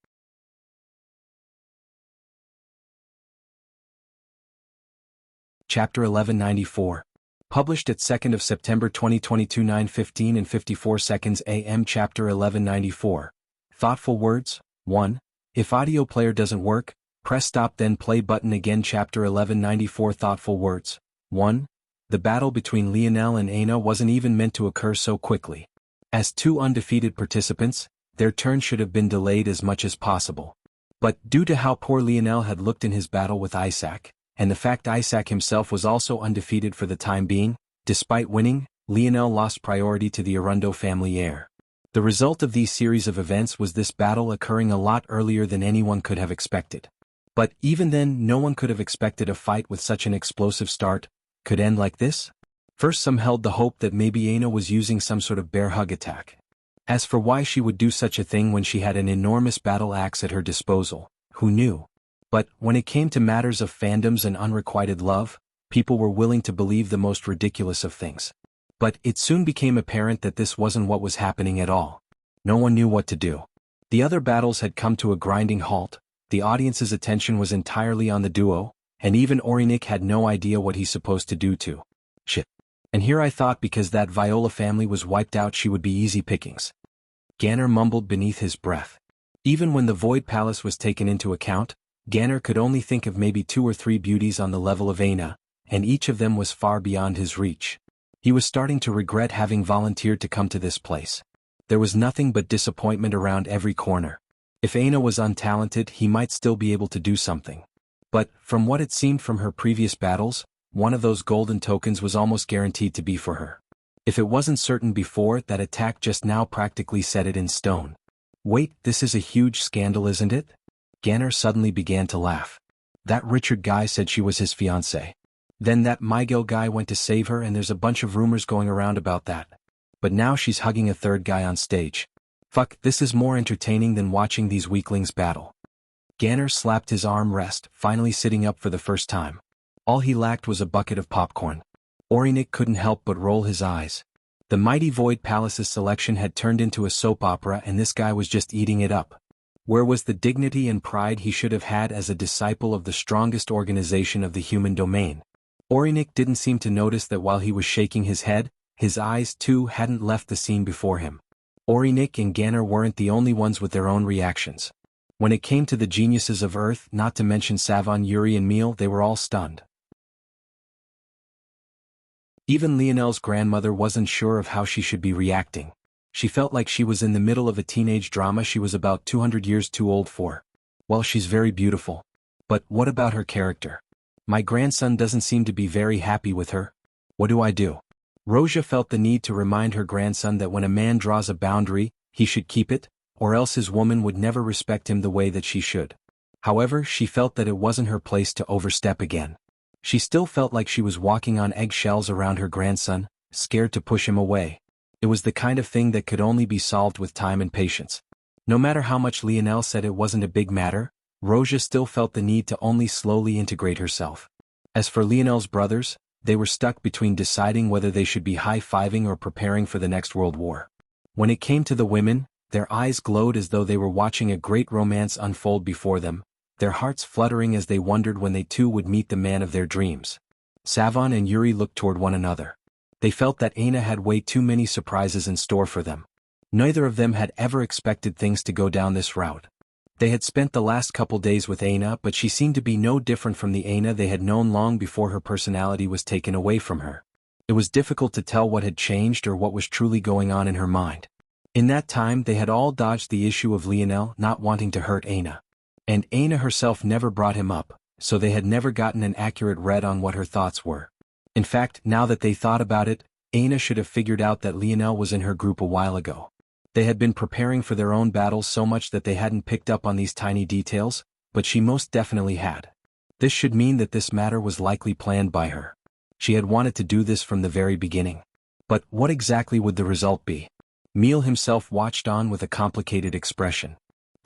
Chapter 1194. Published at 2nd of September 2022 9:15 and 54 seconds AM. Chapter 1194. Thoughtful words. 1. If audio player doesn't work, press stop then play button again. Chapter 1194. Thoughtful words. 1. The battle between Lionel and Aina wasn't even meant to occur so quickly. As two undefeated participants, their turn should have been delayed as much as possible. But due to how poor Lionel had looked in his battle with Isaac, and the fact Isaac himself was also undefeated for the time being, despite winning, Lionel lost priority to the Arundo family heir. The result of these series of events was this battle occurring a lot earlier than anyone could have expected. But even then, no one could have expected a fight with such an explosive start could end like this. First, some held the hope that maybe Aina was using some sort of bear hug attack. As for why she would do such a thing when she had an enormous battle axe at her disposal, who knew? But when it came to matters of fandoms and unrequited love, people were willing to believe the most ridiculous of things. But it soon became apparent that this wasn't what was happening at all. No one knew what to do. The other battles had come to a grinding halt, the audience's attention was entirely on the duo, and even Ornik had no idea what he's supposed to do to. Shit. And here I thought because that Viola family was wiped out she would be easy pickings. Ganner mumbled beneath his breath. Even when the Void Palace was taken into account, Ganner could only think of maybe 2 or 3 beauties on the level of Aina, and each of them was far beyond his reach. He was starting to regret having volunteered to come to this place. There was nothing but disappointment around every corner. If Aina was untalented, he might still be able to do something. But, from what it seemed from her previous battles, one of those golden tokens was almost guaranteed to be for her. If it wasn't certain before, that attack just now practically set it in stone. Wait, this is a huge scandal, isn't it? Ganner suddenly began to laugh. That Richard guy said she was his fiancée. Then that Miguel guy went to save her, and there's a bunch of rumors going around about that. But now she's hugging a third guy on stage. Fuck, this is more entertaining than watching these weaklings battle. Ganner slapped his arm rest, finally sitting up for the first time. All he lacked was a bucket of popcorn. Orinik couldn't help but roll his eyes. The mighty Void Palace's selection had turned into a soap opera, and this guy was just eating it up. Where was the dignity and pride he should have had as a disciple of the strongest organization of the human domain? Orinik didn't seem to notice that while he was shaking his head, his eyes too hadn't left the scene before him. Orinik and Ganner weren't the only ones with their own reactions. When it came to the geniuses of Earth, not to mention Savon, Yuri and Miel, they were all stunned. Even Lionel's grandmother wasn't sure of how she should be reacting. She felt like she was in the middle of a teenage drama she was about 200 years too old for. Well, she's very beautiful. But what about her character? My grandson doesn't seem to be very happy with her. What do I do? Roja felt the need to remind her grandson that when a man draws a boundary, he should keep it, or else his woman would never respect him the way that she should. However, she felt that it wasn't her place to overstep again. She still felt like she was walking on eggshells around her grandson, scared to push him away. It was the kind of thing that could only be solved with time and patience. No matter how much Lionel said it wasn't a big matter, Roja still felt the need to only slowly integrate herself. As for Lionel's brothers, they were stuck between deciding whether they should be high-fiving or preparing for the next world war. When it came to the women, their eyes glowed as though they were watching a great romance unfold before them, their hearts fluttering as they wondered when they too would meet the man of their dreams. Savon and Yuri looked toward one another. They felt that Aina had way too many surprises in store for them. Neither of them had ever expected things to go down this route. They had spent the last couple days with Aina, but she seemed to be no different from the Aina they had known long before her personality was taken away from her. It was difficult to tell what had changed or what was truly going on in her mind. In that time they had all dodged the issue of Lionel not wanting to hurt Aina. And Aina herself never brought him up, so they had never gotten an accurate read on what her thoughts were. In fact, now that they thought about it, Aina should have figured out that Lionel was in her group a while ago. They had been preparing for their own battles so much that they hadn't picked up on these tiny details, but she most definitely had. This should mean that this matter was likely planned by her. She had wanted to do this from the very beginning. But what exactly would the result be? Miel himself watched on with a complicated expression.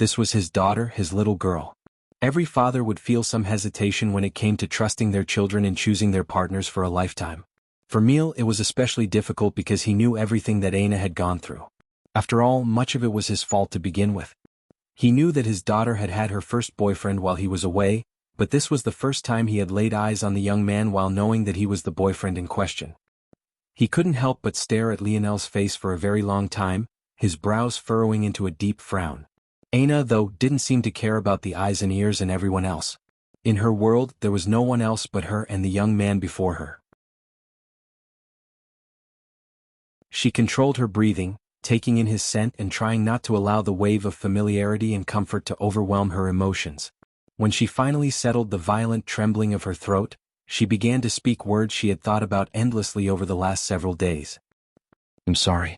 This was his daughter, his little girl. Every father would feel some hesitation when it came to trusting their children and choosing their partners for a lifetime. For Miel, it was especially difficult because he knew everything that Aina had gone through. After all, much of it was his fault to begin with. He knew that his daughter had had her first boyfriend while he was away, but this was the first time he had laid eyes on the young man while knowing that he was the boyfriend in question. He couldn't help but stare at Lionel's face for a very long time, his brows furrowing into a deep frown. Aina, though, didn't seem to care about the eyes and ears and everyone else. In her world, there was no one else but her and the young man before her. She controlled her breathing, taking in his scent and trying not to allow the wave of familiarity and comfort to overwhelm her emotions. When she finally settled the violent trembling of her throat, she began to speak words she had thought about endlessly over the last several days. I'm sorry.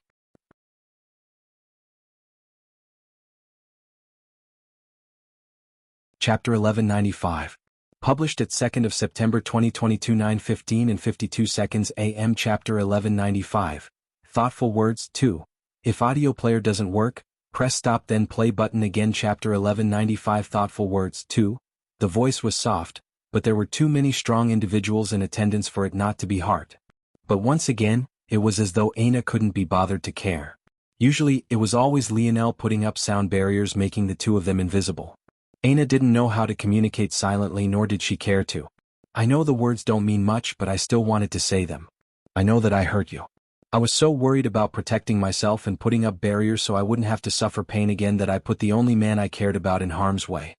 Chapter 1195. Published at 2nd of September 2022 9:15 and 52 seconds AM. Chapter 1195. Thoughtful words 2. If audio player doesn't work, press stop then play button again. Chapter 1195. Thoughtful words 2. The voice was soft, but there were too many strong individuals in attendance for it not to be hard. But once again, it was as though Aina couldn't be bothered to care. Usually, it was always Lionel putting up sound barriers making the two of them invisible. Aina didn't know how to communicate silently, nor did she care to. I know the words don't mean much, but I still wanted to say them. I know that I hurt you. I was so worried about protecting myself and putting up barriers so I wouldn't have to suffer pain again that I put the only man I cared about in harm's way.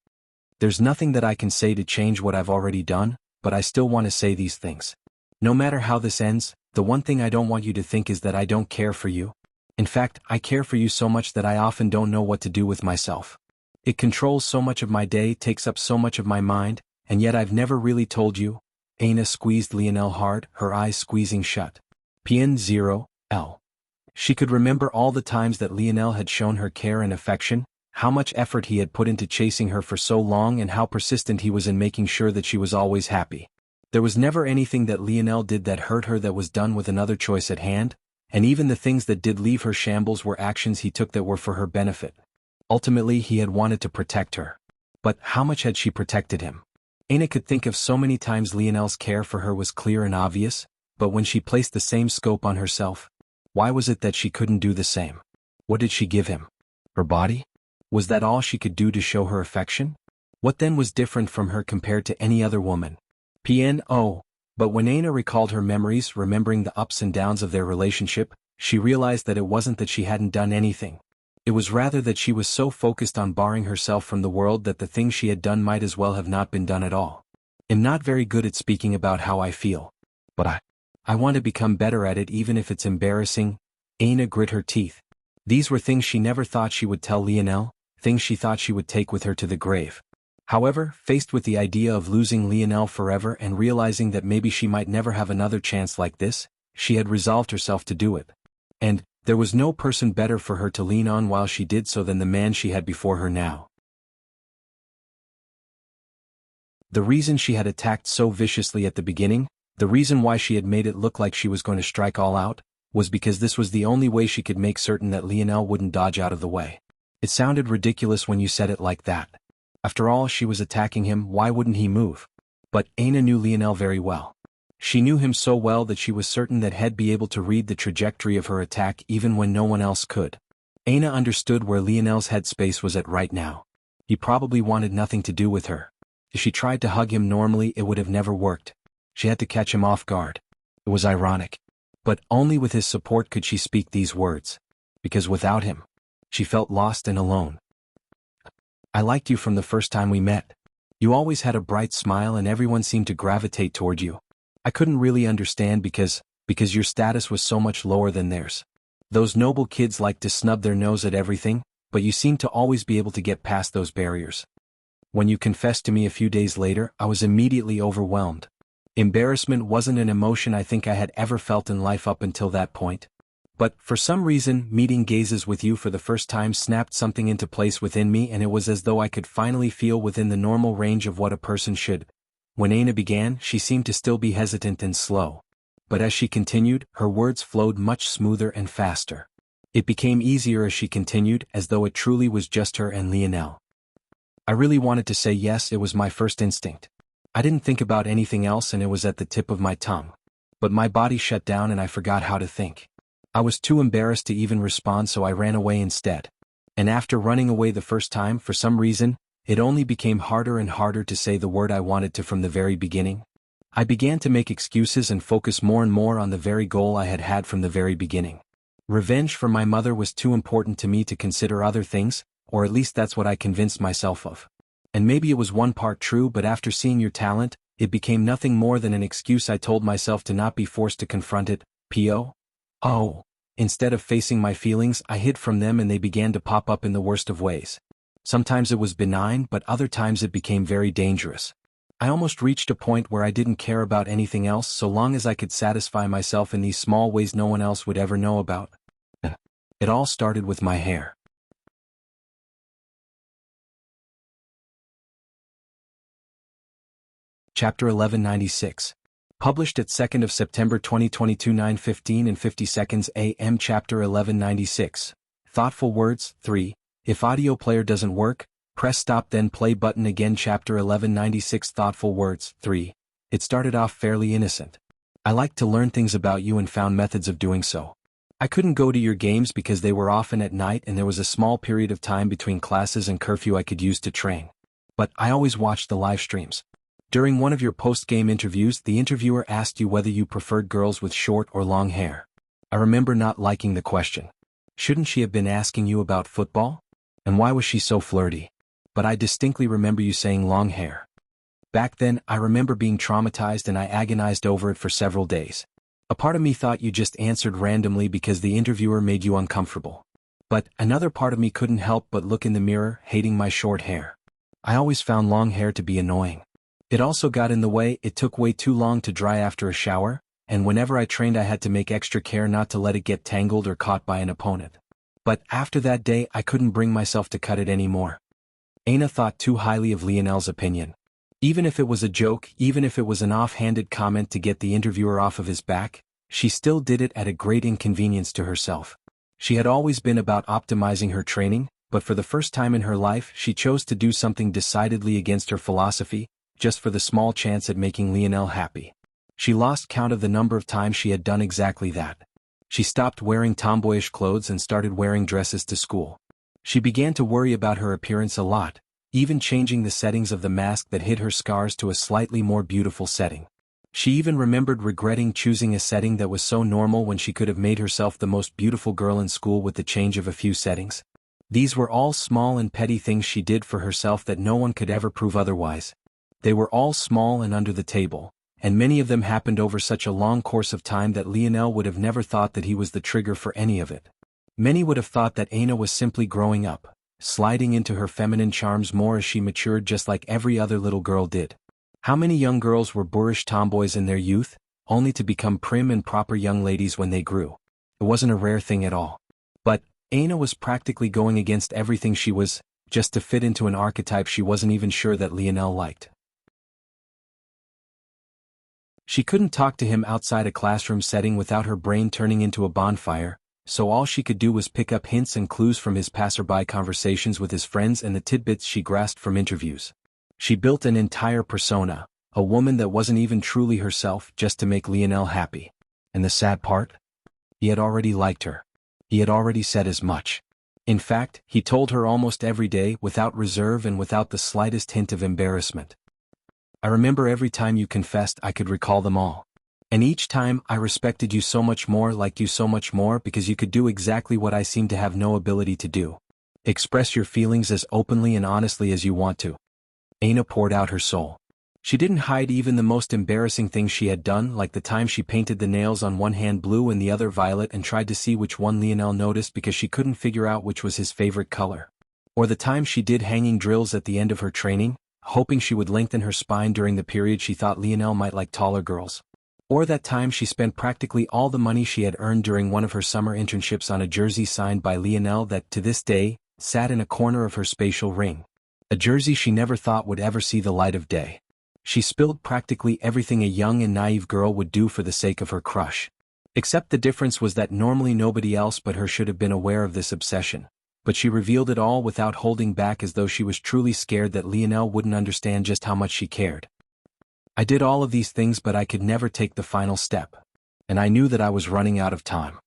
There's nothing that I can say to change what I've already done, but I still want to say these things. No matter how this ends, the one thing I don't want you to think is that I don't care for you. In fact, I care for you so much that I often don't know what to do with myself. It controls so much of my day, takes up so much of my mind, and yet I've never really told you. Aina squeezed Lionel hard, her eyes squeezing shut. PN0L. She could remember all the times that Lionel had shown her care and affection, how much effort he had put into chasing her for so long and how persistent he was in making sure that she was always happy. There was never anything that Lionel did that hurt her that was done with another choice at hand, and even the things that did leave her shambles were actions he took that were for her benefit. Ultimately, he had wanted to protect her. But how much had she protected him? Aina could think of so many times Lionel's care for her was clear and obvious, but when she placed the same scope on herself, why was it that she couldn't do the same? What did she give him? Her body? Was that all she could do to show her affection? What then was different from her compared to any other woman? PNO. But when Aina recalled her memories, remembering the ups and downs of their relationship, she realized that it wasn't that she hadn't done anything. It was rather that she was so focused on barring herself from the world that the things she had done might as well have not been done at all. I'm not very good at speaking about how I feel. But I want to become better at it even if it's embarrassing. Aina grit her teeth. These were things she never thought she would tell Lionel, things she thought she would take with her to the grave. However, faced with the idea of losing Lionel forever and realizing that maybe she might never have another chance like this, she had resolved herself to do it. And there was no person better for her to lean on while she did so than the man she had before her now. The reason she had attacked so viciously at the beginning, the reason why she had made it look like she was going to strike all out, was because this was the only way she could make certain that Lionel wouldn't dodge out of the way. It sounded ridiculous when you said it like that. After all, she was attacking him, why wouldn't he move? But Aina knew Lionel very well. She knew him so well that she was certain that he'd be able to read the trajectory of her attack even when no one else could. Aina understood where Lionel's headspace was at right now. He probably wanted nothing to do with her. If she tried to hug him normally, it would have never worked. She had to catch him off guard. It was ironic. But only with his support could she speak these words. Because without him, she felt lost and alone. I liked you from the first time we met. You always had a bright smile and everyone seemed to gravitate toward you. I couldn't really understand because your status was so much lower than theirs. Those noble kids like to snub their nose at everything, but you seemed to always be able to get past those barriers. When you confessed to me a few days later, I was immediately overwhelmed. Embarrassment wasn't an emotion I think I had ever felt in life up until that point. But, for some reason, meeting gazes with you for the first time snapped something into place within me, and it was as though I could finally feel within the normal range of what a person should. When Aina began, she seemed to still be hesitant and slow. But as she continued, her words flowed much smoother and faster. It became easier as she continued, as though it truly was just her and Lionel. I really wanted to say yes, it was my first instinct. I didn't think about anything else and it was at the tip of my tongue. But my body shut down and I forgot how to think. I was too embarrassed to even respond, so I ran away instead. And after running away the first time, for some reason, it only became harder and harder to say the word I wanted to from the very beginning. I began to make excuses and focus more and more on the very goal I had had from the very beginning. Revenge for my mother was too important to me to consider other things, or at least that's what I convinced myself of. And maybe it was one part true, but after seeing your talent, it became nothing more than an excuse I told myself to not be forced to confront it. Oh. Instead of facing my feelings, I hid from them and they began to pop up in the worst of ways. Sometimes it was benign, but other times it became very dangerous. I almost reached a point where I didn't care about anything else so long as I could satisfy myself in these small ways no one else would ever know about. It all started with my hair. Chapter 1196. Published at 2nd of September 2022, 9:15 and 50 seconds AM. Chapter 1196. Thoughtful words. 3. If audio player doesn't work, press stop then play button again. Chapter 1196. Thoughtful words. 3. It started off fairly innocent. I liked to learn things about you and found methods of doing so. I couldn't go to your games because they were often at night and there was a small period of time between classes and curfew I could use to train. But I always watched the live streams. During one of your post-game interviews, the interviewer asked you whether you preferred girls with short or long hair. I remember not liking the question. Shouldn't she have been asking you about football? And why was she so flirty? But I distinctly remember you saying long hair. Back then, I remember being traumatized and I agonized over it for several days. A part of me thought you just answered randomly because the interviewer made you uncomfortable. But another part of me couldn't help but look in the mirror, hating my short hair. I always found long hair to be annoying. It also got in the way. It took way too long to dry after a shower, and whenever I trained I had to make extra care not to let it get tangled or caught by an opponent. But after that day I couldn't bring myself to cut it anymore. Aina thought too highly of Lionel's opinion. Even if it was a joke, even if it was an offhanded comment to get the interviewer off of his back, she still did it at a great inconvenience to herself. She had always been about optimizing her training, but for the first time in her life she chose to do something decidedly against her philosophy, just for the small chance at making Lionel happy. She lost count of the number of times she had done exactly that. She stopped wearing tomboyish clothes and started wearing dresses to school. She began to worry about her appearance a lot, even changing the settings of the mask that hid her scars to a slightly more beautiful setting. She even remembered regretting choosing a setting that was so normal when she could have made herself the most beautiful girl in school with the change of a few settings. These were all small and petty things she did for herself that no one could ever prove otherwise. They were all small and under the table, and many of them happened over such a long course of time that Lionel would have never thought that he was the trigger for any of it. Many would have thought that Aina was simply growing up, sliding into her feminine charms more as she matured just like every other little girl did. How many young girls were boorish tomboys in their youth, only to become prim and proper young ladies when they grew? It wasn't a rare thing at all. But Aina was practically going against everything she was, just to fit into an archetype she wasn't even sure that Lionel liked. She couldn't talk to him outside a classroom setting without her brain turning into a bonfire, so all she could do was pick up hints and clues from his passerby conversations with his friends and the tidbits she grasped from interviews. She built an entire persona, a woman that wasn't even truly herself, just to make Lionel happy. And the sad part? He had already liked her. He had already said as much. In fact, he told her almost every day, without reserve and without the slightest hint of embarrassment. I remember every time you confessed. I could recall them all. And each time I respected you so much more, liked you so much more, because you could do exactly what I seem to have no ability to do. Express your feelings as openly and honestly as you want to. Aina poured out her soul. She didn't hide even the most embarrassing things she had done, like the time she painted the nails on one hand blue and the other violet and tried to see which one Lionel noticed because she couldn't figure out which was his favorite color. Or the time she did hanging drills at the end of her training, hoping she would lengthen her spine during the period she thought Lionel might like taller girls. Or that time she spent practically all the money she had earned during one of her summer internships on a jersey signed by Lionel that, to this day, sat in a corner of her spatial ring. A jersey she never thought would ever see the light of day. She spilled practically everything a young and naive girl would do for the sake of her crush. Except the difference was that normally nobody else but her should have been aware of this obsession. But she revealed it all without holding back, as though she was truly scared that Lionel wouldn't understand just how much she cared. I did all of these things, but I could never take the final step. And I knew that I was running out of time.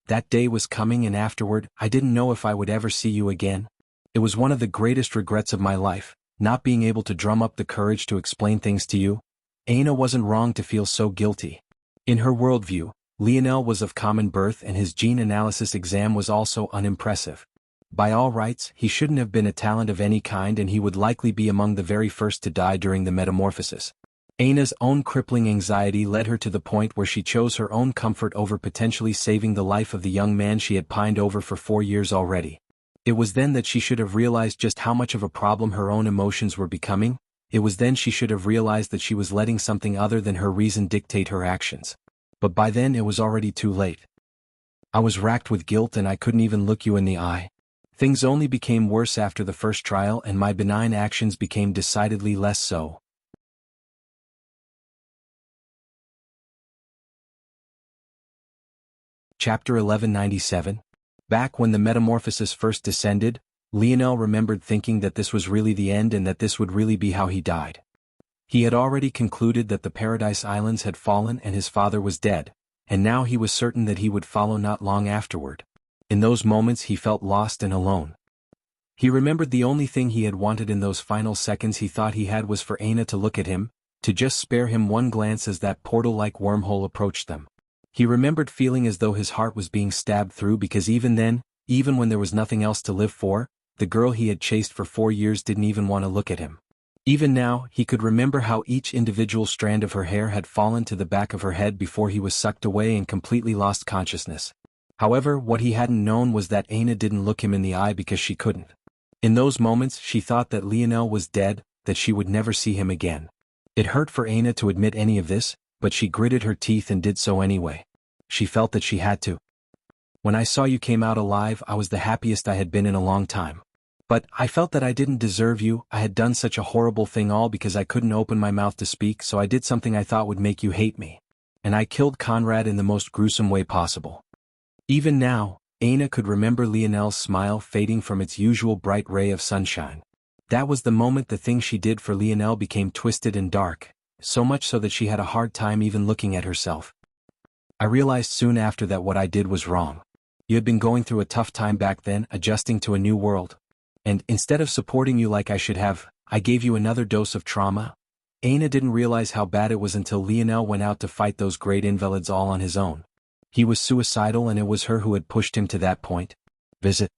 That day was coming, and afterward, I didn't know if I would ever see you again. It was one of the greatest regrets of my life, not being able to drum up the courage to explain things to you. Aina wasn't wrong to feel so guilty. In her worldview, Lionel was of common birth and his gene analysis exam was also unimpressive. By all rights, he shouldn't have been a talent of any kind, and he would likely be among the very first to die during the metamorphosis. Aina's own crippling anxiety led her to the point where she chose her own comfort over potentially saving the life of the young man she had pined over for 4 years already. It was then that she should have realized just how much of a problem her own emotions were becoming. It was then she should have realized that she was letting something other than her reason dictate her actions. But by then it was already too late. I was racked with guilt and I couldn't even look you in the eye. Things only became worse after the first trial, and my benign actions became decidedly less so. Chapter 1197. Back when the metamorphosis first descended, Lionel remembered thinking that this was really the end and that this would really be how he died. He had already concluded that the Paradise Islands had fallen and his father was dead, and now he was certain that he would follow not long afterward. In those moments he felt lost and alone. He remembered the only thing he had wanted in those final seconds he thought he had was for Aina to look at him, to just spare him one glance as that portal-like wormhole approached them. He remembered feeling as though his heart was being stabbed through, because even then, even when there was nothing else to live for, the girl he had chased for 4 years didn't even want to look at him. Even now, he could remember how each individual strand of her hair had fallen to the back of her head before he was sucked away and completely lost consciousness. However, what he hadn't known was that Aina didn't look him in the eye because she couldn't. In those moments, she thought that Lionel was dead, that she would never see him again. It hurt for Aina to admit any of this, but she gritted her teeth and did so anyway. She felt that she had to. When I saw you came out alive, I was the happiest I had been in a long time. But I felt that I didn't deserve you. I had done such a horrible thing all because I couldn't open my mouth to speak, so I did something I thought would make you hate me. And I killed Conrad in the most gruesome way possible. Even now, Aina could remember Lionel's smile fading from its usual bright ray of sunshine. That was the moment the thing she did for Lionel became twisted and dark, so much so that she had a hard time even looking at herself. I realized soon after that what I did was wrong. You had been going through a tough time back then, adjusting to a new world. And instead of supporting you like I should have, I gave you another dose of trauma. Aina didn't realize how bad it was until Lionel went out to fight those great invalids all on his own. He was suicidal and it was her who had pushed him to that point. Visit.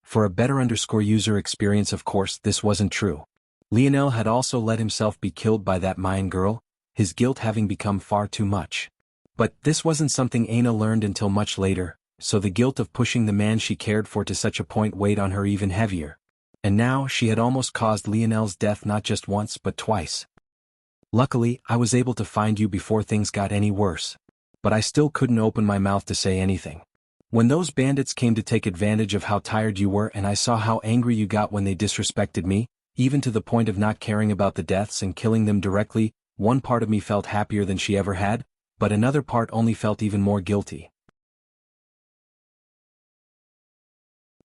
For a better user experience, of course, this wasn't true. Lionel had also let himself be killed by that Mayan girl, his guilt having become far too much. But this wasn't something Aina learned until much later, so the guilt of pushing the man she cared for to such a point weighed on her even heavier. And now she had almost caused Lionel's death not just once but twice. Luckily, I was able to find you before things got any worse. But I still couldn't open my mouth to say anything. When those bandits came to take advantage of how tired you were and I saw how angry you got when they disrespected me, even to the point of not caring about the deaths and killing them directly, one part of me felt happier than she ever had, but another part only felt even more guilty.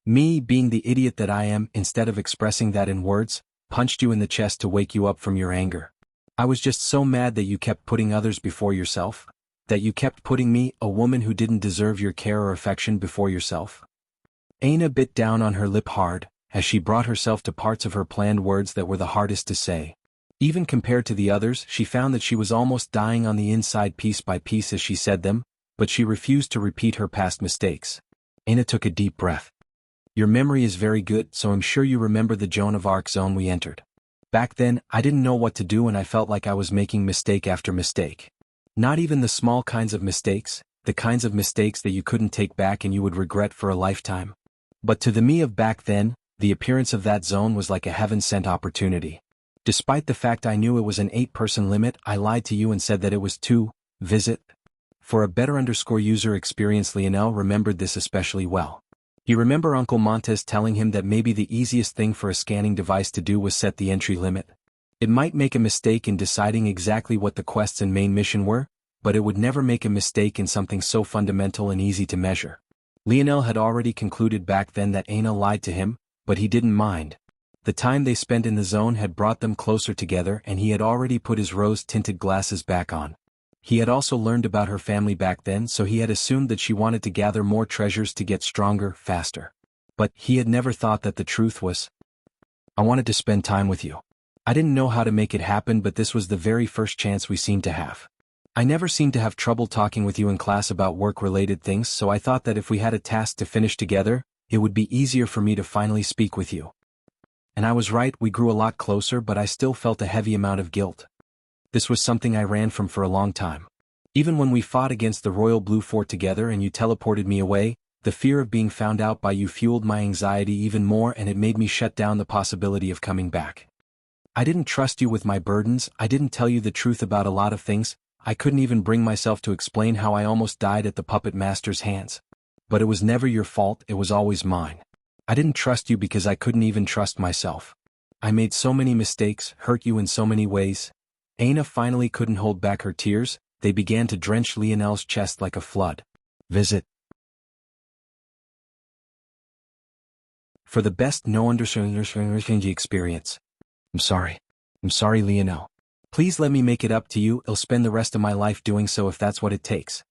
Me, being the idiot that I am, instead of expressing that in words, punched you in the chest to wake you up from your anger. I was just so mad that you kept putting others before yourself. That you kept putting me, a woman who didn't deserve your care or affection, before yourself. Aina bit down on her lip hard, as she brought herself to parts of her planned words that were the hardest to say. Even compared to the others, she found that she was almost dying on the inside piece by piece as she said them, but she refused to repeat her past mistakes. Aina took a deep breath. Your memory is very good, so I'm sure you remember the Joan of Arc zone we entered. Back then, I didn't know what to do and I felt like I was making mistake after mistake. Not even the small kinds of mistakes, the kinds of mistakes that you couldn't take back and you would regret for a lifetime. But to the me of back then, the appearance of that zone was like a heaven-sent opportunity. Despite the fact I knew it was an 8-person limit, I lied to you and said that it was 2. Visit. For a better user experience, Lionel remembered this especially well. You remember Uncle Montes telling him that maybe the easiest thing for a scanning device to do was set the entry limit. It might make a mistake in deciding exactly what the quests and main mission were, but it would never make a mistake in something so fundamental and easy to measure. Lionel had already concluded back then that Aina lied to him, but he didn't mind. The time they spent in the zone had brought them closer together and he had already put his rose-tinted glasses back on. He had also learned about her family back then, so he had assumed that she wanted to gather more treasures to get stronger, faster. But he had never thought that the truth was, I wanted to spend time with you. I didn't know how to make it happen, but this was the very first chance we seemed to have. I never seemed to have trouble talking with you in class about work-related things, so I thought that if we had a task to finish together, it would be easier for me to finally speak with you. And I was right, we grew a lot closer, but I still felt a heavy amount of guilt. This was something I ran from for a long time. Even when we fought against the Royal Blue Fort together and you teleported me away, the fear of being found out by you fueled my anxiety even more and it made me shut down the possibility of coming back. I didn't trust you with my burdens, I didn't tell you the truth about a lot of things, I couldn't even bring myself to explain how I almost died at the puppet master's hands. But it was never your fault, it was always mine. I didn't trust you because I couldn't even trust myself. I made so many mistakes, hurt you in so many ways. Aina finally couldn't hold back her tears, they began to drench Lionel's chest like a flood. Visit. For the best no-understanding experience. I'm sorry, Lionel. Please let me make it up to you, I'll spend the rest of my life doing so if that's what it takes.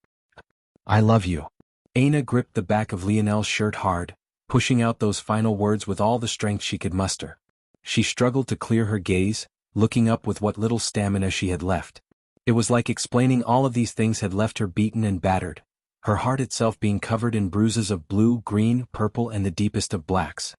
I love you. Aina gripped the back of Lionel's shirt hard, pushing out those final words with all the strength she could muster. She struggled to clear her gaze, looking up with what little stamina she had left. It was like explaining all of these things had left her beaten and battered, her heart itself being covered in bruises of blue, green, purple and the deepest of blacks.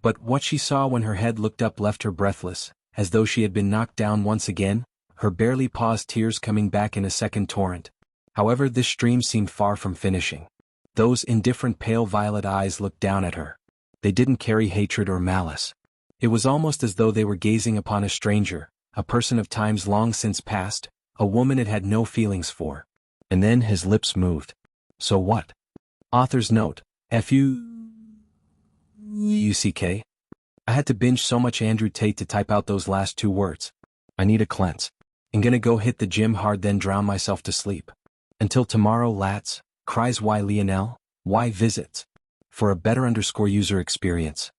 But what she saw when her head looked up left her breathless, as though she had been knocked down once again, her barely paused tears coming back in a second torrent. However, this stream seemed far from finishing. Those indifferent pale violet eyes looked down at her. They didn't carry hatred or malice. It was almost as though they were gazing upon a stranger, a person of times long since past, a woman it had no feelings for. And then his lips moved. So what? Author's note, F-U-C-K? I had to binge so much Andrew Tate to type out those last two words. I need a cleanse. I'm gonna go hit the gym hard then drown myself to sleep. Until tomorrow, lats, cries why Lionel, why visits? For a better _user experience.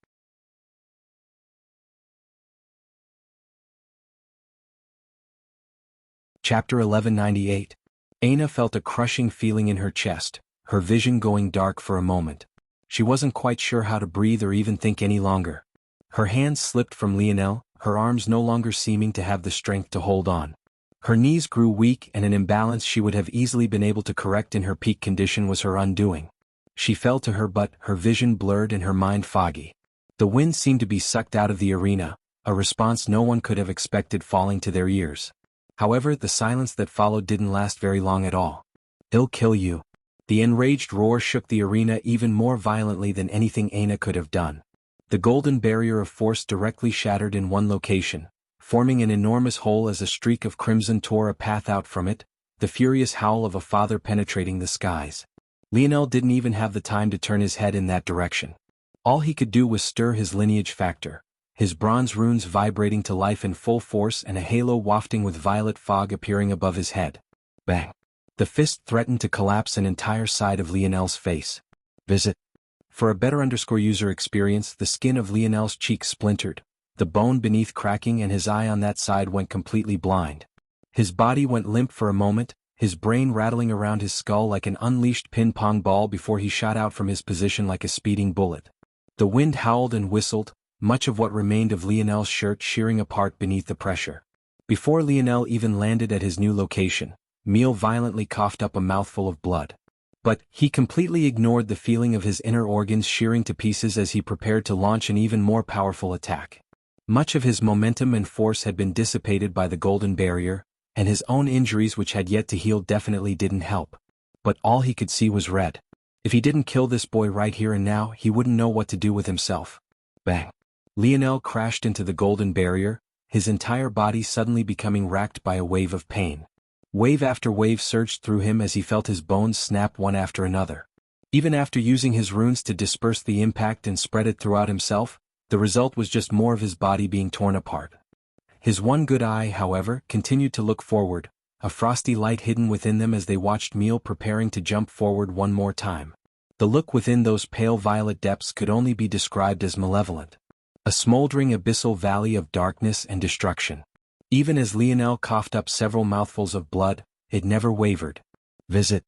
Chapter 1198. Aina felt a crushing feeling in her chest, her vision going dark for a moment. She wasn't quite sure how to breathe or even think any longer. Her hands slipped from Lionel, her arms no longer seeming to have the strength to hold on. Her knees grew weak and an imbalance she would have easily been able to correct in her peak condition was her undoing. She fell to her butt, her vision blurred and her mind foggy. The wind seemed to be sucked out of the arena, a response no one could have expected falling to their ears. However, the silence that followed didn't last very long at all. "I'll kill you." The enraged roar shook the arena even more violently than anything Aina could have done. The golden barrier of force directly shattered in one location, forming an enormous hole as a streak of crimson tore a path out from it, the furious howl of a father penetrating the skies. Lionel didn't even have the time to turn his head in that direction. All he could do was stir his lineage factor, his bronze runes vibrating to life in full force and a halo wafting with violet fog appearing above his head. Bang! The fist threatened to collapse an entire side of Lionel's face. Visit. For a better _user experience, the skin of Lionel's cheek splintered, the bone beneath cracking and his eye on that side went completely blind. His body went limp for a moment, his brain rattling around his skull like an unleashed ping-pong ball before he shot out from his position like a speeding bullet. The wind howled and whistled, much of what remained of Lionel's shirt shearing apart beneath the pressure. Before Lionel even landed at his new location, Meal violently coughed up a mouthful of blood. But he completely ignored the feeling of his inner organs shearing to pieces as he prepared to launch an even more powerful attack. Much of his momentum and force had been dissipated by the golden barrier, and his own injuries which had yet to heal definitely didn't help. But all he could see was red. If he didn't kill this boy right here and now, he wouldn't know what to do with himself. Bang! Lionel crashed into the golden barrier, his entire body suddenly becoming racked by a wave of pain. Wave after wave surged through him as he felt his bones snap one after another. Even after using his runes to disperse the impact and spread it throughout himself, the result was just more of his body being torn apart. His one good eye, however, continued to look forward, a frosty light hidden within them as they watched Meal preparing to jump forward one more time. The look within those pale violet depths could only be described as malevolent. A smoldering abyssal valley of darkness and destruction. Even as Lionel coughed up several mouthfuls of blood, it never wavered. Visit.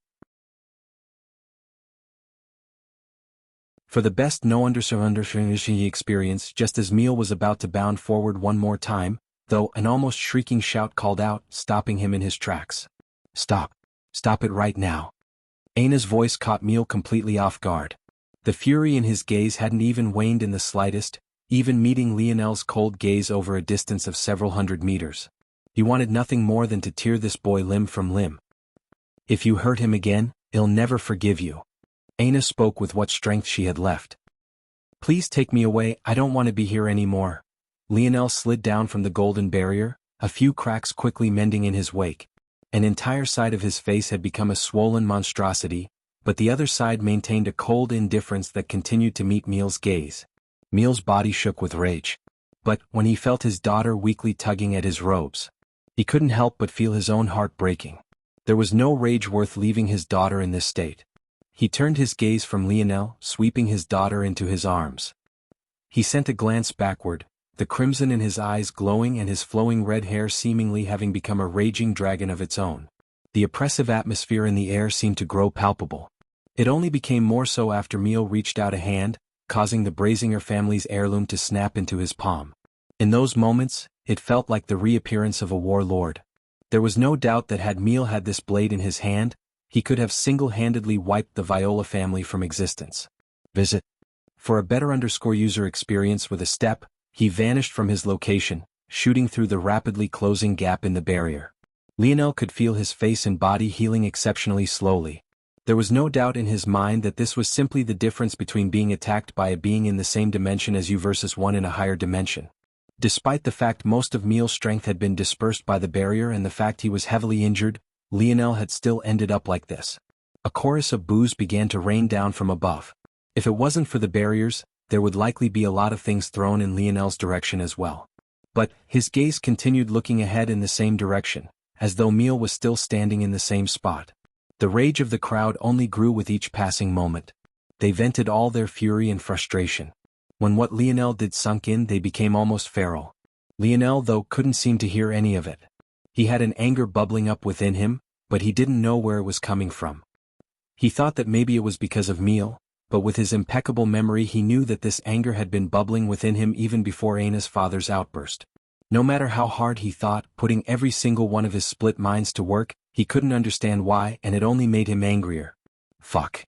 For the best no-understanding experience, just as Meal was about to bound forward one more time, though an almost shrieking shout called out, stopping him in his tracks. Stop. Stop it right now. Aina's voice caught Meal completely off guard. The fury in his gaze hadn't even waned in the slightest, even meeting Lionel's cold gaze over a distance of several hundred meters. He wanted nothing more than to tear this boy limb from limb. If you hurt him again, he'll never forgive you. Aina spoke with what strength she had left. Please take me away, I don't want to be here anymore. Lionel slid down from the golden barrier, a few cracks quickly mending in his wake. An entire side of his face had become a swollen monstrosity, but the other side maintained a cold indifference that continued to meet Meal's gaze. Meal's body shook with rage. But when he felt his daughter weakly tugging at his robes, he couldn't help but feel his own heart breaking. There was no rage worth leaving his daughter in this state. He turned his gaze from Lionel, sweeping his daughter into his arms. He sent a glance backward, the crimson in his eyes glowing and his flowing red hair seemingly having become a raging dragon of its own. The oppressive atmosphere in the air seemed to grow palpable. It only became more so after Meal reached out a hand, causing the Brazinger family's heirloom to snap into his palm. In those moments, it felt like the reappearance of a warlord. There was no doubt that had Meal had this blade in his hand, he could have single-handedly wiped the Viola family from existence. Visit. For a better user experience with a step, he vanished from his location, shooting through the rapidly closing gap in the barrier. Lionel could feel his face and body healing exceptionally slowly. There was no doubt in his mind that this was simply the difference between being attacked by a being in the same dimension as you versus one in a higher dimension. Despite the fact most of Meal's strength had been dispersed by the barrier and the fact he was heavily injured, Lionel had still ended up like this. A chorus of boos began to rain down from above. If it wasn't for the barriers, there would likely be a lot of things thrown in Lionel's direction as well. But his gaze continued looking ahead in the same direction, as though Meal was still standing in the same spot. The rage of the crowd only grew with each passing moment. They vented all their fury and frustration. When what Lionel did sunk in, they became almost feral. Lionel, though, couldn't seem to hear any of it. He had an anger bubbling up within him, but he didn't know where it was coming from. He thought that maybe it was because of Meal, but with his impeccable memory he knew that this anger had been bubbling within him even before Aina's father's outburst. No matter how hard he thought, putting every single one of his split minds to work, he couldn't understand why, and it only made him angrier. Fuck.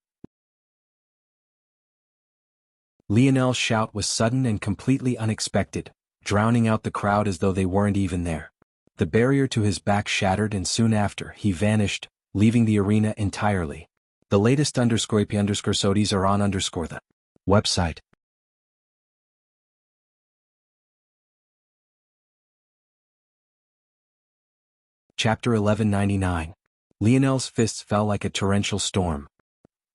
Lionel's shout was sudden and completely unexpected, drowning out the crowd as though they weren't even there. The barrier to his back shattered and soon after, he vanished, leaving the arena entirely. The latest _IP_SODs are on _the website. Chapter 1199. Lionel's fists fell like a torrential storm.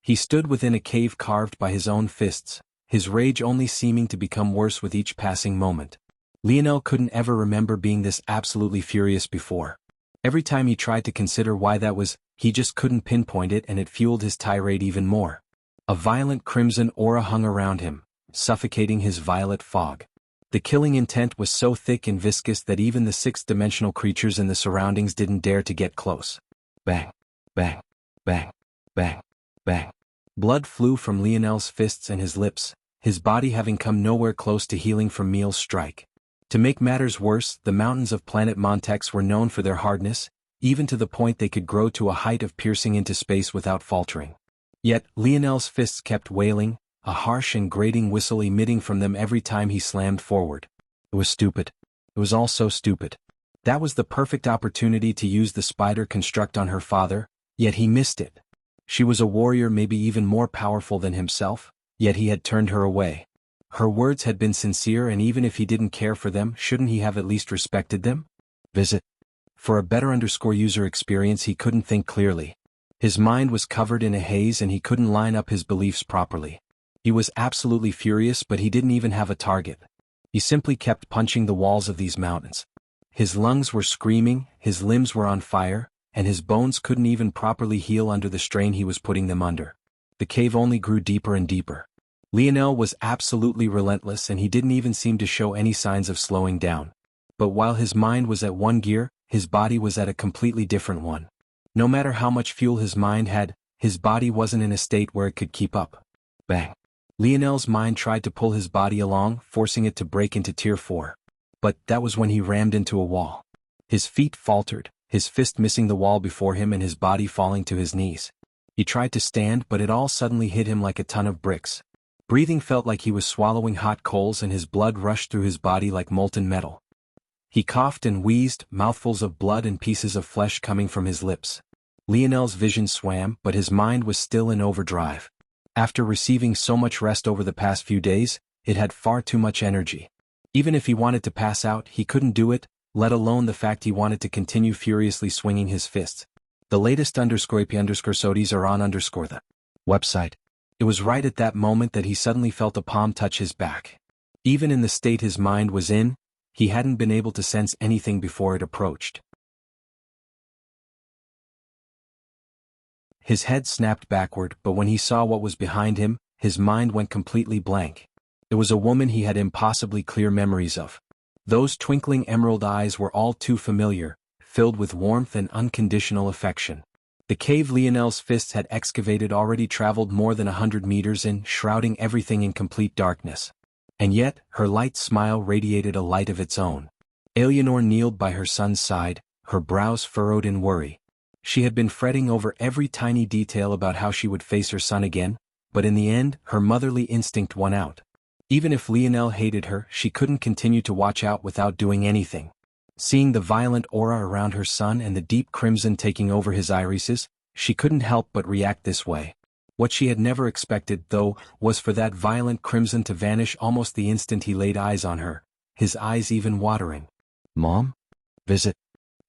He stood within a cave carved by his own fists, his rage only seeming to become worse with each passing moment. Lionel couldn't ever remember being this absolutely furious before. Every time he tried to consider why that was, he just couldn't pinpoint it, and it fueled his tirade even more. A violent crimson aura hung around him, suffocating his violet fog. The killing intent was so thick and viscous that even the sixth-dimensional creatures in the surroundings didn't dare to get close. Bang, bang, bang, bang, bang. Blood flew from Lionel's fists and his lips, his body having come nowhere close to healing from Meal's strike. To make matters worse, the mountains of planet Montex were known for their hardness, even to the point they could grow to a height of piercing into space without faltering. Yet, Lionel's fists kept wailing, a harsh and grating whistle emitting from them every time he slammed forward. It was stupid. It was all so stupid. That was the perfect opportunity to use the spider construct on her father, yet he missed it. She was a warrior, maybe even more powerful than himself, yet he had turned her away. Her words had been sincere, and even if he didn't care for them, shouldn't he have at least respected them? Visit. For a better user experience, he couldn't think clearly. His mind was covered in a haze and he couldn't line up his beliefs properly. He was absolutely furious, but he didn't even have a target. He simply kept punching the walls of these mountains. His lungs were screaming, his limbs were on fire, and his bones couldn't even properly heal under the strain he was putting them under. The cave only grew deeper and deeper. Lionel was absolutely relentless, and he didn't even seem to show any signs of slowing down. But while his mind was at one gear, his body was at a completely different one. No matter how much fuel his mind had, his body wasn't in a state where it could keep up. Bang. Lionel's mind tried to pull his body along, forcing it to break into Tier 4. But that was when he rammed into a wall. His feet faltered, his fist missing the wall before him and his body falling to his knees. He tried to stand, but it all suddenly hit him like a ton of bricks. Breathing felt like he was swallowing hot coals, and his blood rushed through his body like molten metal. He coughed and wheezed, mouthfuls of blood and pieces of flesh coming from his lips. Lionel's vision swam, but his mind was still in overdrive. After receiving so much rest over the past few days, it had far too much energy. Even if he wanted to pass out, he couldn't do it, let alone the fact he wanted to continue furiously swinging his fists. The latest _IP_SODs are on _the website. It was right at that moment that he suddenly felt a palm touch his back. Even in the state his mind was in, he hadn't been able to sense anything before it approached. His head snapped backward, but when he saw what was behind him, his mind went completely blank. It was a woman he had impossibly clear memories of. Those twinkling emerald eyes were all too familiar, filled with warmth and unconditional affection. The cave Lionel's fists had excavated already traveled more than 100 meters in, shrouding everything in complete darkness. And yet, her light smile radiated a light of its own. Eleanor kneeled by her son's side, her brows furrowed in worry. She had been fretting over every tiny detail about how she would face her son again, but in the end, her motherly instinct won out. Even if Lionel hated her, she couldn't continue to watch out without doing anything. Seeing the violent aura around her son and the deep crimson taking over his irises, she couldn't help but react this way. What she had never expected, though, was for that violent crimson to vanish almost the instant he laid eyes on her, his eyes even watering. Mom? Visit.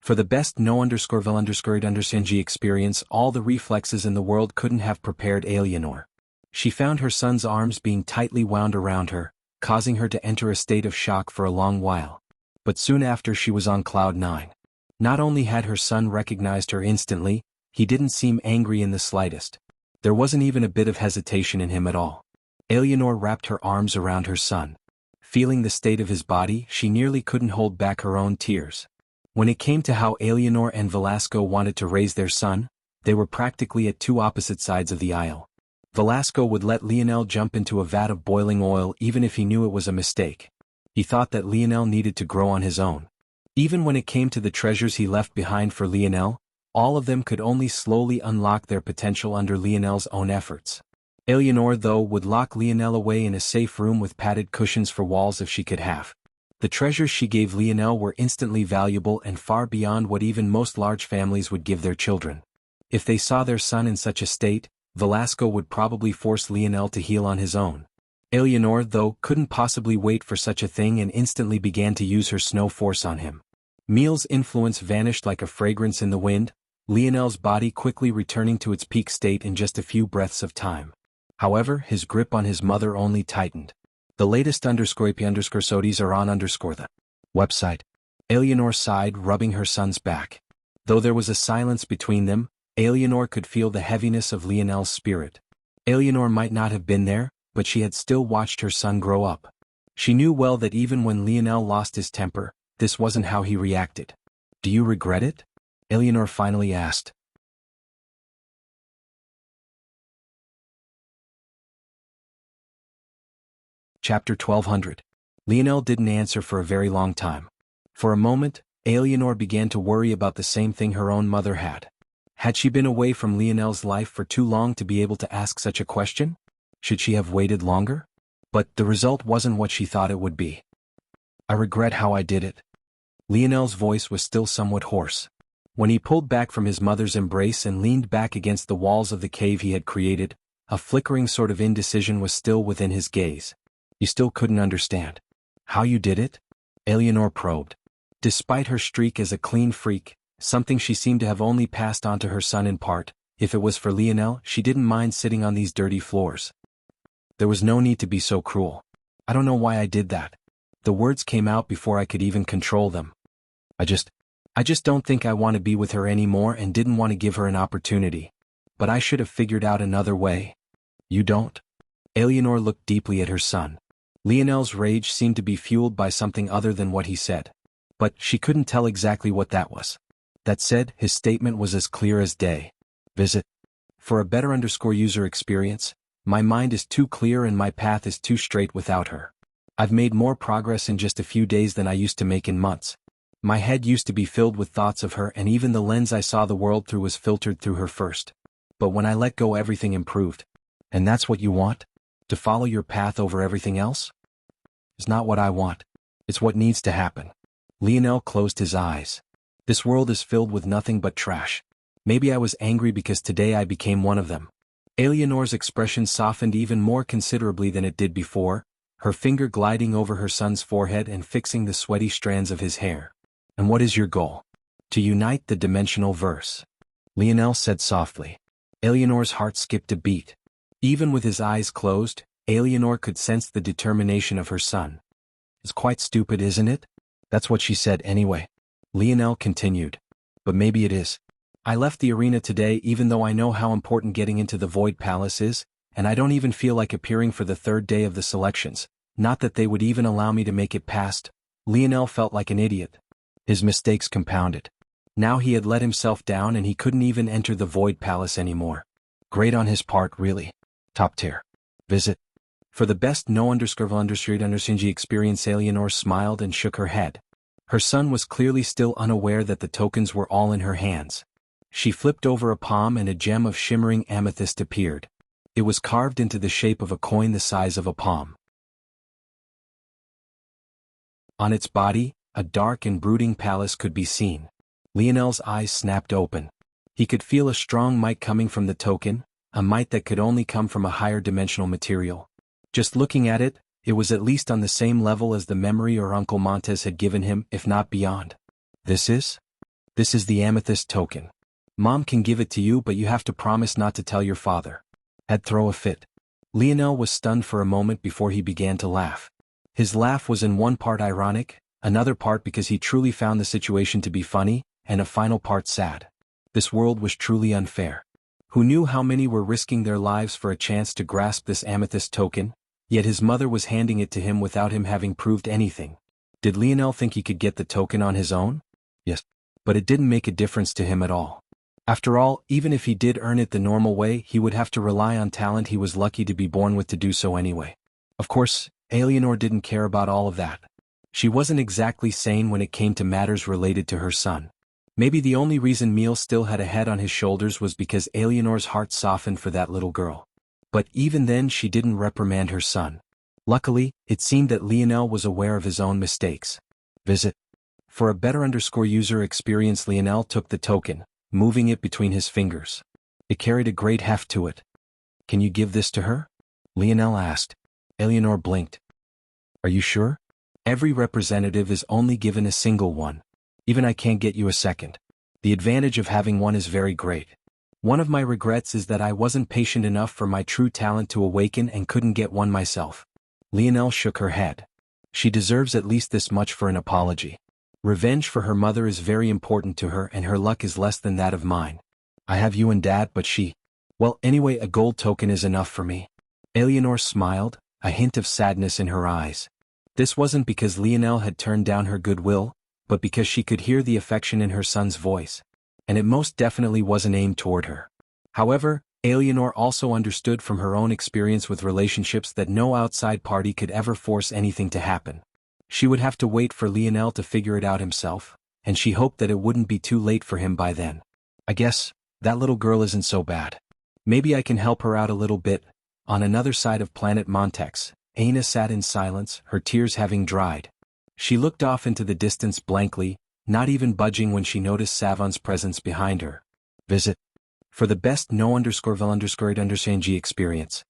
For the best no_vil_underscored_ng experience, all the reflexes in the world couldn't have prepared Eleanor. She found her son's arms being tightly wound around her, causing her to enter a state of shock for a long while. But soon after, she was on cloud nine. Not only had her son recognized her instantly, he didn't seem angry in the slightest. There wasn't even a bit of hesitation in him at all. Eleanor wrapped her arms around her son. Feeling the state of his body, she nearly couldn't hold back her own tears. When it came to how Eleanor and Velasco wanted to raise their son, they were practically at two opposite sides of the aisle. Velasco would let Lionel jump into a vat of boiling oil even if he knew it was a mistake. He thought that Lionel needed to grow on his own. Even when it came to the treasures he left behind for Lionel, all of them could only slowly unlock their potential under Lionel's own efforts. Eleanor, though, would lock Lionel away in a safe room with padded cushions for walls if she could have. The treasures she gave Lionel were instantly valuable and far beyond what even most large families would give their children. If they saw their son in such a state, Velasco would probably force Lionel to heal on his own. Eleanor, though, couldn't possibly wait for such a thing and instantly began to use her snow force on him. Meal's influence vanished like a fragrance in the wind, Lionel's body quickly returning to its peak state in just a few breaths of time. However, his grip on his mother only tightened. The latest _p_sodies are on the website. Eleanor sighed, rubbing her son's back. Though there was a silence between them, Eleanor could feel the heaviness of Lionel's spirit. Eleanor might not have been there, but she had still watched her son grow up. She knew well that even when Lionel lost his temper, this wasn't how he reacted. "Do you regret it?" Eleanor finally asked. Chapter 1200. Lionel didn't answer for a very long time. For a moment, Eleanor began to worry about the same thing her own mother had. Had she been away from Lionel's life for too long to be able to ask such a question? Should she have waited longer? But the result wasn't what she thought it would be. "I regret how I did it." Lionel's voice was still somewhat hoarse. When he pulled back from his mother's embrace and leaned back against the walls of the cave he had created, a flickering sort of indecision was still within his gaze. "You still couldn't understand how you did it?" Eleanor probed. Despite her streak as a clean freak, something she seemed to have only passed on to her son in part, if it was for Lionel, she didn't mind sitting on these dirty floors. "There was no need to be so cruel. I don't know why I did that." The words came out before I could even control them. I just don't think I want to be with her anymore and didn't want to give her an opportunity. But I should have figured out another way." "You don't?" Eleanor looked deeply at her son. Lionel's rage seemed to be fueled by something other than what he said. But she couldn't tell exactly what that was. That said, his statement was as clear as day. "Visit. For a better user experience, my mind is too clear and my path is too straight without her. I've made more progress in just a few days than I used to make in months. My head used to be filled with thoughts of her and even the lens I saw the world through was filtered through her first. But when I let go, everything improved." "And that's what you want? To follow your path over everything else?" "It's not what I want. It's what needs to happen." Lionel closed his eyes. "This world is filled with nothing but trash. Maybe I was angry because today I became one of them." Eleanor's expression softened even more considerably than it did before, her finger gliding over her son's forehead and fixing the sweaty strands of his hair. "And what is your goal?" "To unite the dimensional verse," Lionel said softly. Eleanor's heart skipped a beat. Even with his eyes closed, Eleanor could sense the determination of her son. "It's quite stupid, isn't it?" "That's what she said anyway," Lionel continued. "But maybe it is. I left the arena today even though I know how important getting into the Void Palace is, and I don't even feel like appearing for the third day of the selections, not that they would even allow me to make it past." Lionel felt like an idiot. His mistakes compounded. Now he had let himself down and he couldn't even enter the Void Palace anymore. Great on his part, really. Top tier. Visit. For the best no_underscored_ng experience, Eleanor smiled and shook her head. Her son was clearly still unaware that the tokens were all in her hands. She flipped over a palm and a gem of shimmering amethyst appeared. It was carved into the shape of a coin the size of a palm. On its body, a dark and brooding palace could be seen. Lionel's eyes snapped open. He could feel a strong might coming from the token, a might that could only come from a higher dimensional material. Just looking at it, it was at least on the same level as the memory or Uncle Montes had given him, if not beyond. This is the amethyst token. Mom can give it to you, but you have to promise not to tell your father. I'd throw a fit. Lionel was stunned for a moment before he began to laugh. His laugh was in one part ironic, another part because he truly found the situation to be funny, and a final part sad. This world was truly unfair. Who knew how many were risking their lives for a chance to grasp this amethyst token? Yet his mother was handing it to him without him having proved anything. Did Lionel think he could get the token on his own? Yes. But it didn't make a difference to him at all. After all, even if he did earn it the normal way, he would have to rely on talent he was lucky to be born with to do so anyway. Of course, Eleanor didn't care about all of that. She wasn't exactly sane when it came to matters related to her son. Maybe the only reason Emil still had a head on his shoulders was because Eleanor's heart softened for that little girl. But even then she didn't reprimand her son. Luckily, it seemed that Lionel was aware of his own mistakes. Visit. For a better user experience, Lionel took the token, moving it between his fingers. It carried a great heft to it. Can you give this to her? Lionel asked. Eleanor blinked. Are you sure? Every representative is only given a single one. Even I can't get you a second. The advantage of having one is very great. One of my regrets is that I wasn't patient enough for my true talent to awaken and couldn't get one myself. Lionel shook her head. She deserves at least this much for an apology. Revenge for her mother is very important to her, and her luck is less than that of mine. I have you and Dad, but well, anyway, a gold token is enough for me. Eleanor smiled, a hint of sadness in her eyes. This wasn't because Lionel had turned down her goodwill, but because she could hear the affection in her son's voice. And it most definitely wasn't aimed toward her. However, Eleanor also understood from her own experience with relationships that no outside party could ever force anything to happen. She would have to wait for Lionel to figure it out himself, and she hoped that it wouldn't be too late for him by then. I guess, that little girl isn't so bad. Maybe I can help her out a little bit. On another side of planet Montex, Aina sat in silence, her tears having dried. She looked off into the distance blankly, not even budging when she noticed Savon's presence behind her. Visit. For the best no_vil_it_G experience.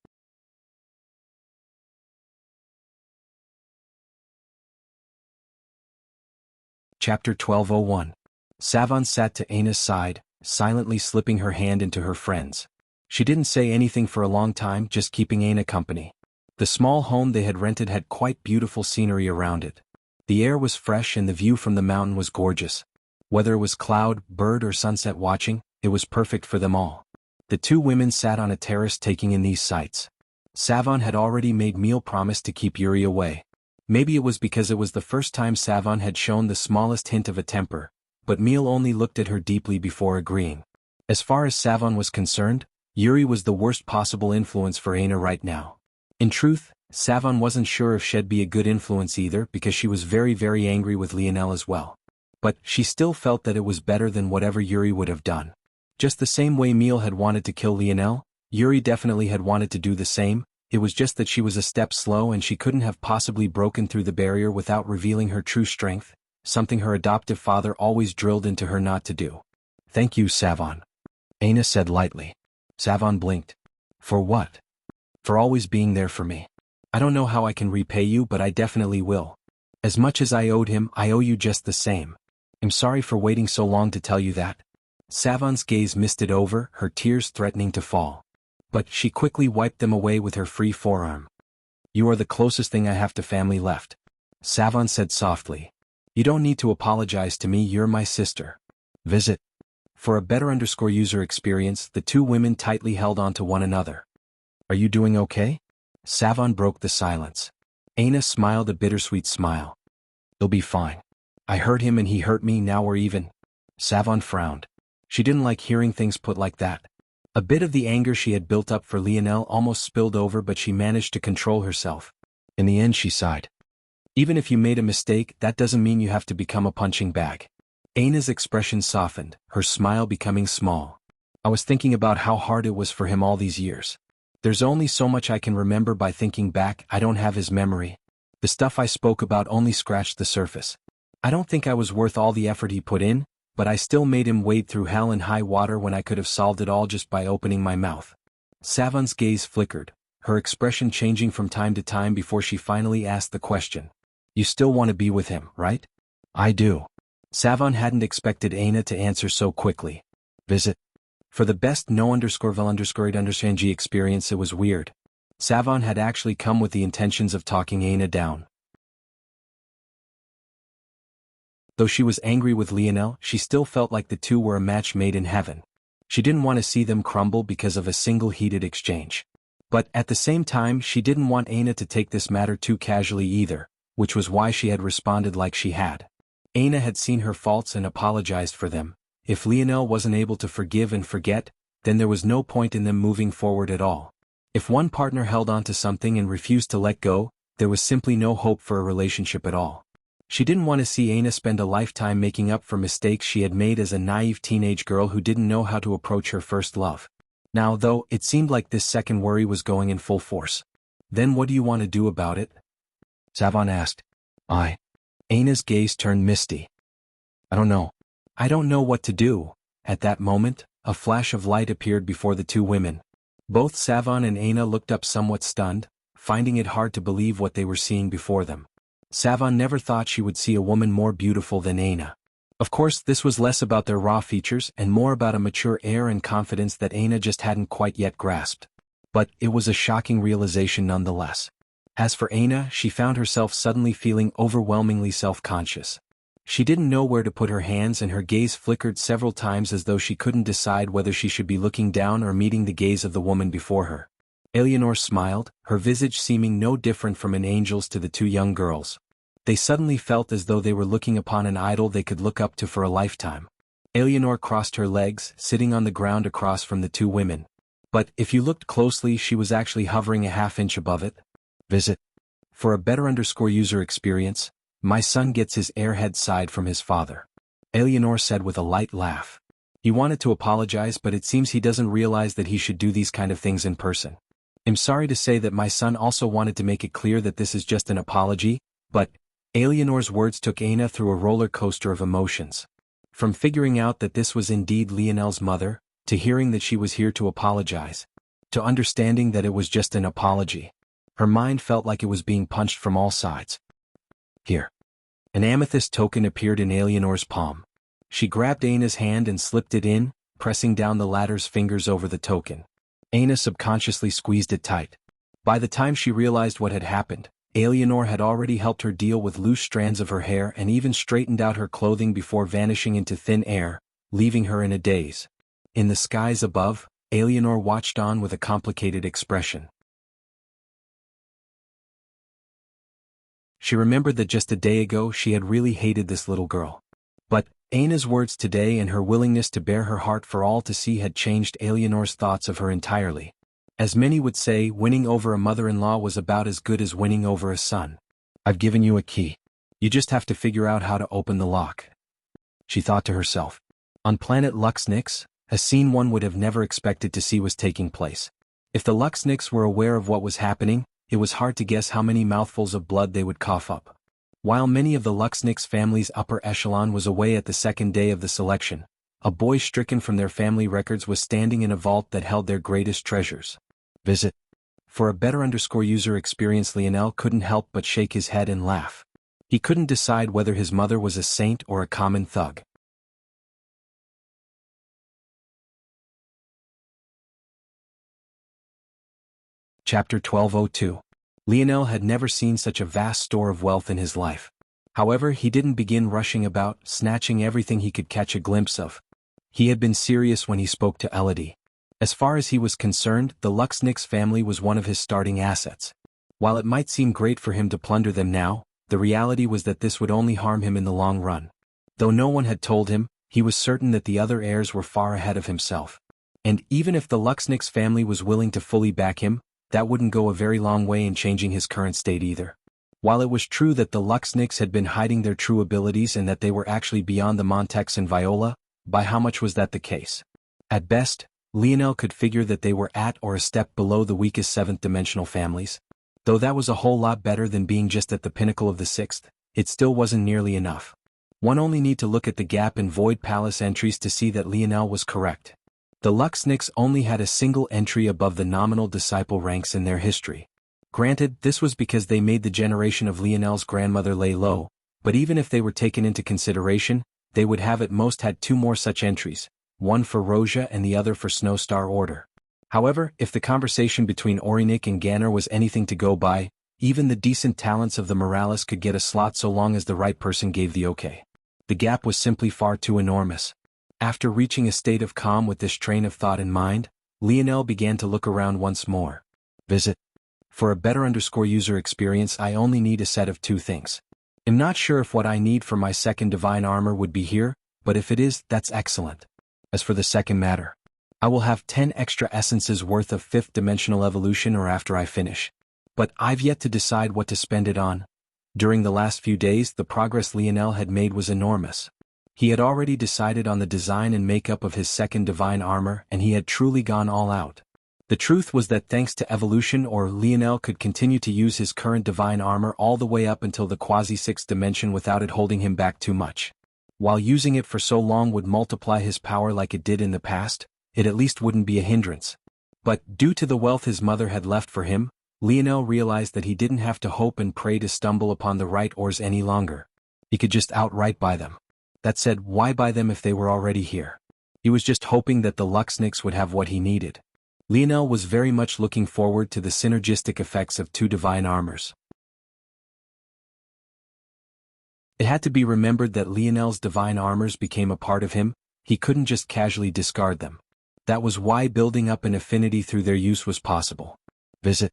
Chapter 1201. Savon sat to Aina's side, silently slipping her hand into her friend's. She didn't say anything for a long time, just keeping Aina company. The small home they had rented had quite beautiful scenery around it. The air was fresh and the view from the mountain was gorgeous. Whether it was cloud, bird or sunset watching, it was perfect for them all. The two women sat on a terrace taking in these sights. Savon had already made Emil promise to keep Yuri away. Maybe it was because it was the first time Savon had shown the smallest hint of a temper, but Emil only looked at her deeply before agreeing. As far as Savon was concerned, Yuri was the worst possible influence for Aina right now. In truth, Savon wasn't sure if she'd be a good influence either because she was very angry with Lionel as well. But she still felt that it was better than whatever Yuri would have done. Just the same way Emil had wanted to kill Lionel, Yuri definitely had wanted to do the same. It was just that she was a step slow and she couldn't have possibly broken through the barrier without revealing her true strength, something her adoptive father always drilled into her not to do. Thank you, Savon. Aina said lightly. Savon blinked. For what? For always being there for me. I don't know how I can repay you, but I definitely will. As much as I owed him, I owe you just the same. I'm sorry for waiting so long to tell you that. Savon's gaze misted over, her tears threatening to fall. But she quickly wiped them away with her free forearm. You are the closest thing I have to family left. Savon said softly. You don't need to apologize to me, you're my sister. Visit. For a better user experience, the two women tightly held on to one another. Are you doing okay? Savon broke the silence. Aina smiled a bittersweet smile. You'll be fine. I hurt him and he hurt me, now we're even. Savon frowned. She didn't like hearing things put like that. A bit of the anger she had built up for Lionel almost spilled over, but she managed to control herself. In the end, she sighed. Even if you made a mistake, that doesn't mean you have to become a punching bag. Aina's expression softened, her smile becoming small. I was thinking about how hard it was for him all these years. There's only so much I can remember by thinking back. I don't have his memory. The stuff I spoke about only scratched the surface. I don't think I was worth all the effort he put in, but I still made him wade through hell and high water when I could have solved it all just by opening my mouth. Savon's gaze flickered, her expression changing from time to time before she finally asked the question. You still want to be with him, right? I do. Savon hadn't expected Aina to answer so quickly. Visit. For the best no_vel_it_understand experience, it was weird. Savon had actually come with the intentions of talking Aina down. Though she was angry with Lionel, she still felt like the two were a match made in heaven. She didn't want to see them crumble because of a single heated exchange. But at the same time, she didn't want Aina to take this matter too casually either, which was why she had responded like she had. Aina had seen her faults and apologized for them. If Lionel wasn't able to forgive and forget, then there was no point in them moving forward at all. If one partner held on to something and refused to let go, there was simply no hope for a relationship at all. She didn't want to see Aina spend a lifetime making up for mistakes she had made as a naive teenage girl who didn't know how to approach her first love. Now, though, it seemed like this second worry was going in full force. Then what do you want to do about it? Savon asked. Aina's gaze turned misty. I don't know. I don't know what to do. At that moment, a flash of light appeared before the two women. Both Savon and Aina looked up somewhat stunned, finding it hard to believe what they were seeing before them. Savon never thought she would see a woman more beautiful than Aina. Of course, this was less about their raw features and more about a mature air and confidence that Aina just hadn't quite yet grasped. But it was a shocking realization nonetheless. As for Aina, she found herself suddenly feeling overwhelmingly self-conscious. She didn't know where to put her hands and her gaze flickered several times as though she couldn't decide whether she should be looking down or meeting the gaze of the woman before her. Eleanor smiled, her visage seeming no different from an angel's to the two young girls. They suddenly felt as though they were looking upon an idol they could look up to for a lifetime. Eleanor crossed her legs, sitting on the ground across from the two women. But if you looked closely, she was actually hovering a half-inch above it. Visit. For a better user experience, my son gets his airhead side from his father. Eleanor said with a light laugh. He wanted to apologize, but it seems he doesn't realize that he should do these kind of things in person. I'm sorry to say that my son also wanted to make it clear that this is just an apology, but Eleanor's words took Aina through a roller coaster of emotions. From figuring out that this was indeed Lionel's mother, to hearing that she was here to apologize, to understanding that it was just an apology. Her mind felt like it was being punched from all sides. Here. An amethyst token appeared in Eleanor's palm. She grabbed Aina's hand and slipped it in, pressing down the latter's fingers over the token. Aina subconsciously squeezed it tight. By the time she realized what had happened, Eleanor had already helped her deal with loose strands of her hair and even straightened out her clothing before vanishing into thin air, leaving her in a daze. In the skies above, Eleanor watched on with a complicated expression. She remembered that just a day ago she had really hated this little girl. But Aina's words today and her willingness to bare her heart for all to see had changed Eleanor's thoughts of her entirely. As many would say, winning over a mother-in-law was about as good as winning over a son. I've given you a key. You just have to figure out how to open the lock. She thought to herself. On planet Luxnix, a scene one would have never expected to see was taking place. If the Luxnix were aware of what was happening, it was hard to guess how many mouthfuls of blood they would cough up. While many of the Luxnix family's upper echelon was away at the second day of the selection, a boy stricken from their family records was standing in a vault that held their greatest treasures. Visit. For a better user experience, Lionel couldn't help but shake his head and laugh. He couldn't decide whether his mother was a saint or a common thug. Chapter 1202. Lionel had never seen such a vast store of wealth in his life. However, he didn't begin rushing about, snatching everything he could catch a glimpse of. He had been serious when he spoke to Elodie. As far as he was concerned, the Luxnix family was one of his starting assets. While it might seem great for him to plunder them now, the reality was that this would only harm him in the long run. Though no one had told him, he was certain that the other heirs were far ahead of himself. And even if the Luxnix family was willing to fully back him, that wouldn't go a very long way in changing his current state either. While it was true that the Luxnix had been hiding their true abilities and that they were actually beyond the Montex and Viola, by how much was that the case? At best, Lionel could figure that they were at or a step below the weakest seventh-dimensional families. Though that was a whole lot better than being just at the pinnacle of the sixth, it still wasn't nearly enough. One only need to look at the Gap and Void Palace entries to see that Lionel was correct. The Luxniks only had a single entry above the nominal disciple ranks in their history. Granted, this was because they made the generation of Lionel's grandmother lay low, but even if they were taken into consideration, they would have at most had 2 more such entries, one for Rosia and the other for Snowstar Order. However, if the conversation between Orinik and Ganner was anything to go by, even the decent talents of the Morales could get a slot so long as the right person gave the okay. The gap was simply far too enormous. After reaching a state of calm with this train of thought in mind, Lionel began to look around once more. Visit. For a better user experience, I only need a set of 2 things. I'm not sure if what I need for my second divine armor would be here, but if it is, that's excellent. As for the second matter, I will have 10 extra essences worth of 5th dimensional evolution or after I finish. But I've yet to decide what to spend it on. During the last few days, the progress Lionel had made was enormous. He had already decided on the design and makeup of his second divine armor, and he had truly gone all out. The truth was that thanks to evolution, Lionel could continue to use his current divine armor all the way up until the quasi-6th dimension without it holding him back too much. While using it for so long would multiply his power like it did in the past, it at least wouldn't be a hindrance. But, due to the wealth his mother had left for him, Lionel realized that he didn't have to hope and pray to stumble upon the right ores any longer. He could just outright buy them. That said, why buy them if they were already here? He was just hoping that the Luxniks would have what he needed. Lionel was very much looking forward to the synergistic effects of 2 divine armors. It had to be remembered that Lionel's divine armors became a part of him. He couldn't just casually discard them. That was why building up an affinity through their use was possible. Visit.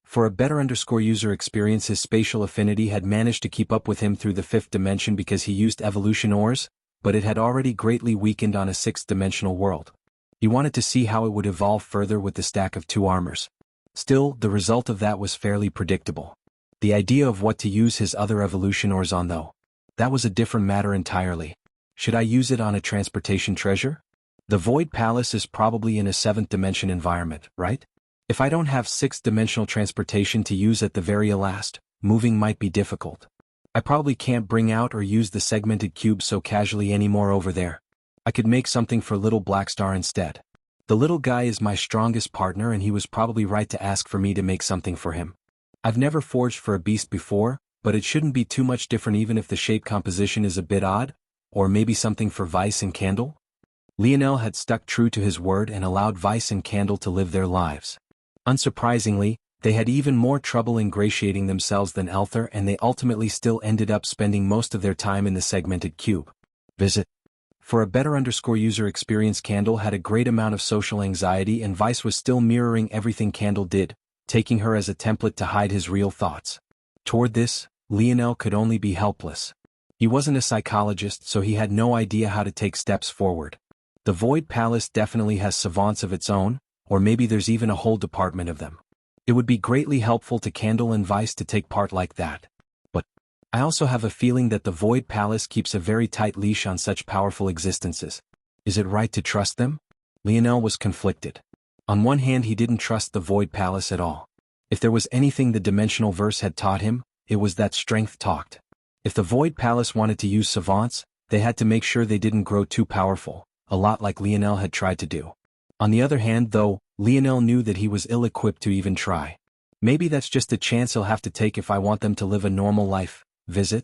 For a better user experience, his spatial affinity had managed to keep up with him through the 5th dimension because he used evolution ores, but it had already greatly weakened on a 6th dimensional world. He wanted to see how it would evolve further with the stack of 2 armors. Still, the result of that was fairly predictable. The idea of what to use his other evolution ores on though, that was a different matter entirely. Should I use it on a transportation treasure? The Void Palace is probably in a 7th dimension environment, right? If I don't have 6th dimensional transportation to use at the very last, moving might be difficult. I probably can't bring out or use the segmented cube so casually anymore over there. I could make something for Little Blackstar instead. The little guy is my strongest partner and he was probably right to ask for me to make something for him. I've never forged for a beast before, but it shouldn't be too much different even if the shape composition is a bit odd, or maybe something for Vice and Candle? Lionel had stuck true to his word and allowed Vice and Candle to live their lives. Unsurprisingly, they had even more trouble ingratiating themselves than Elther, and they ultimately still ended up spending most of their time in the segmented cube. Visit. For a better user experience, Candle had a great amount of social anxiety and Vice was still mirroring everything Candle did, taking her as a template to hide his real thoughts. Toward this, Lionel could only be helpless. He wasn't a psychologist, so he had no idea how to take steps forward. The Void Palace definitely has savants of its own, or maybe there's even a whole department of them. It would be greatly helpful to Candle and Vice to take part like that. But I also have a feeling that the Void Palace keeps a very tight leash on such powerful existences. Is it right to trust them? Lionel was conflicted. On one hand, he didn't trust the Void Palace at all. If there was anything the dimensional verse had taught him, it was that strength talked. If the Void Palace wanted to use savants, they had to make sure they didn't grow too powerful, a lot like Lionel had tried to do. On the other hand, though, Lionel knew that he was ill-equipped to even try. Maybe that's just a chance he'll have to take if I want them to live a normal life. Visit.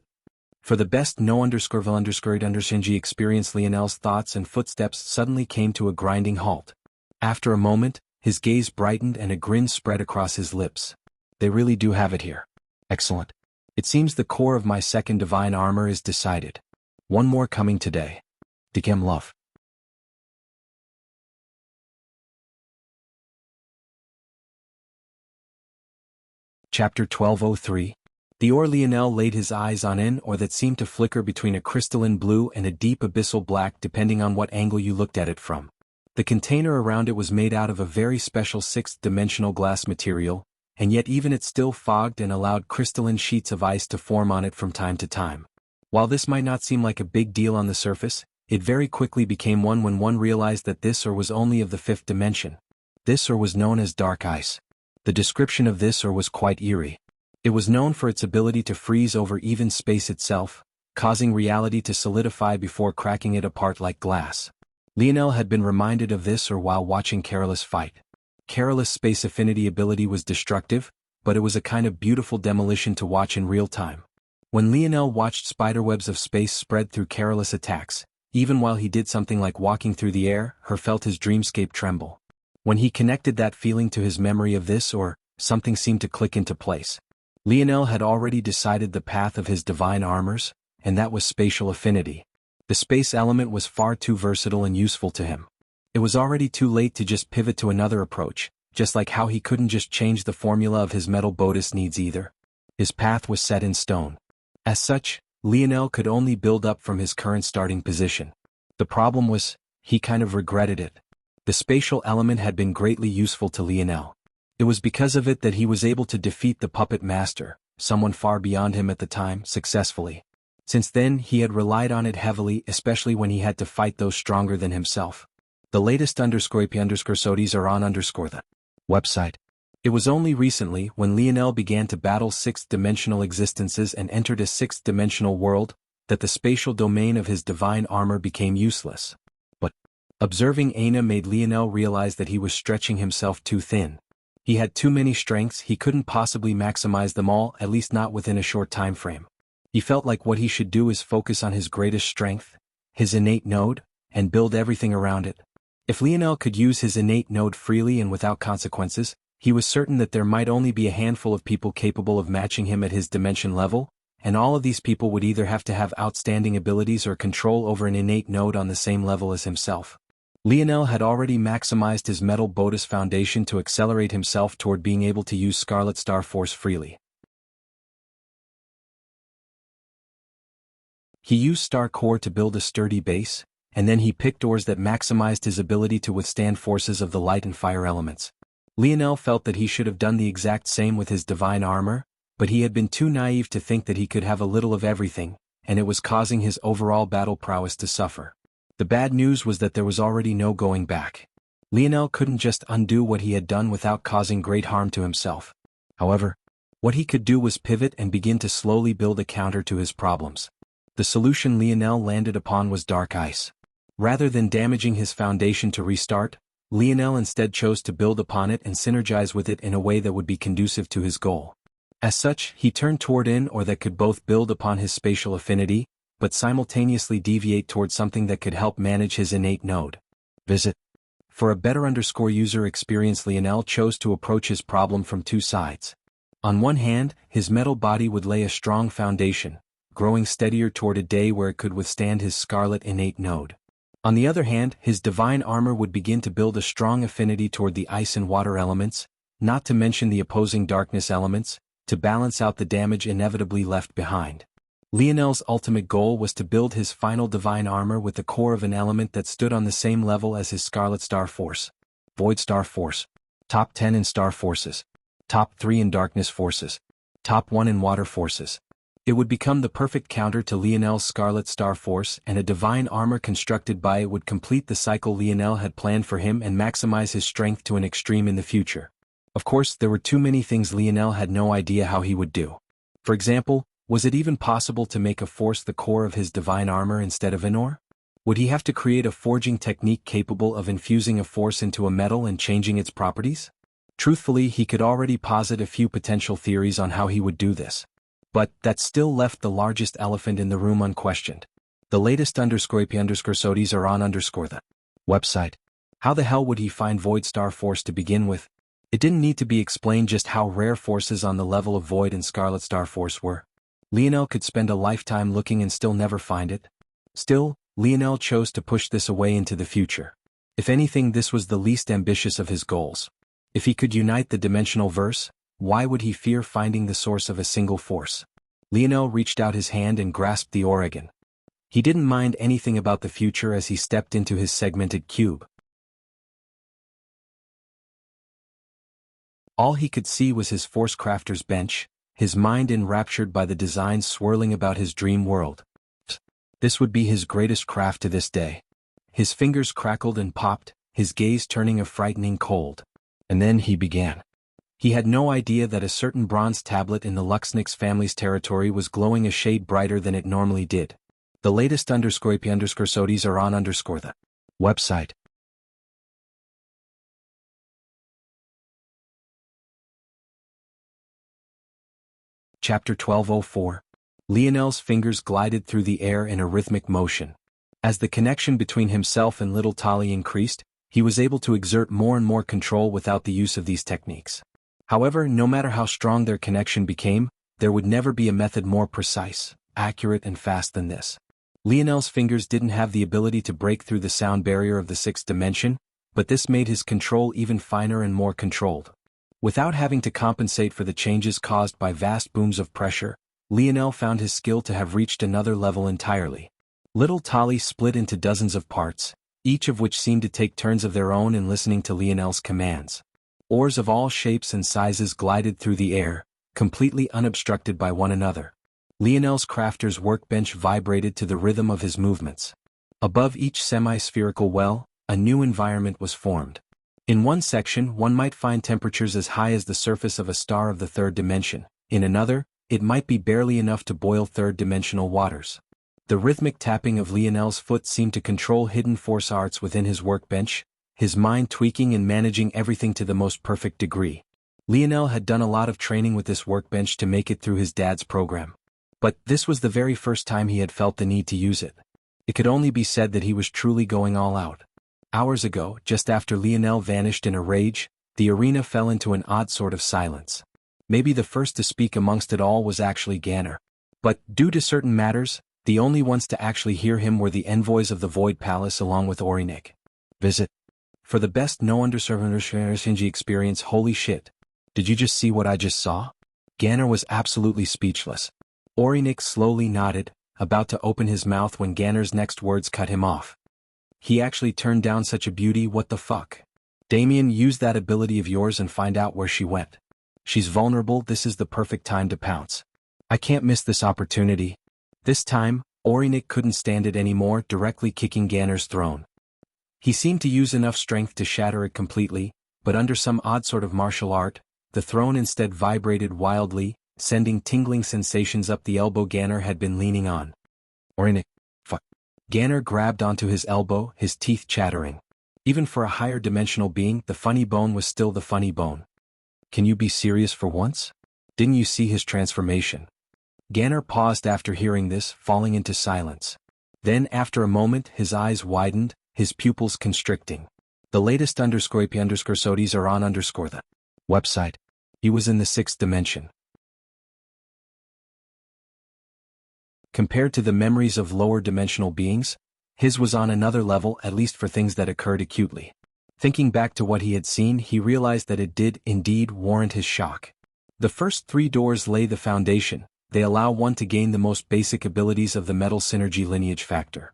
For the best no_vil_underscored_ng experience, Lionel's thoughts and footsteps suddenly came to a grinding halt. After a moment, his gaze brightened and a grin spread across his lips. They really do have it here. Excellent. It seems the core of my second divine armor is decided. One more coming today. Dikem love. Chapter 1203. The ore Lionel laid his eyes on an ore that seemed to flicker between a crystalline blue and a deep abyssal black depending on what angle you looked at it from. The container around it was made out of a very special 6th-dimensional glass material, and yet even it still fogged and allowed crystalline sheets of ice to form on it from time to time. While this might not seem like a big deal on the surface, it very quickly became one when one realized that this ore was only of the 5th dimension. This ore was known as dark ice. The description of this ore was quite eerie. It was known for its ability to freeze over even space itself, causing reality to solidify before cracking it apart like glass. Lionel had been reminded of this or while watching Carolus fight. Carolus' space affinity ability was destructive, but it was a kind of beautiful demolition to watch in real time. When Lionel watched spiderwebs of space spread through Carolus' attacks, even while he did something like walking through the air, he felt his dreamscape tremble. When he connected that feeling to his memory of this or something seemed to click into place. Lionel had already decided the path of his divine armors, and that was spatial affinity. The space element was far too versatile and useful to him. It was already too late to just pivot to another approach, just like how he couldn't just change the formula of his metal Bodis needs either. His path was set in stone. As such, Lionel could only build up from his current starting position. The problem was, he kind of regretted it. The spatial element had been greatly useful to Lionel. It was because of it that he was able to defeat the puppet master, someone far beyond him at the time, successfully. Since then he had relied on it heavily, especially when he had to fight those stronger than himself. The latest _IP_SODIs are on the website. It was only recently, when Lionel began to battle sixth-dimensional existences and entered a sixth-dimensional world, that the spatial domain of his divine armor became useless. But observing Aina made Lionel realize that he was stretching himself too thin. He had too many strengths, he couldn't possibly maximize them all, at least not within a short time frame. He felt like what he should do is focus on his greatest strength, his innate node, and build everything around it. If Lionel could use his innate node freely and without consequences, he was certain that there might only be a handful of people capable of matching him at his dimension level, and all of these people would either have to have outstanding abilities or control over an innate node on the same level as himself. Lionel had already maximized his metal Bodis foundation to accelerate himself toward being able to use Scarlet Star Force freely. He used Star Core to build a sturdy base, and then he picked ores that maximized his ability to withstand forces of the light and fire elements. Lionel felt that he should have done the exact same with his divine armor, but he had been too naive to think that he could have a little of everything, and it was causing his overall battle prowess to suffer. The bad news was that there was already no going back. Lionel couldn't just undo what he had done without causing great harm to himself. However, what he could do was pivot and begin to slowly build a counter to his problems. The solution Lionel landed upon was dark ice. Rather than damaging his foundation to restart, Lionel instead chose to build upon it and synergize with it in a way that would be conducive to his goal. As such, he turned toward an ore that could both build upon his spatial affinity, but simultaneously deviate toward something that could help manage his innate node. Visit. For a better user experience, Lionel chose to approach his problem from two sides. On one hand, his metal body would lay a strong foundation, growing steadier toward a day where it could withstand his scarlet innate node. On the other hand, his divine armor would begin to build a strong affinity toward the ice and water elements, not to mention the opposing darkness elements, to balance out the damage inevitably left behind. Lionel's ultimate goal was to build his final divine armor with the core of an element that stood on the same level as his Scarlet Star Force, Void Star Force, top 10 in Star Forces, top 3 in Darkness Forces, top 1 in Water Forces. It would become the perfect counter to Lionel's Scarlet Star Force, and a divine armor constructed by it would complete the cycle Lionel had planned for him and maximize his strength to an extreme in the future. Of course, there were too many things Lionel had no idea how he would do. For example, was it even possible to make a force the core of his divine armor instead of an ore? Would he have to create a forging technique capable of infusing a force into a metal and changing its properties? Truthfully, he could already posit a few potential theories on how he would do this. But that still left the largest elephant in the room unquestioned. The latest _IP_SODIs are on the website. How the hell would he find Void Star Force to begin with? It didn't need to be explained just how rare forces on the level of Void and Scarlet Star Force were. Lionel could spend a lifetime looking and still never find it. Still, Lionel chose to push this away into the future. If anything, this was the least ambitious of his goals. If he could unite the dimensional verse, why would he fear finding the source of a single force? Lionel reached out his hand and grasped the ore again. He didn't mind anything about the future as he stepped into his segmented cube. All he could see was his Force Crafter's bench, his mind enraptured by the designs swirling about his dream world. This would be his greatest craft to this day. His fingers crackled and popped, his gaze turning a frightening cold. And then he began. He had no idea that a certain bronze tablet in the Luxnix family's territory was glowing a shade brighter than it normally did. The latest _IP_SODIs are on the Website. Chapter 1204. Lionel's fingers glided through the air in a rhythmic motion. As the connection between himself and little Tali increased, he was able to exert more and more control without the use of these techniques. However, no matter how strong their connection became, there would never be a method more precise, accurate and fast than this. Lionel's fingers didn't have the ability to break through the sound barrier of the sixth dimension, but this made his control even finer and more controlled. Without having to compensate for the changes caused by vast booms of pressure, Lionel found his skill to have reached another level entirely. Little Tali split into dozens of parts, each of which seemed to take turns of their own in listening to Lionel's commands. Oars of all shapes and sizes glided through the air, completely unobstructed by one another. Lionel's crafter's workbench vibrated to the rhythm of his movements. Above each semi-spherical well, a new environment was formed. In one section, one might find temperatures as high as the surface of a star of the third dimension. In another, it might be barely enough to boil third-dimensional waters. The rhythmic tapping of Lionel's foot seemed to control hidden force arts within his workbench, his mind tweaking and managing everything to the most perfect degree. Lionel had done a lot of training with this workbench to make it through his dad's program. But this was the very first time he had felt the need to use it. It could only be said that he was truly going all out. Hours ago, just after Lionel vanished in a rage, the arena fell into an odd sort of silence. Maybe the first to speak amongst it all was actually Ganner. But, due to certain matters, the only ones to actually hear him were the envoys of the Void Palace along with Orinik. Visit. For the best no underserved experience. Holy shit. Did you just see what I just saw? Ganner was absolutely speechless. Orinik slowly nodded, about to open his mouth when Ganner's next words cut him off. He actually turned down such a beauty, what the fuck? Damien, use that ability of yours and find out where she went. She's vulnerable, this is the perfect time to pounce. I can't miss this opportunity. This time, Orinik couldn't stand it anymore, directly kicking Ganner's throne. He seemed to use enough strength to shatter it completely, but under some odd sort of martial art, the throne instead vibrated wildly, sending tingling sensations up the elbow Ganner had been leaning on. Orinik. Fuck. Ganner grabbed onto his elbow, his teeth chattering. Even for a higher dimensional being, the funny bone was still the funny bone. Can you be serious for once? Didn't you see his transformation? Ganner paused after hearing this, falling into silence. Then after a moment his eyes widened, his pupils constricting. The latest _AP_SODIs are on _the website. He was in the sixth dimension. Compared to the memories of lower dimensional beings, his was on another level, at least for things that occurred acutely. Thinking back to what he had seen, he realized that it did, indeed, warrant his shock. The first three doors lay the foundation. They allow one to gain the most basic abilities of the metal synergy lineage factor.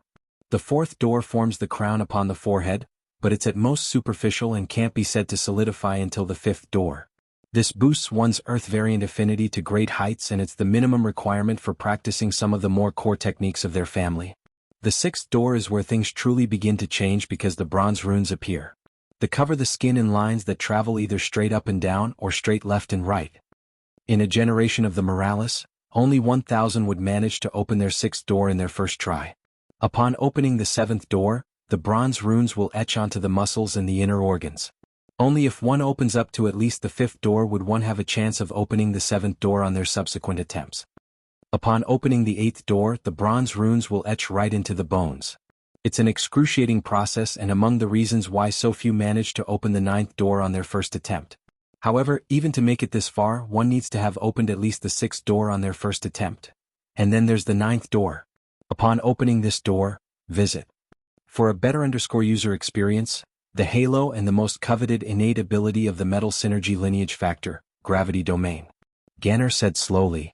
The fourth door forms the crown upon the forehead, but it's at most superficial and can't be said to solidify until the fifth door. This boosts one's Earth variant affinity to great heights, and it's the minimum requirement for practicing some of the more core techniques of their family. The sixth door is where things truly begin to change because the bronze runes appear. They cover the skin in lines that travel either straight up and down or straight left and right. In a generation of the Morales, only 1,000 would manage to open their sixth door in their first try. Upon opening the seventh door, the bronze runes will etch onto the muscles and the inner organs. Only if one opens up to at least the fifth door would one have a chance of opening the seventh door on their subsequent attempts. Upon opening the eighth door, the bronze runes will etch right into the bones. It's an excruciating process and among the reasons why so few manage to open the ninth door on their first attempt. However, even to make it this far, one needs to have opened at least the sixth door on their first attempt. And then there's the ninth door. Upon opening this door, visit. For a better user experience, the halo and the most coveted innate ability of the metal synergy lineage factor, gravity domain. Ganner said slowly.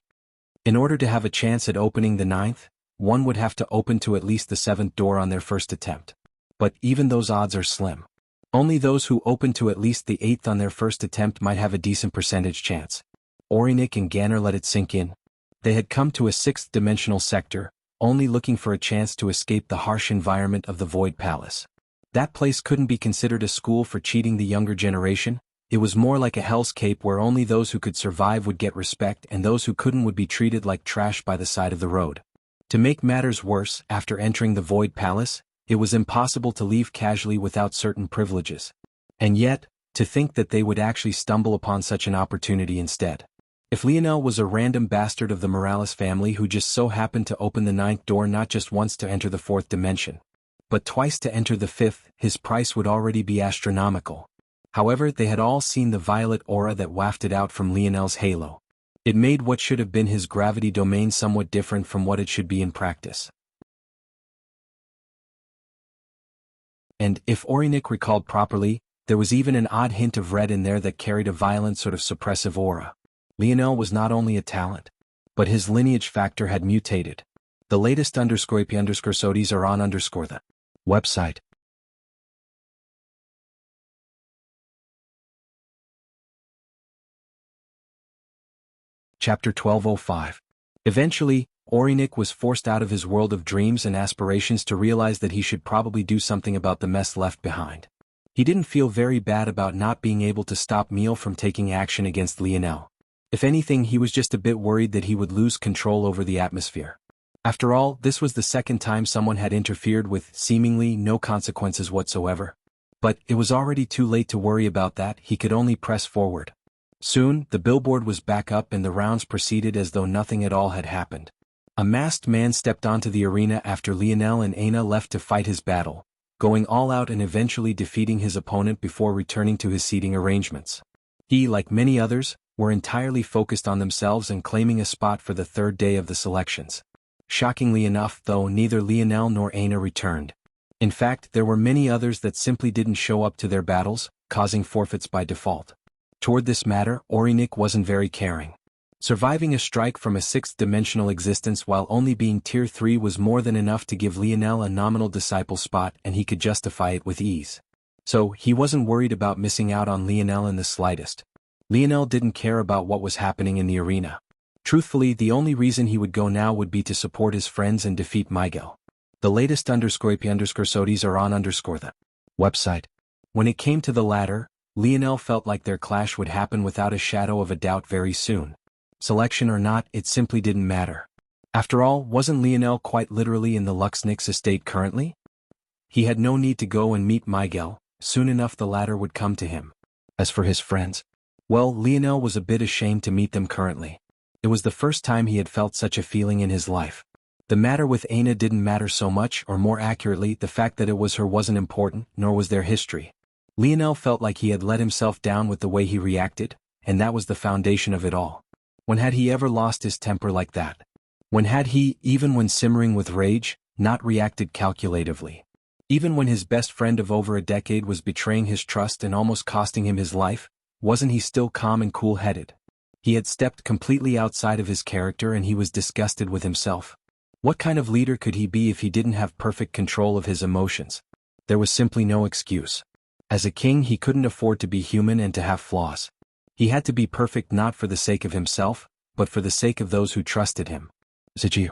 In order to have a chance at opening the ninth, one would have to open to at least the seventh door on their first attempt. But even those odds are slim. Only those who open to at least the eighth on their first attempt might have a decent percentage chance. Orinik and Ganner let it sink in. They had come to a sixth dimensional sector, only looking for a chance to escape the harsh environment of the Void Palace. That place couldn't be considered a school for cheating the younger generation. It was more like a hellscape where only those who could survive would get respect and those who couldn't would be treated like trash by the side of the road. To make matters worse, after entering the Void Palace, It was impossible to leave casually without certain privileges. And yet, to think that they would actually stumble upon such an opportunity instead. If Lionel was a random bastard of the Morales family who just so happened to open the ninth door not just once to enter the fourth dimension, but twice to enter the fifth, his price would already be astronomical. However, they had all seen the violet aura that wafted out from Lionel's halo. It made what should have been his gravity domain somewhat different from what it should be in practice. And, if Orinik recalled properly, there was even an odd hint of red in there that carried a violent sort of suppressive aura. Lionel was not only a talent, but his lineage factor had mutated. The latest _IP_SODIs are on the website. Chapter 1205. Eventually, Orinik was forced out of his world of dreams and aspirations to realize that he should probably do something about the mess left behind. He didn't feel very bad about not being able to stop Miel from taking action against Lionel. If anything, he was just a bit worried that he would lose control over the atmosphere. After all, this was the second time someone had interfered with seemingly no consequences whatsoever. But it was already too late to worry about that. He could only press forward. Soon, the billboard was back up and the rounds proceeded as though nothing at all had happened. A masked man stepped onto the arena after Lionel and Aina left to fight his battle, going all out and eventually defeating his opponent before returning to his seating arrangements. He, like many others, were entirely focused on themselves and claiming a spot for the third day of the selections. Shockingly enough, though, neither Lionel nor Aina returned. In fact, there were many others that simply didn't show up to their battles, causing forfeits by default. Toward this matter, Orinik wasn't very caring. Surviving a strike from a sixth-dimensional existence while only being Tier 3 was more than enough to give Lionel a nominal disciple spot, and he could justify it with ease. So, he wasn't worried about missing out on Lionel in the slightest. Lionel didn't care about what was happening in the arena. Truthfully, the only reason he would go now would be to support his friends and defeat Miguel. The latest _IP_SODIs are on the website. When it came to the latter, Lionel felt like their clash would happen without a shadow of a doubt very soon. Selection or not, it simply didn't matter. After all, wasn't Lionel quite literally in the Luxnix estate currently? He had no need to go and meet Miguel, soon enough the latter would come to him. As for his friends, well, Lionel was a bit ashamed to meet them currently. It was the first time he had felt such a feeling in his life. The matter with Aina didn't matter so much, or more accurately, the fact that it was her wasn't important, nor was their history. Lionel felt like he had let himself down with the way he reacted, and that was the foundation of it all. When had he ever lost his temper like that? When had he, even when simmering with rage, not reacted calculatively? Even when his best friend of over a decade was betraying his trust and almost costing him his life, wasn't he still calm and cool-headed? He had stepped completely outside of his character and he was disgusted with himself. What kind of leader could he be if he didn't have perfect control of his emotions? There was simply no excuse. As a king, he couldn't afford to be human and to have flaws. He had to be perfect not for the sake of himself, but for the sake of those who trusted him. Zigio.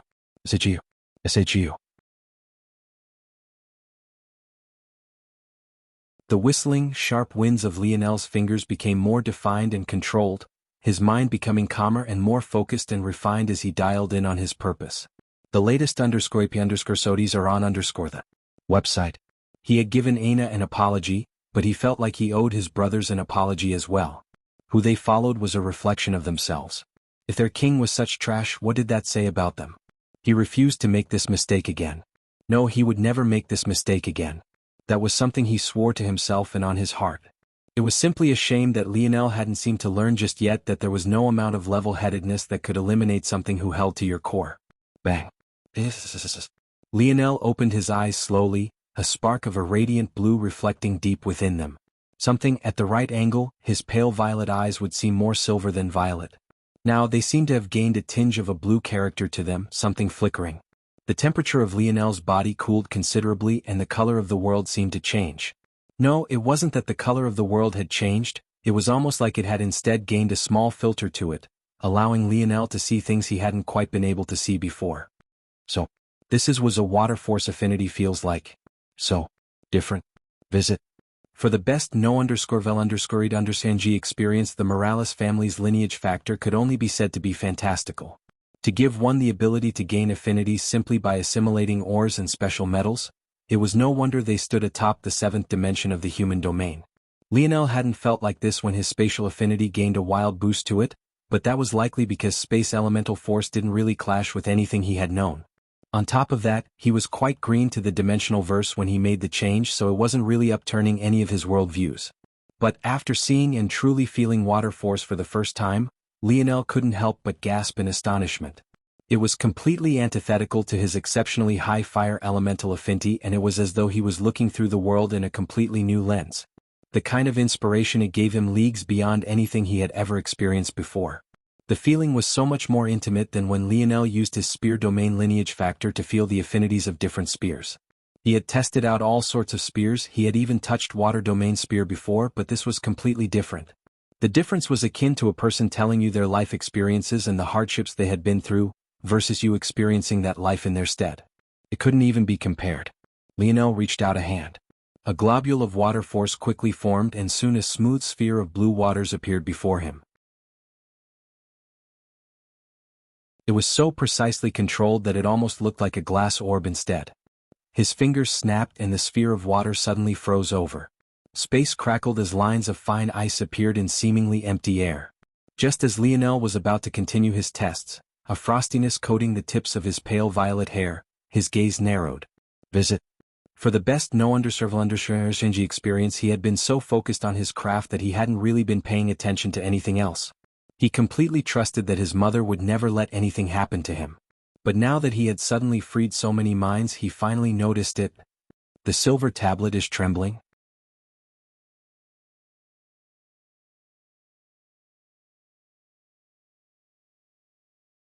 The whistling, sharp winds of Lionel's fingers became more defined and controlled, his mind becoming calmer and more focused and refined as he dialed in on his purpose. The latest _IP_SODIs are on the website. He had given Aina an apology, but he felt like he owed his brothers an apology as well. Who they followed was a reflection of themselves. If their king was such trash, what did that say about them? He refused to make this mistake again. No, he would never make this mistake again. That was something he swore to himself and on his heart. It was simply a shame that Lionel hadn't seemed to learn just yet that there was no amount of level-headedness that could eliminate something who held to your core. Bang. Lionel opened his eyes slowly, a spark of a radiant blue reflecting deep within them. Something at the right angle, his pale violet eyes would seem more silver than violet. Now they seemed to have gained a tinge of a blue character to them, something flickering. The temperature of Lionel's body cooled considerably and the color of the world seemed to change. No, it wasn't that the color of the world had changed, it was almost like it had instead gained a small filter to it, allowing Lionel to see things he hadn't quite been able to see before. So, this is what a water force affinity feels like. So different. Visit. For the best no_vel_read_G experience, the Morales family's lineage factor could only be said to be fantastical. To give one the ability to gain affinities simply by assimilating ores and special metals, It was no wonder they stood atop the seventh dimension of the human domain. Lionel hadn't felt like this when his spatial affinity gained a wild boost to it, but that was likely because space elemental force didn't really clash with anything he had known. On top of that, he was quite green to the dimensional verse when he made the change, so it wasn't really upturning any of his worldviews. But after seeing and truly feeling water force for the first time, Lionel couldn't help but gasp in astonishment. It was completely antithetical to his exceptionally high fire elemental affinity, and it was as though he was looking through the world in a completely new lens. The kind of inspiration it gave him leagues beyond anything he had ever experienced before. The feeling was so much more intimate than when Lionel used his spear domain lineage factor to feel the affinities of different spears. He had tested out all sorts of spears, he had even touched water domain spear before, but this was completely different. The difference was akin to a person telling you their life experiences and the hardships they had been through, versus you experiencing that life in their stead. It couldn't even be compared. Lionel reached out a hand. A globule of water force quickly formed, and soon a smooth sphere of blue waters appeared before him. It was so precisely controlled that it almost looked like a glass orb instead. His fingers snapped and the sphere of water suddenly froze over. Space crackled as lines of fine ice appeared in seemingly empty air. Just as Lionel was about to continue his tests, a frostiness coating the tips of his pale violet hair, his gaze narrowed. Visit. For the best no-underserved experience, he had been so focused on his craft that he hadn't really been paying attention to anything else. He completely trusted that his mother would never let anything happen to him. But now that he had suddenly freed so many minds, he finally noticed it. The silver tablet is trembling.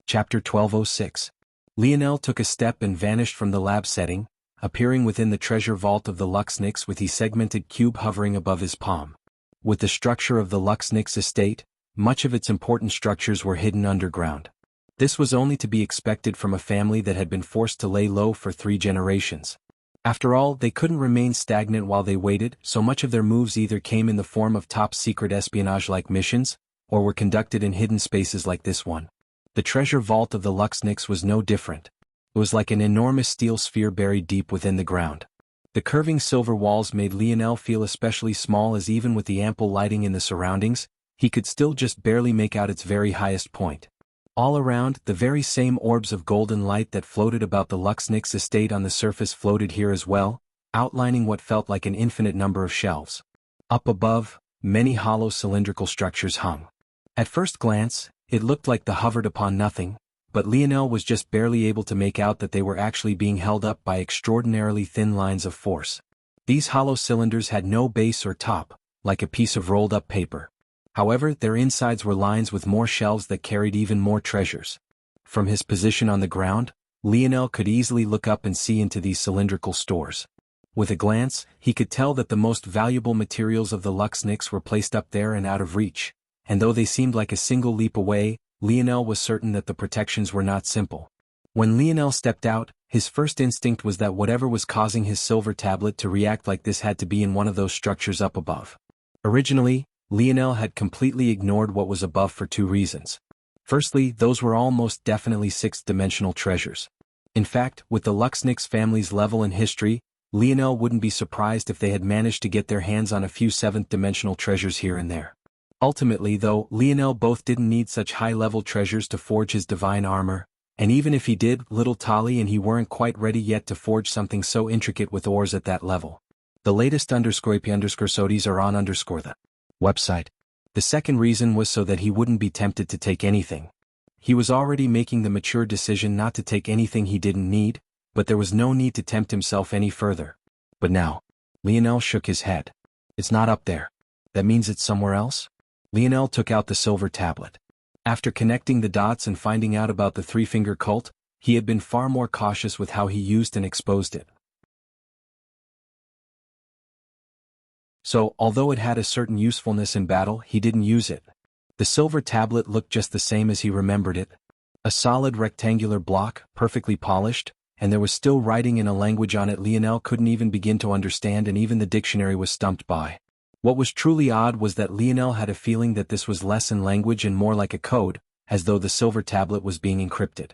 Chapter 1206. Lionel took a step and vanished from the lab setting, appearing within the treasure vault of the Luxnix with the segmented cube hovering above his palm. With the structure of the Luxnix estate, much of its important structures were hidden underground. This was only to be expected from a family that had been forced to lay low for 3 generations. After all, they couldn't remain stagnant while they waited, so much of their moves either came in the form of top-secret espionage-like missions, or were conducted in hidden spaces like this one. The treasure vault of the Luxnix was no different. It was like an enormous steel sphere buried deep within the ground. The curving silver walls made Lionel feel especially small, as even with the ample lighting in the surroundings, he could still just barely make out its very highest point. All around, the very same orbs of golden light that floated about the Luxnix estate on the surface floated here as well, outlining what felt like an infinite number of shelves. Up above, many hollow cylindrical structures hung. At first glance, it looked like they hovered upon nothing, but Lionel was just barely able to make out that they were actually being held up by extraordinarily thin lines of force. These hollow cylinders had no base or top, like a piece of rolled-up paper. However, their insides were lined with more shelves that carried even more treasures. From his position on the ground, Lionel could easily look up and see into these cylindrical stores. With a glance, he could tell that the most valuable materials of the Luxnix were placed up there and out of reach, and though they seemed like a single leap away, Lionel was certain that the protections were not simple. When Lionel stepped out, his first instinct was that whatever was causing his silver tablet to react like this had to be in one of those structures up above. Originally, Lionel had completely ignored what was above for 2 reasons. Firstly, those were almost definitely 6th-dimensional treasures. In fact, with the Luxnix family's level in history, Lionel wouldn't be surprised if they had managed to get their hands on a few 7th-dimensional treasures here and there. Ultimately, though, Lionel both didn't need such high-level treasures to forge his divine armor, and even if he did, little Tali and he weren't quite ready yet to forge something so intricate with ores at that level. The latest _IP_SODs are on the website. The second reason was so that he wouldn't be tempted to take anything. He was already making the mature decision not to take anything he didn't need, but there was no need to tempt himself any further. But now, Lionel shook his head. It's not up there. That means it's somewhere else? Lionel took out the silver tablet. After connecting the dots and finding out about the 3-finger cult, he had been far more cautious with how he used and exposed it. So, although it had a certain usefulness in battle, he didn't use it. The silver tablet looked just the same as he remembered it. A solid rectangular block, perfectly polished, and there was still writing in a language on it Lionel couldn't even begin to understand, and even the dictionary was stumped by. What was truly odd was that Lionel had a feeling that this was less in language and more like a code, as though the silver tablet was being encrypted.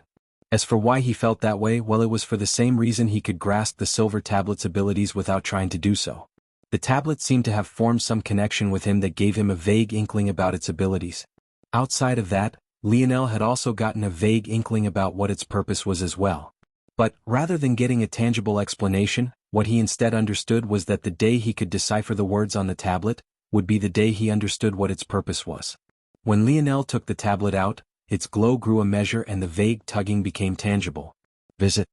As for why he felt that way, well, it was for the same reason he could grasp the silver tablet's abilities without trying to do so. The tablet seemed to have formed some connection with him that gave him a vague inkling about its abilities. Outside of that, Lionel had also gotten a vague inkling about what its purpose was as well. But, rather than getting a tangible explanation, what he instead understood was that the day he could decipher the words on the tablet would be the day he understood what its purpose was. When Lionel took the tablet out, its glow grew a measure and the vague tugging became tangible. Visit.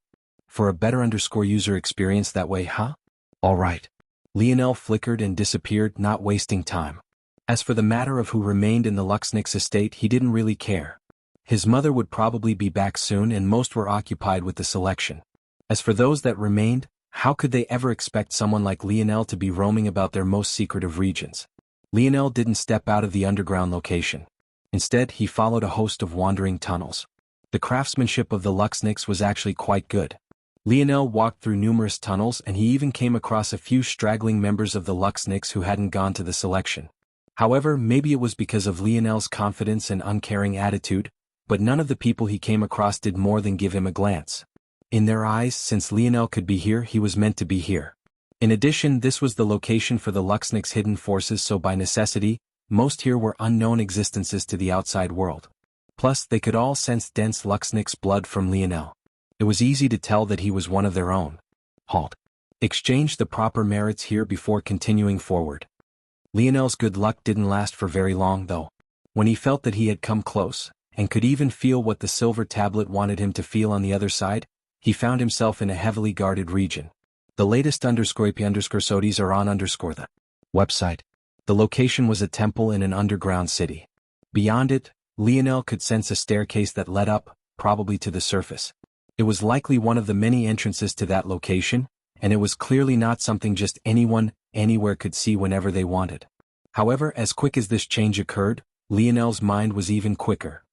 For a better user experience that way, huh? Alright. Lionel flickered and disappeared, not wasting time. As for the matter of who remained in the Luxnix estate, he didn't really care. His mother would probably be back soon and most were occupied with the selection. As for those that remained, how could they ever expect someone like Lionel to be roaming about their most secretive regions? Lionel didn't step out of the underground location. Instead, he followed a host of wandering tunnels. The craftsmanship of the Luxnix was actually quite good. Lionel walked through numerous tunnels and he even came across a few straggling members of the Luxnix who hadn't gone to the selection. However, maybe it was because of Lionel's confidence and uncaring attitude, but none of the people he came across did more than give him a glance. In their eyes, since Lionel could be here, he was meant to be here. In addition, this was the location for the Luxnix hidden forces, so by necessity, most here were unknown existences to the outside world. Plus, they could all sense dense Luxnix blood from Lionel. It was easy to tell that he was one of their own. Halt. Exchange the proper merits here before continuing forward. Lionel's good luck didn't last for very long though. When he felt that he had come close, and could even feel what the silver tablet wanted him to feel on the other side, he found himself in a heavily guarded region. The latest _IP_SODIs are on the website. The location was a temple in an underground city. Beyond it, Lionel could sense a staircase that led up, probably to the surface. It was likely one of the many entrances to that location, and it was clearly not something just anyone, anywhere could see whenever they wanted. However, as quick as this change occurred, Lionel's mind was even quicker.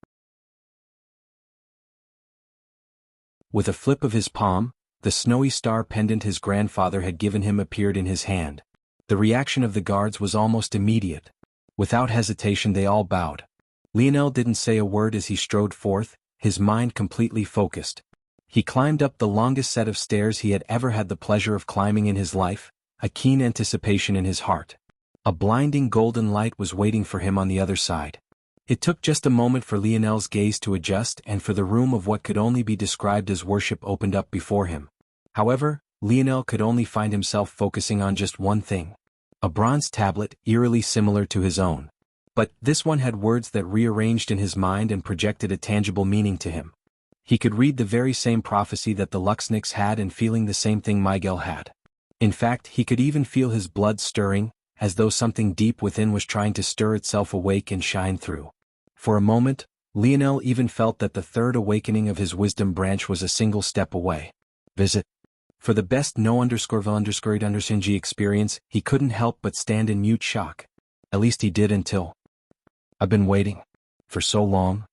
With a flip of his palm, the snowy star pendant his grandfather had given him appeared in his hand. The reaction of the guards was almost immediate. Without hesitation they all bowed. Lionel didn't say a word as he strode forth, his mind completely focused. He climbed up the longest set of stairs he had ever had the pleasure of climbing in his life, a keen anticipation in his heart. A blinding golden light was waiting for him on the other side. It took just a moment for Lionel's gaze to adjust and for the room of what could only be described as worship opened up before him. However, Lionel could only find himself focusing on just one thing. A bronze tablet eerily similar to his own. But this one had words that rearranged in his mind and projected a tangible meaning to him. He could read the very same prophecy that the Luxnix had and feeling the same thing Miguel had. In fact, he could even feel his blood stirring, as though something deep within was trying to stir itself awake and shine through. For a moment, Lionel even felt that the third awakening of his wisdom branch was a single step away. Visit. For the best no_vil_undersing experience, he couldn't help but stand in mute shock. At least he did until... I've been waiting. For so long.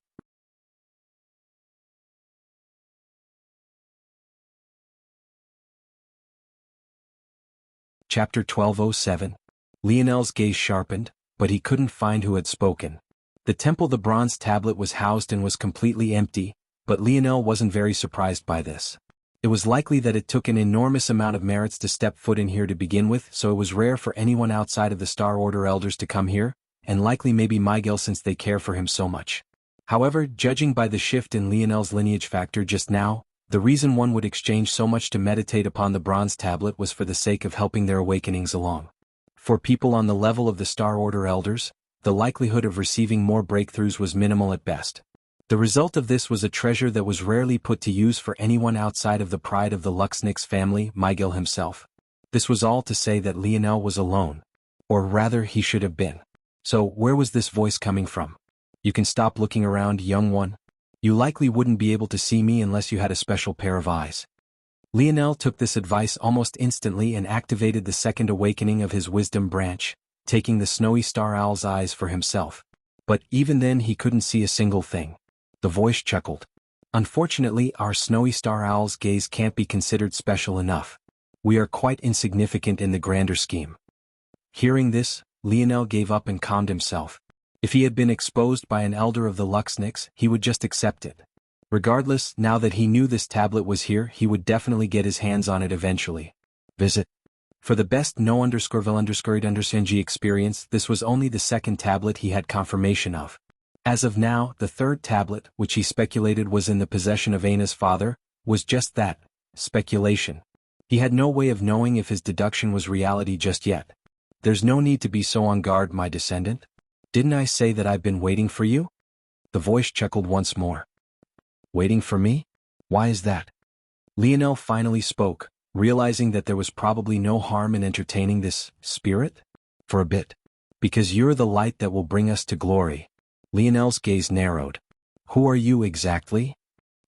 Chapter 1207. Lionel's gaze sharpened, but he couldn't find who had spoken. The temple the bronze tablet was housed in was completely empty, but Lionel wasn't very surprised by this. It was likely that it took an enormous amount of merits to step foot in here to begin with, so it was rare for anyone outside of the Star Order elders to come here, and likely maybe Miguel since they care for him so much. However, judging by the shift in Lionel's lineage factor just now, the reason one would exchange so much to meditate upon the bronze tablet was for the sake of helping their awakenings along. For people on the level of the Star Order elders, the likelihood of receiving more breakthroughs was minimal at best. The result of this was a treasure that was rarely put to use for anyone outside of the pride of the Luxnix family, Miguel himself. This was all to say that Lionel was alone. Or rather, he should have been. So, where was this voice coming from? You can stop looking around, young one. You likely wouldn't be able to see me unless you had a special pair of eyes. Lionel took this advice almost instantly and activated the second awakening of his wisdom branch, taking the snowy star owl's eyes for himself. But even then he couldn't see a single thing. The voice chuckled. Unfortunately, our snowy star owl's gaze can't be considered special enough. We are quite insignificant in the grander scheme. Hearing this, Lionel gave up and calmed himself. If he had been exposed by an elder of the Luxnix, he would just accept it. Regardless, now that he knew this tablet was here, he would definitely get his hands on it eventually. Visit. For the best no_vil_underscored_ng experience, this was only the second tablet he had confirmation of. As of now, the third tablet, which he speculated was in the possession of Aina's father, was just that, speculation. He had no way of knowing if his deduction was reality just yet. There's no need to be so on guard, my descendant. Didn't I say that I've been waiting for you? The voice chuckled once more. Waiting for me? Why is that? Lionel finally spoke, realizing that there was probably no harm in entertaining this spirit? For a bit. Because you're the light that will bring us to glory. Lionel's gaze narrowed. Who are you exactly?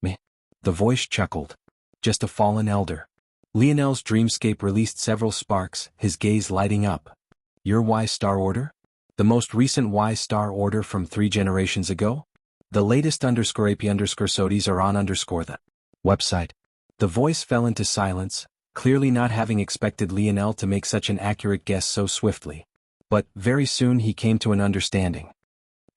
Me. The voice chuckled. Just a fallen elder. Lionel's dreamscape released several sparks, his gaze lighting up. Your Y-Star Order? The most recent Y-Star Order from 3 generations ago? The latest _AP_SODIs are on _ the website. The voice fell into silence, clearly not having expected Lionel to make such an accurate guess so swiftly. But very soon he came to an understanding.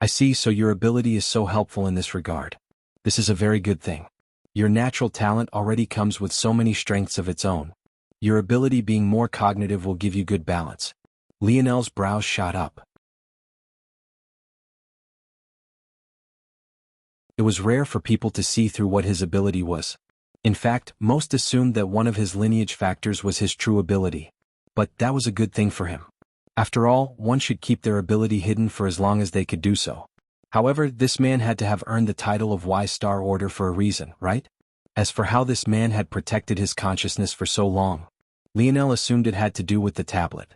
I see, so your ability is so helpful in this regard. This is a very good thing. Your natural talent already comes with so many strengths of its own. Your ability being more cognitive will give you good balance. Lionel's brows shot up. It was rare for people to see through what his ability was. In fact, most assumed that one of his lineage factors was his true ability. But that was a good thing for him. After all, one should keep their ability hidden for as long as they could do so. However, this man had to have earned the title of Y-Star Order for a reason, right? As for how this man had protected his consciousness for so long, Lionel assumed it had to do with the tablet.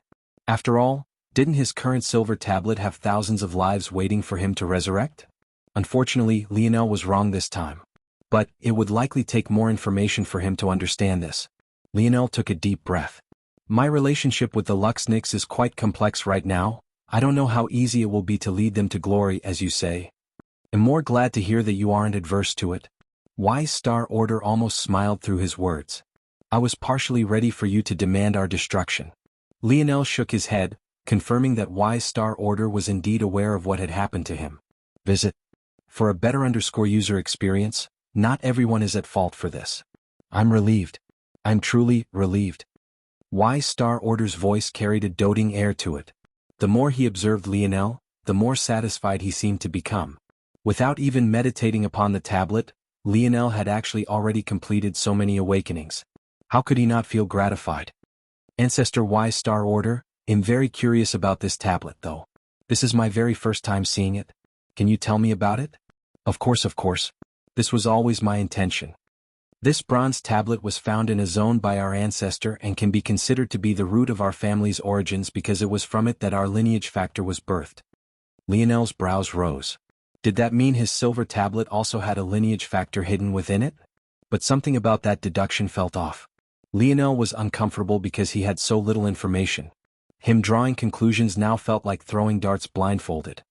After all, didn't his current silver tablet have thousands of lives waiting for him to resurrect? Unfortunately, Lionel was wrong this time. But it would likely take more information for him to understand this. Lionel took a deep breath. My relationship with the Luxniks is quite complex right now. I don't know how easy it will be to lead them to glory, as you say. I'm more glad to hear that you aren't adverse to it. Y-Star Order almost smiled through his words. I was partially ready for you to demand our destruction. Lionel shook his head, confirming that Y-Star Order was indeed aware of what had happened to him. Visit. For a better user experience, not everyone is at fault for this. I'm relieved. I'm truly relieved. Y-Star Order's voice carried a doting air to it. The more he observed Lionel, the more satisfied he seemed to become. Without even meditating upon the tablet, Lionel had actually already completed so many awakenings. How could he not feel gratified? Ancestor Y-Star Order, I'm very curious about this tablet though. This is my very first time seeing it. Can you tell me about it? Of course. This was always my intention. This bronze tablet was found in a zone by our ancestor and can be considered to be the root of our family's origins because it was from it that our lineage factor was birthed. Lionel's brows rose. Did that mean his silver tablet also had a lineage factor hidden within it? But something about that deduction felt off. Lionel was uncomfortable because he had so little information. Him drawing conclusions now felt like throwing darts blindfolded.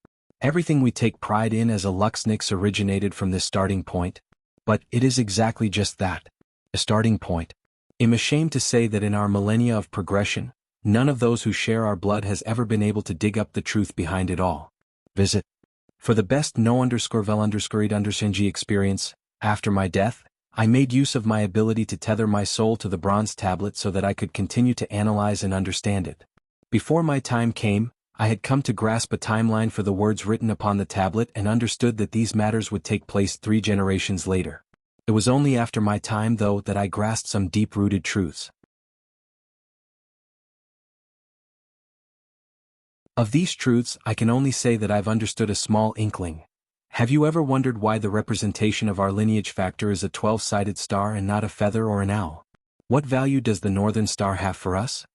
Everything we take pride in as a Luxniks originated from this starting point. But it is exactly just that. A starting point. I'm ashamed to say that in our millennia of progression, none of those who share our blood has ever been able to dig up the truth behind it all. Visit. For the best no_vel_ng experience, after my death, I made use of my ability to tether my soul to the bronze tablet so that I could continue to analyze and understand it. Before my time came, I had come to grasp a timeline for the words written upon the tablet and understood that these matters would take place 3 generations later. It was only after my time, though, that I grasped some deep-rooted truths. Of these truths, I can only say that I've understood a small inkling. Have you ever wondered why the representation of our lineage factor is a 12-sided star and not a feather or an owl? What value does the northern star have for us?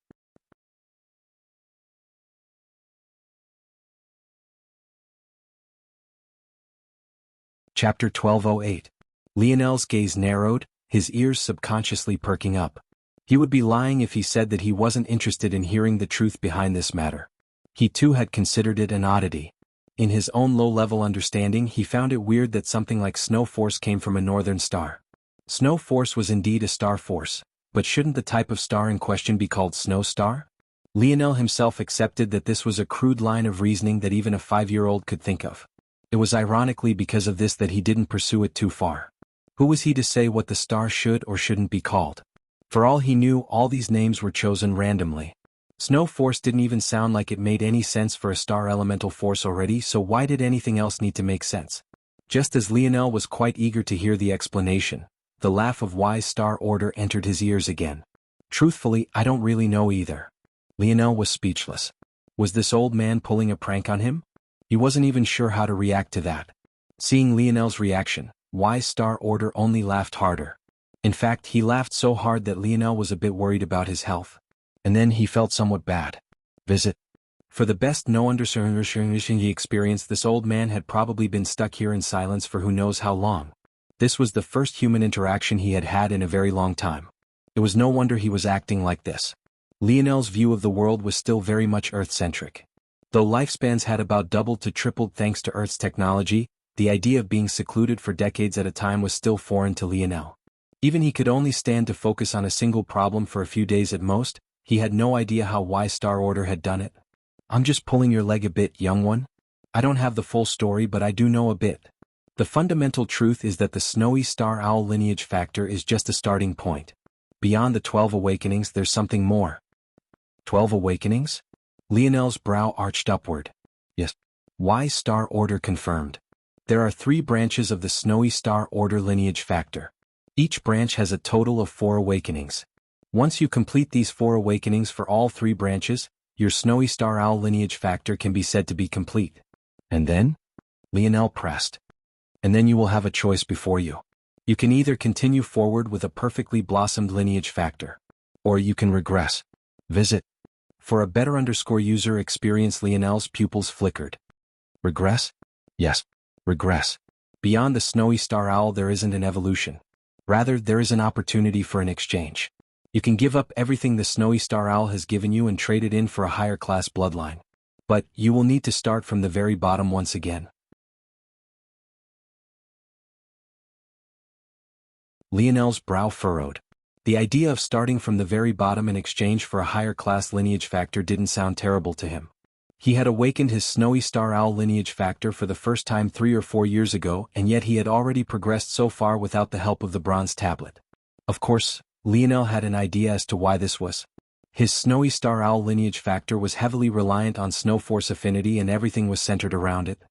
Chapter 1208. Lionel's gaze narrowed, his ears subconsciously perking up. He would be lying if he said that he wasn't interested in hearing the truth behind this matter. He too had considered it an oddity. In his own low-level understanding, he found it weird that something like Snow Force came from a northern star. Snow Force was indeed a star force, but shouldn't the type of star in question be called Snow Star? Lionel himself accepted that this was a crude line of reasoning that even a 5-year-old could think of. It was ironically because of this that he didn't pursue it too far. Who was he to say what the star should or shouldn't be called? For all he knew, all these names were chosen randomly. Snow Force didn't even sound like it made any sense for a star elemental force already, so why did anything else need to make sense? Just as Lionel was quite eager to hear the explanation, the laugh of wise Star Order entered his ears again. Truthfully, I don't really know either. Lionel was speechless. Was this old man pulling a prank on him? He wasn't even sure how to react to that. Seeing Lionel's reaction, wise Star Order only laughed harder. In fact, he laughed so hard that Lionel was a bit worried about his health. And then he felt somewhat bad. Visit. For the best no understanding he experienced, this old man had probably been stuck here in silence for who knows how long. This was the first human interaction he had had in a very long time. It was no wonder he was acting like this. Lionel's view of the world was still very much Earth-centric. Though lifespans had about doubled to tripled thanks to Earth's technology, the idea of being secluded for decades at a time was still foreign to Lionel. Even he could only stand to focus on a single problem for a few days at most. He had no idea how wise Star Order had done it. I'm just pulling your leg a bit, young one. I don't have the full story, but I do know a bit. The fundamental truth is that the snowy star owl lineage factor is just a starting point. Beyond the 12 awakenings, there's something more. 12 awakenings? Lionel's brow arched upward. Yes. Wise Star Order confirmed. There are 3 branches of the snowy star order lineage factor. Each branch has a total of 4 awakenings. Once you complete these 4 awakenings for all 3 branches, your snowy star owl lineage factor can be said to be complete. And then? Lionel pressed. And then you will have a choice before you. You can either continue forward with a perfectly blossomed lineage factor, or you can regress. Visit. For a better user experience, Lionel's pupils flickered. Regress? Yes, regress. Beyond the snowy star owl there isn't an evolution. Rather, there is an opportunity for an exchange. You can give up everything the snowy star owl has given you and trade it in for a higher class bloodline. But you will need to start from the very bottom once again. Lionel's brow furrowed. The idea of starting from the very bottom in exchange for a higher class lineage factor didn't sound terrible to him. He had awakened his snowy star owl lineage factor for the first time 3 or 4 years ago, and yet he had already progressed so far without the help of the bronze tablet. Of course, Lionel had an idea as to why this was. His snowy star owl lineage factor was heavily reliant on snow force affinity and everything was centered around it.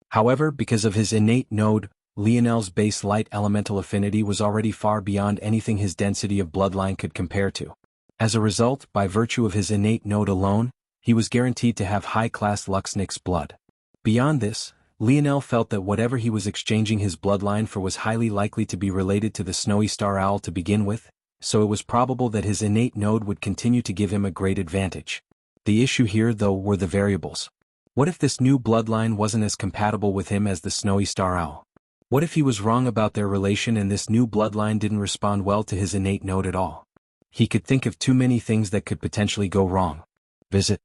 However, because of his innate node, Lionel's base light elemental affinity was already far beyond anything his density of bloodline could compare to. As a result, by virtue of his innate node alone, he was guaranteed to have high-class Luxnix blood. Beyond this, Lionel felt that whatever he was exchanging his bloodline for was highly likely to be related to the snowy star owl to begin with, so it was probable that his innate node would continue to give him a great advantage. The issue here, though, were the variables. What if this new bloodline wasn't as compatible with him as the snowy star owl? What if he was wrong about their relation and this new bloodline didn't respond well to his innate node at all? He could think of too many things that could potentially go wrong. Visit.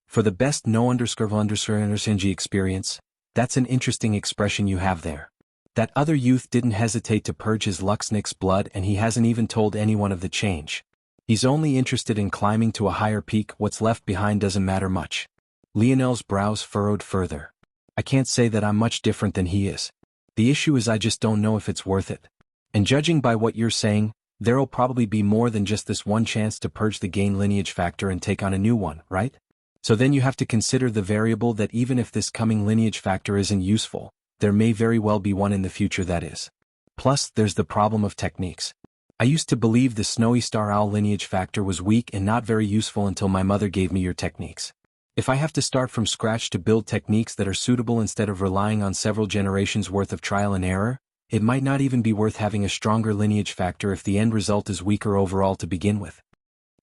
For the best no underscore experience, that's an interesting expression you have there. That other youth didn't hesitate to purge his Luxnix blood and he hasn't even told anyone of the change. He's only interested in climbing to a higher peak. What's left behind doesn't matter much. Lionel's brows furrowed further. I can't say that I'm much different than he is. The issue is I just don't know if it's worth it. And judging by what you're saying, there'll probably be more than just this one chance to purge the gain lineage factor and take on a new one, right? So then you have to consider the variable that even if this coming lineage factor isn't useful, there may very well be one in the future that is. Plus, there's the problem of techniques. I used to believe the snowy star owl lineage factor was weak and not very useful until my mother gave me your techniques. If I have to start from scratch to build techniques that are suitable instead of relying on several generations worth of trial and error, it might not even be worth having a stronger lineage factor if the end result is weaker overall to begin with.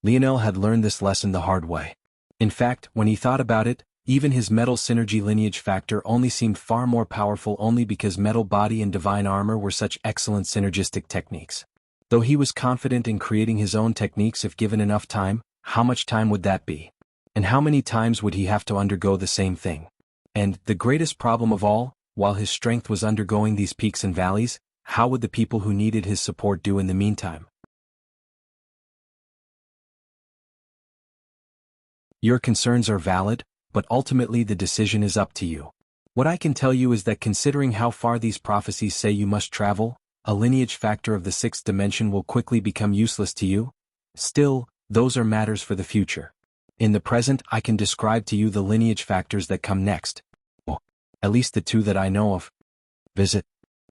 Lionel had learned this lesson the hard way. In fact, when he thought about it, even his metal synergy lineage factor only seemed far more powerful only because metal body and divine armor were such excellent synergistic techniques. Though he was confident in creating his own techniques if given enough time, how much time would that be? And how many times would he have to undergo the same thing? And, the greatest problem of all, while his strength was undergoing these peaks and valleys, how would the people who needed his support do in the meantime? Your concerns are valid, but ultimately the decision is up to you. What I can tell you is that considering how far these prophecies say you must travel, a lineage factor of the sixth dimension will quickly become useless to you? Still, those are matters for the future. In the present, I can describe to you the lineage factors that come next. Well, at least the two that I know of. Visit.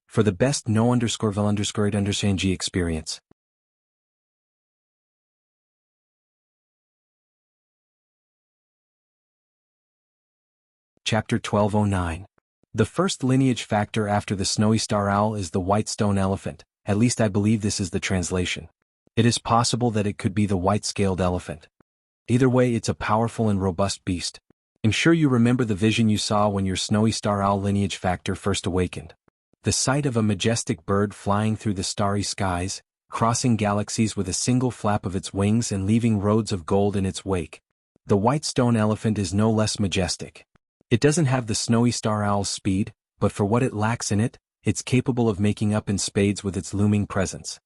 For the best no_vel_it_understand experience. Chapter 1209. The first lineage factor after the snowy star owl is the white stone elephant, at least I believe this is the translation. It is possible that it could be the white-scaled elephant. Either way, it's a powerful and robust beast. I'm sure you remember the vision you saw when your snowy star owl lineage factor first awakened. The sight of a majestic bird flying through the starry skies, crossing galaxies with a single flap of its wings and leaving roads of gold in its wake. The white stone elephant is no less majestic. It doesn't have the snowy star owl's speed, but for what it lacks in it, it's capable of making up in spades with its looming presence.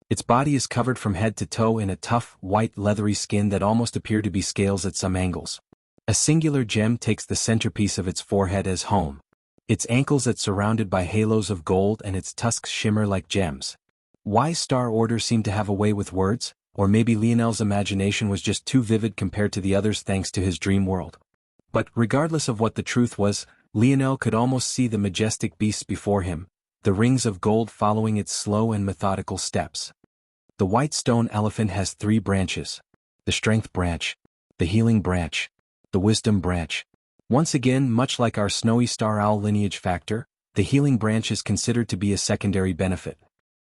Its body is covered from head to toe in a tough, white leathery skin that almost appear to be scales at some angles. A singular gem takes the centerpiece of its forehead as home. Its ankles are surrounded by halos of gold and its tusks shimmer like gems. Why Star Order seemed to have a way with words, or maybe Lionel's imagination was just too vivid compared to the others thanks to his dream world. But regardless of what the truth was, Lionel could almost see the majestic beast before him, the rings of gold following its slow and methodical steps. The white stone elephant has 3 branches: the strength branch, the healing branch, the wisdom branch. Once again, much like our snowy star owl lineage factor, the healing branch is considered to be a secondary benefit.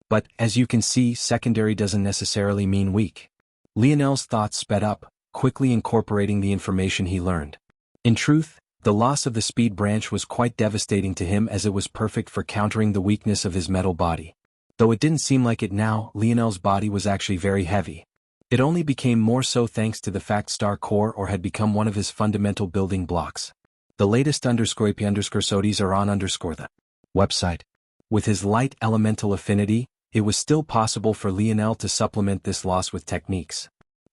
But, as you can see, secondary doesn't necessarily mean weak. Lionel's thoughts sped up, quickly incorporating the information he learned. In truth, the loss of the speed branch was quite devastating to him as it was perfect for countering the weakness of his metal body. Though it didn't seem like it now, Lionel's body was actually very heavy. It only became more so thanks to the fact Star Core or had become one of his fundamental building blocks. The latest _IP_SODIs are on the website. With his light elemental affinity, it was still possible for Lionel to supplement this loss with techniques.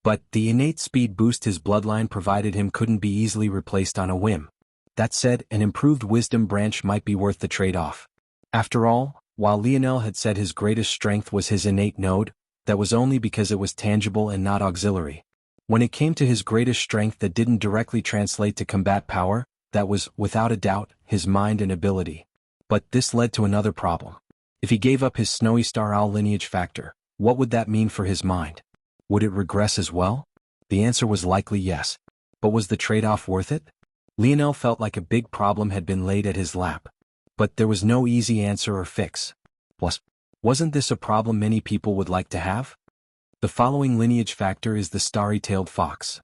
But the innate speed boost his bloodline provided him couldn't be easily replaced on a whim. That said, an improved wisdom branch might be worth the trade-off. After all, while Lionel had said his greatest strength was his innate node, that was only because it was tangible and not auxiliary. When it came to his greatest strength that didn't directly translate to combat power, that was, without a doubt, his mind and ability. But this led to another problem. If he gave up his snowy star owl lineage factor, what would that mean for his mind? Would it regress as well? The answer was likely yes. But was the trade-off worth it? Lionel felt like a big problem had been laid at his lap. But there was no easy answer or fix. Plus, wasn't this a problem many people would like to have? The following lineage factor is the starry-tailed fox.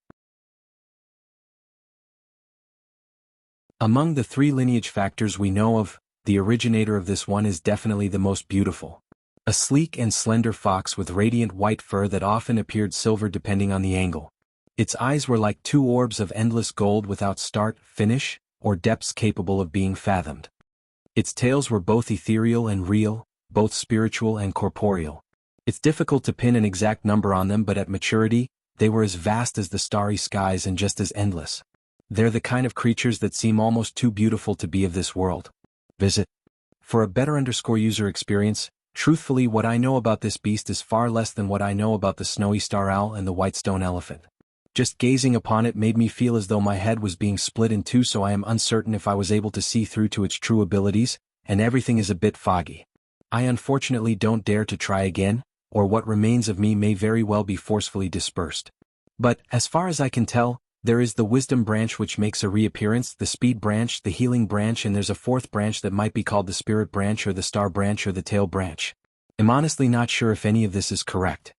Among the 3 lineage factors we know of, the originator of this one is definitely the most beautiful. A sleek and slender fox with radiant white fur that often appeared silver depending on the angle. Its eyes were like 2 orbs of endless gold without start, finish, or depths capable of being fathomed. Its tails were both ethereal and real, both spiritual and corporeal. It's difficult to pin an exact number on them, but at maturity, they were as vast as the starry skies and just as endless. They're the kind of creatures that seem almost too beautiful to be of this world. Visit. For a better user experience, truthfully, what I know about this beast is far less than what I know about the snowy star owl and the white stone elephant. Just gazing upon it made me feel as though my head was being split in 2, so I am uncertain if I was able to see through to its true abilities, and everything is a bit foggy. I unfortunately don't dare to try again, or what remains of me may very well be forcefully dispersed. But, as far as I can tell, there is the wisdom branch which makes a reappearance, the speed branch, the healing branch, and there's a 4th branch that might be called the spirit branch or the star branch or the tail branch. I'm honestly not sure if any of this is correct.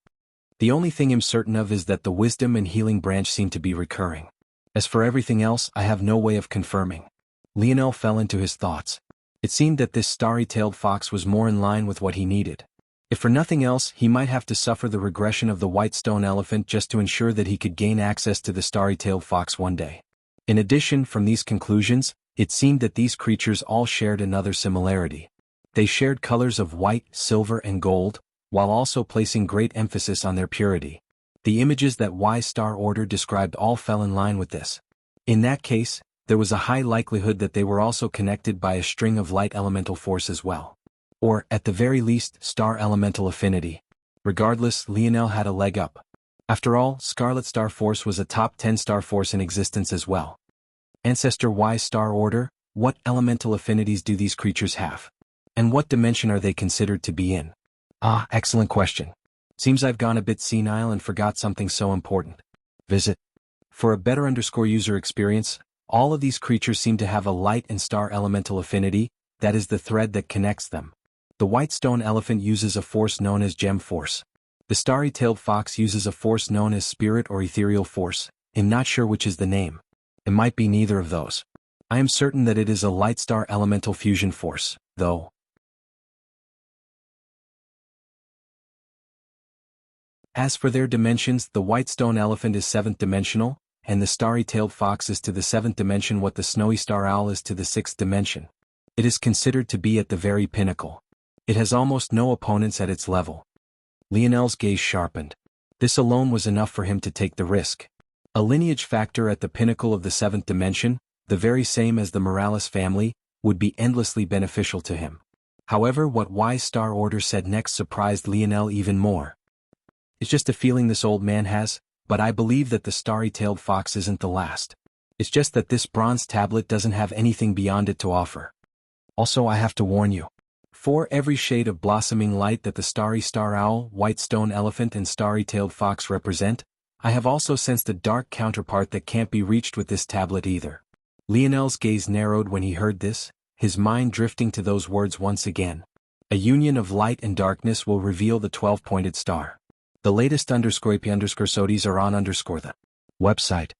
The only thing I'm certain of is that the wisdom and healing branch seem to be recurring. As for everything else, I have no way of confirming. Lionel fell into his thoughts. It seemed that this starry-tailed fox was more in line with what he needed. If for nothing else, he might have to suffer the regression of the white stone elephant just to ensure that he could gain access to the starry-tailed fox one day. In addition, from these conclusions, it seemed that these creatures all shared another similarity. They shared colors of white, silver, and gold, while also placing great emphasis on their purity. The images that Star Order described all fell in line with this. In that case, there was a high likelihood that they were also connected by a string of light elemental force as well. Or, at the very least, star elemental affinity. Regardless, Lionel had a leg up. After all, Scarlet Star Force was a top 10 star force in existence as well. Ancestor Y Star Order, what elemental affinities do these creatures have? And what dimension are they considered to be in? Ah, excellent question. Seems I've gone a bit senile and forgot something so important. Visit. For a better user experience, all of these creatures seem to have a light and star elemental affinity, that is the thread that connects them. The white stone elephant uses a force known as gem force. The starry-tailed fox uses a force known as spirit or ethereal force. I'm not sure which is the name. It might be neither of those. I am certain that it is a light star elemental fusion force, though. As for their dimensions, the white stone elephant is 7th dimensional, and the starry-tailed fox is to the 7th dimension what the snowy star owl is to the 6th dimension. It is considered to be at the very pinnacle. It has almost no opponents at its level. Lionel's gaze sharpened. This alone was enough for him to take the risk. A lineage factor at the pinnacle of the 7th dimension, the very same as the Morales family, would be endlessly beneficial to him. However, what Y Star Order said next surprised Lionel even more. It's just a feeling this old man has, but I believe that the starry-tailed fox isn't the last. It's just that this bronze tablet doesn't have anything beyond it to offer. Also, I have to warn you. For every shade of blossoming light that the starry star owl, white stone elephant and starry-tailed fox represent, I have also sensed a dark counterpart that can't be reached with this tablet either. Lionel's gaze narrowed when he heard this, his mind drifting to those words once again. A union of light and darkness will reveal the 12-pointed star. The latest _AP_SODIs are on the website.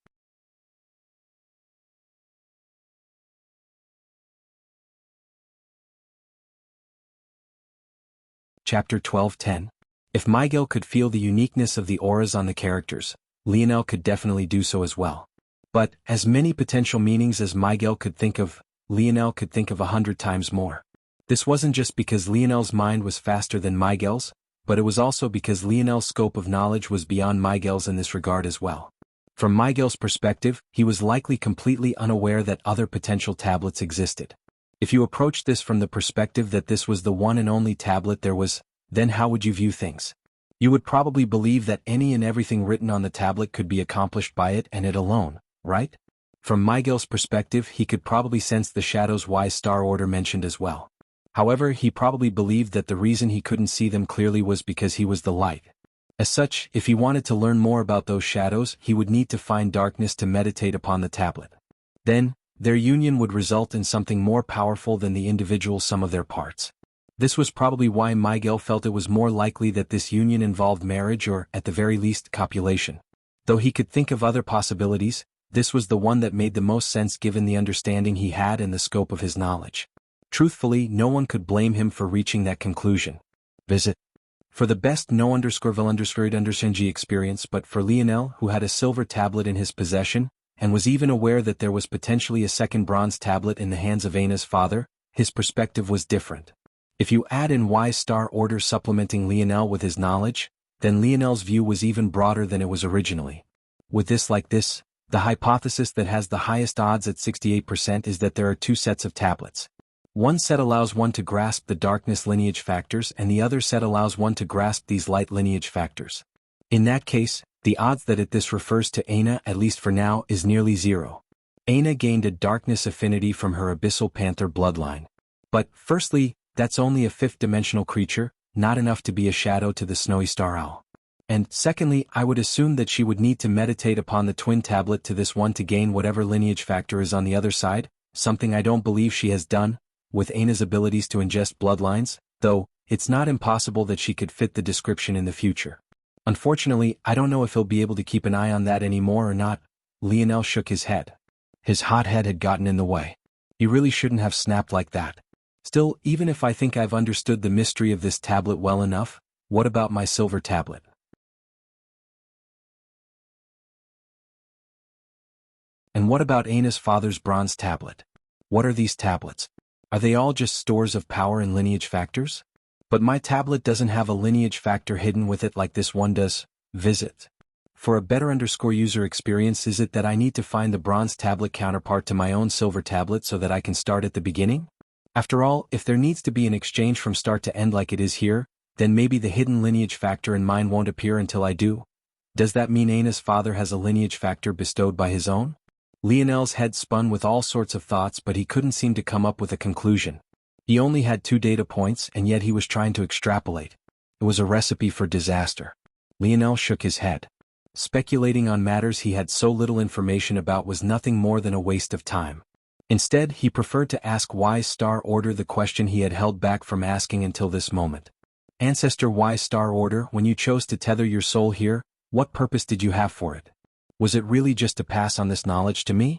Chapter 12:10. If Miguel could feel the uniqueness of the auras on the characters, Lionel could definitely do so as well. But, as many potential meanings as Miguel could think of, Lionel could think of 100 times more. This wasn't just because Lionel's mind was faster than Miguel's, but it was also because Lionel's scope of knowledge was beyond Miguel's in this regard as well. From Miguel's perspective, he was likely completely unaware that other potential tablets existed. If you approached this from the perspective that this was the one and only tablet there was, then how would you view things? You would probably believe that any and everything written on the tablet could be accomplished by it and it alone, right? From Miguel's perspective, he could probably sense the shadows Y Star Order mentioned as well. However, he probably believed that the reason he couldn't see them clearly was because he was the light. As such, if he wanted to learn more about those shadows, he would need to find darkness to meditate upon the tablet. Then, their union would result in something more powerful than the individual sum of their parts. This was probably why Miguel felt it was more likely that this union involved marriage or, at the very least, copulation. Though he could think of other possibilities, this was the one that made the most sense given the understanding he had and the scope of his knowledge. Truthfully, no one could blame him for reaching that conclusion. Visit. For the best no_vil_underscored_g experience, but for Lionel, who had a silver tablet in his possession, and was even aware that there was potentially a second bronze tablet in the hands of Ana's father, his perspective was different. If you add in Y Star Order supplementing Lionel with his knowledge, then Lionel's view was even broader than it was originally. With this like this, the hypothesis that has the highest odds at 68% is that there are two sets of tablets. One set allows one to grasp the darkness lineage factors and the other set allows one to grasp these light lineage factors. In that case, the odds that this refers to Ana, at least for now, is nearly zero. Ana gained a darkness affinity from her abyssal panther bloodline. But, firstly, that's only a 5th-dimensional creature, not enough to be a shadow to the snowy star owl. And, secondly, I would assume that she would need to meditate upon the twin tablet to this one to gain whatever lineage factor is on the other side, something I don't believe she has done, with Ana's abilities to ingest bloodlines, though, it's not impossible that she could fit the description in the future. Unfortunately, I don't know if he'll be able to keep an eye on that anymore or not. Lionel shook his head. His hot head had gotten in the way. He really shouldn't have snapped like that. Still, even if I think I've understood the mystery of this tablet well enough, what about my silver tablet? And what about Ana's father's bronze tablet? What are these tablets? Are they all just stores of power and lineage factors? But my tablet doesn't have a lineage factor hidden with it like this one does. Visit. For a better user experience, is it that I need to find the bronze tablet counterpart to my own silver tablet so that I can start at the beginning? After all, if there needs to be an exchange from start to end like it is here, then maybe the hidden lineage factor in mine won't appear until I do. Does that mean Anna's father has a lineage factor bestowed by his own? Lionel's head spun with all sorts of thoughts, but he couldn't seem to come up with a conclusion. He only had 2 data points, and yet he was trying to extrapolate. It was a recipe for disaster. Lionel shook his head. Speculating on matters he had so little information about was nothing more than a waste of time. Instead, he preferred to ask Y Star Order the question he had held back from asking until this moment. Ancestor Y Star Order, when you chose to tether your soul here, what purpose did you have for it? Was it really just to pass on this knowledge to me?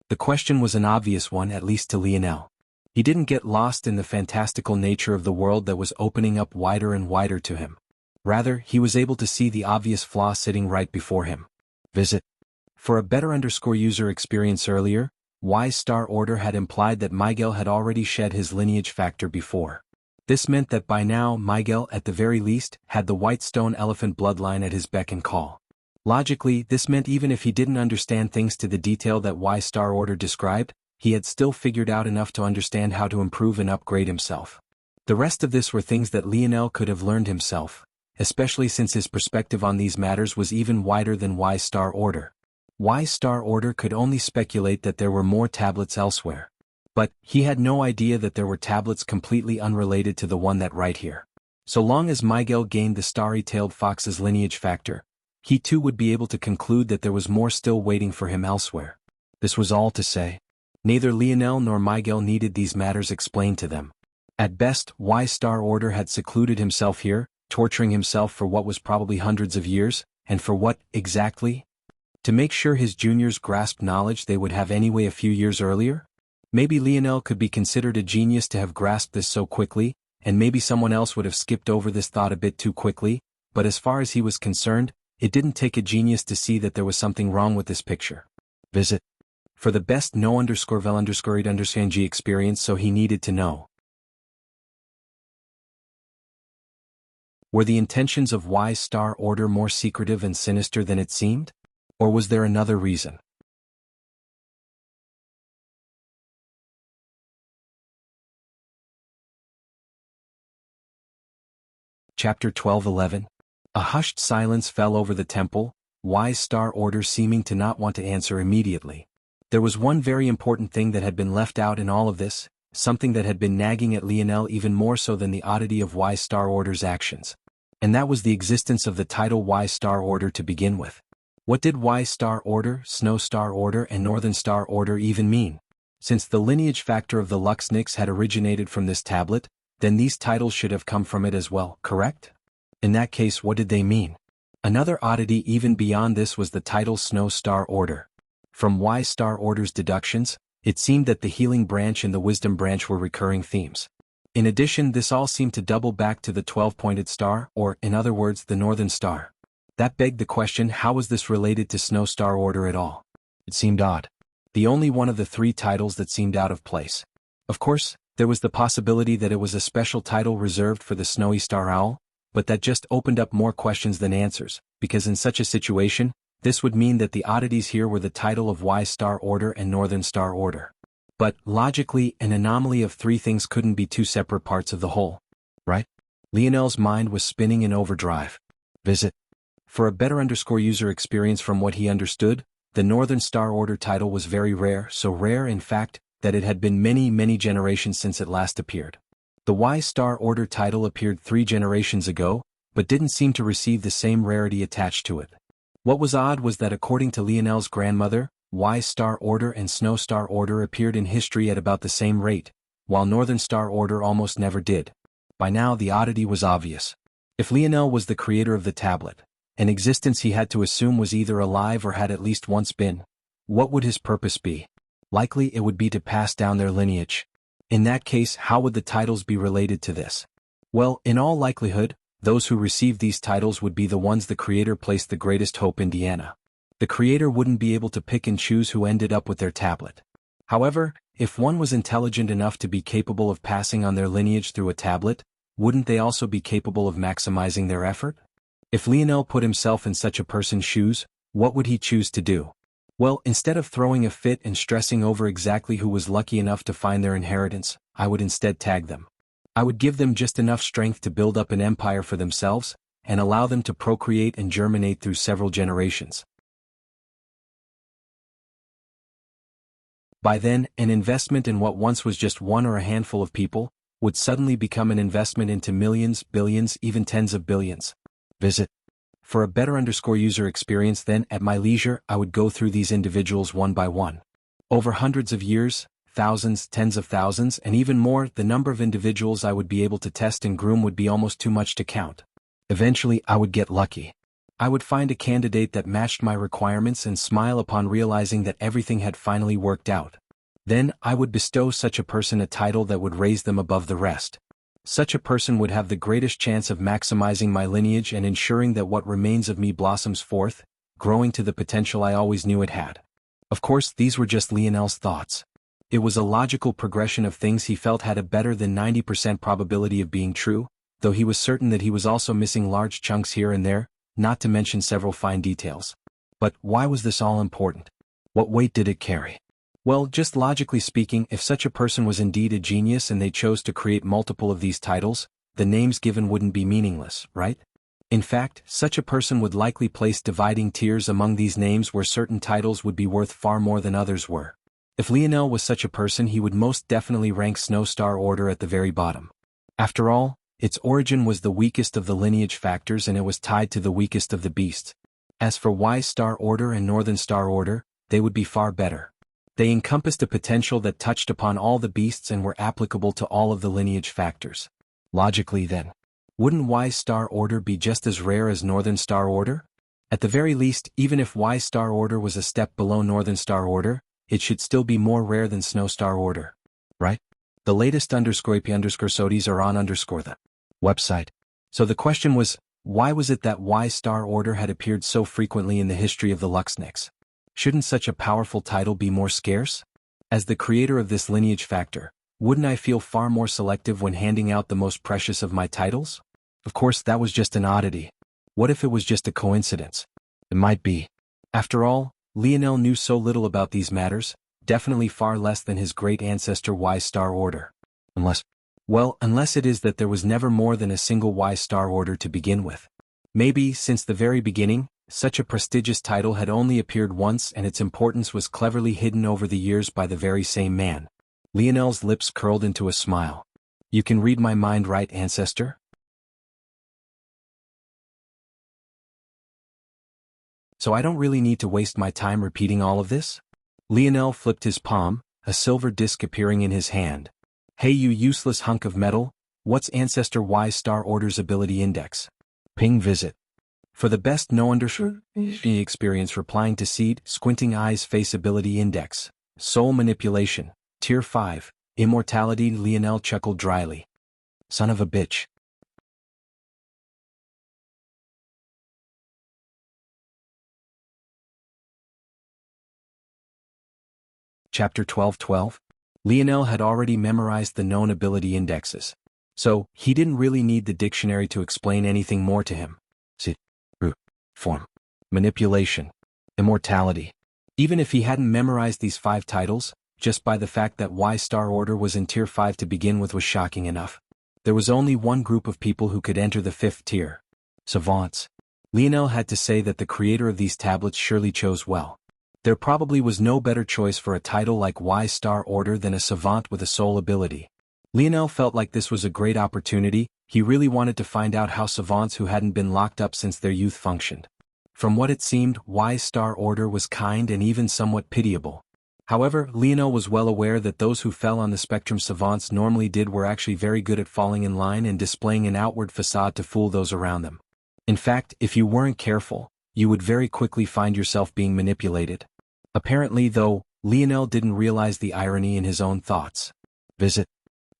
The question was an obvious one, at least to Lionel. He didn't get lost in the fantastical nature of the world that was opening up wider and wider to him. Rather, he was able to see the obvious flaw sitting right before him. Visit. For a better user experience earlier, Y Star Order had implied that Miguel had already shed his lineage factor before. This meant that by now Miguel, at the very least, had the white stone elephant bloodline at his beck and call. Logically, this meant even if he didn't understand things to the detail that Y Star Order described, he had still figured out enough to understand how to improve and upgrade himself. The rest of this were things that Lionel could have learned himself, especially since his perspective on these matters was even wider than Y Star Order. Y Star Order could only speculate that there were more tablets elsewhere. But he had no idea that there were tablets completely unrelated to the one that right here. So long as Miguel gained the starry-tailed fox's lineage factor, he too would be able to conclude that there was more still waiting for him elsewhere. This was all to say. Neither Lionel nor Miguel needed these matters explained to them. At best, Y Star Order had secluded himself here, torturing himself for what was probably hundreds of years, and for what, exactly? To make sure his juniors grasped knowledge they would have anyway a few years earlier? Maybe Lionel could be considered a genius to have grasped this so quickly, and maybe someone else would have skipped over this thought a bit too quickly, but as far as he was concerned, it didn't take a genius to see that there was something wrong with this picture. Visit. For the best no_vel_ed_ng experience, so he needed to know. Were the intentions of Y Star Order more secretive and sinister than it seemed? Or was there another reason? Chapter 12:11. A hushed silence fell over the temple, Y Star Order seeming to not want to answer immediately. There was one very important thing that had been left out in all of this, something that had been nagging at Lionel even more so than the oddity of Y Star Order's actions. And that was the existence of the title Y Star Order to begin with. What did Y Star Order, Snow Star Order and Northern Star Order even mean? Since the lineage factor of the Luxnix had originated from this tablet, then these titles should have come from it as well, correct? In that case, what did they mean? Another oddity even beyond this was the title Snow Star Order. From Y Star Order's deductions, it seemed that the healing branch and the wisdom branch were recurring themes. In addition, this all seemed to double back to the 12-pointed star, or, in other words, the Northern Star. That begged the question, how was this related to Snow Star Order at all? It seemed odd. The only one of the 3 titles that seemed out of place. Of course, there was the possibility that it was a special title reserved for the Snowy Star Owl, but that just opened up more questions than answers, because in such a situation, this would mean that the oddities here were the title of Y Star Order and Northern Star Order. But, logically, an anomaly of 3 things couldn't be 2 separate parts of the whole. Right? Lionel's mind was spinning in overdrive. Visit. For a better user experience from what he understood, the Northern Star Order title was very rare, so rare in fact, that it had been many generations since it last appeared. The Y Star Order title appeared 3 generations ago, but didn't seem to receive the same rarity attached to it. What was odd was that according to Lionel's grandmother, Y Star Order and Snow Star Order appeared in history at about the same rate, while Northern Star Order almost never did. By now the oddity was obvious. If Lionel was the creator of the tablet, an existence he had to assume was either alive or had at least once been, what would his purpose be? Likely it would be to pass down their lineage. In that case, how would the titles be related to this? Well, in all likelihood, those who received these titles would be the ones the creator placed the greatest hope in. Deanna. The creator wouldn't be able to pick and choose who ended up with their tablet. However, if one was intelligent enough to be capable of passing on their lineage through a tablet, wouldn't they also be capable of maximizing their effort? If Lionel put himself in such a person's shoes, what would he choose to do? Well, instead of throwing a fit and stressing over exactly who was lucky enough to find their inheritance, I would instead tag them. I would give them just enough strength to build up an empire for themselves, and allow them to procreate and germinate through several generations. By then, an investment in what once was just one or a handful of people would suddenly become an investment into millions, billions, even tens of billions. Visit. For a better user experience then, at my leisure, I would go through these individuals one by one. Over hundreds of years, thousands, tens of thousands, and even more, the number of individuals I would be able to test and groom would be almost too much to count. Eventually, I would get lucky. I would find a candidate that matched my requirements and smile upon realizing that everything had finally worked out. Then, I would bestow such a person a title that would raise them above the rest. Such a person would have the greatest chance of maximizing my lineage and ensuring that what remains of me blossoms forth, growing to the potential I always knew it had. Of course, these were just Lionel's thoughts. It was a logical progression of things he felt had a better than 90% probability of being true, though he was certain that he was also missing large chunks here and there, not to mention several fine details. But why was this all important? What weight did it carry? Well, just logically speaking, if such a person was indeed a genius and they chose to create multiple of these titles, the names given wouldn't be meaningless, right? In fact, such a person would likely place dividing tiers among these names where certain titles would be worth far more than others were. If Lionel was such a person, he would most definitely rank Snow Star Order at the very bottom. After all, its origin was the weakest of the lineage factors and it was tied to the weakest of the beasts. As for Wise Star Order and Northern Star Order, they would be far better. They encompassed a potential that touched upon all the beasts and were applicable to all of the lineage factors. Logically then, wouldn't Wise Star Order be just as rare as Northern Star Order? At the very least, even if Wise Star Order was a step below Northern Star Order, it should still be more rare than Snow Star Order. Right? The latest _IP_SODIs are on the website. So the question was, why was it that Wise Star Order had appeared so frequently in the history of the Luxniks? Shouldn't such a powerful title be more scarce? As the creator of this lineage factor, wouldn't I feel far more selective when handing out the most precious of my titles? Of course, that was just an oddity. What if it was just a coincidence? It might be. After all, Lionel knew so little about these matters, definitely far less than his great ancestor Wise Star Order. Unless it is that there was never more than a single Wise Star Order to begin with. Maybe, since the very beginning, such a prestigious title had only appeared once and its importance was cleverly hidden over the years by the very same man. Lionel's lips curled into a smile. You can read my mind, right, ancestor? So I don't really need to waste my time repeating all of this? Lionel flipped his palm, a silver disc appearing in his hand. Hey you useless hunk of metal, what's Ancestor Wise Star Order's ability index? Ping visit. For the best experience replying to Seed, Squinting Eyes Face Ability Index. Soul Manipulation. Tier 5. Immortality. Lionel chuckled dryly. Son of a bitch. Chapter 12:12. Lionel had already memorized the known ability indexes. So, he didn't really need the dictionary to explain anything more to him. Form. Manipulation. Immortality. Even if he hadn't memorized these 5 titles, just by the fact that Wise Star Order was in Tier 5 to begin with was shocking enough. There was only one group of people who could enter the 5th tier. Savants. Lionel had to say that the creator of these tablets surely chose well. There probably was no better choice for a title like Wise Star Order than a savant with a soul ability. Lionel felt like this was a great opportunity. He really wanted to find out how savants who hadn't been locked up since their youth functioned. From what it seemed, Wise Star Order was kind and even somewhat pitiable. However, Lionel was well aware that those who fell on the spectrum savants normally did were actually very good at falling in line and displaying an outward facade to fool those around them. In fact, if you weren't careful, you would very quickly find yourself being manipulated. Apparently, though, Lionel didn't realize the irony in his own thoughts. Visit.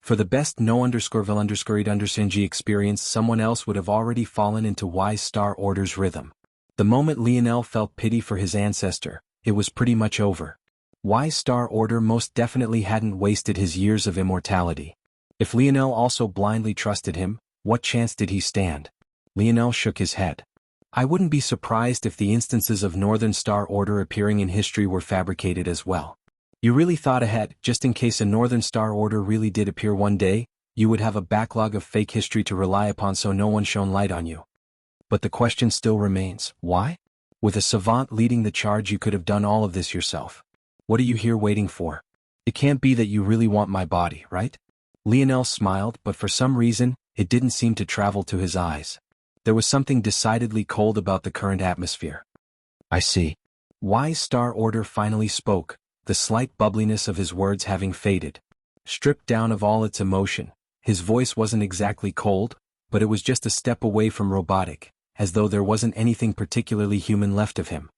For the best no_vil_ed_ng experience, someone else would have already fallen into Wise Star Order's rhythm. The moment Lionel felt pity for his ancestor, it was pretty much over. Wise Star Order most definitely hadn't wasted his years of immortality. If Lionel also blindly trusted him, what chance did he stand? Lionel shook his head. I wouldn't be surprised if the instances of Northern Star Order appearing in history were fabricated as well. You really thought ahead, just in case a Northern Star Order really did appear one day, you would have a backlog of fake history to rely upon so no one shone light on you. But the question still remains, why? With a savant leading the charge you could have done all of this yourself. What are you here waiting for? It can't be that you really want my body, right? Lionel smiled, but for some reason, it didn't seem to travel to his eyes. There was something decidedly cold about the current atmosphere. I see. Wise Star Order finally spoke, the slight bubbliness of his words having faded. Stripped down of all its emotion, his voice wasn't exactly cold, but it was just a step away from robotic, as though there wasn't anything particularly human left of him.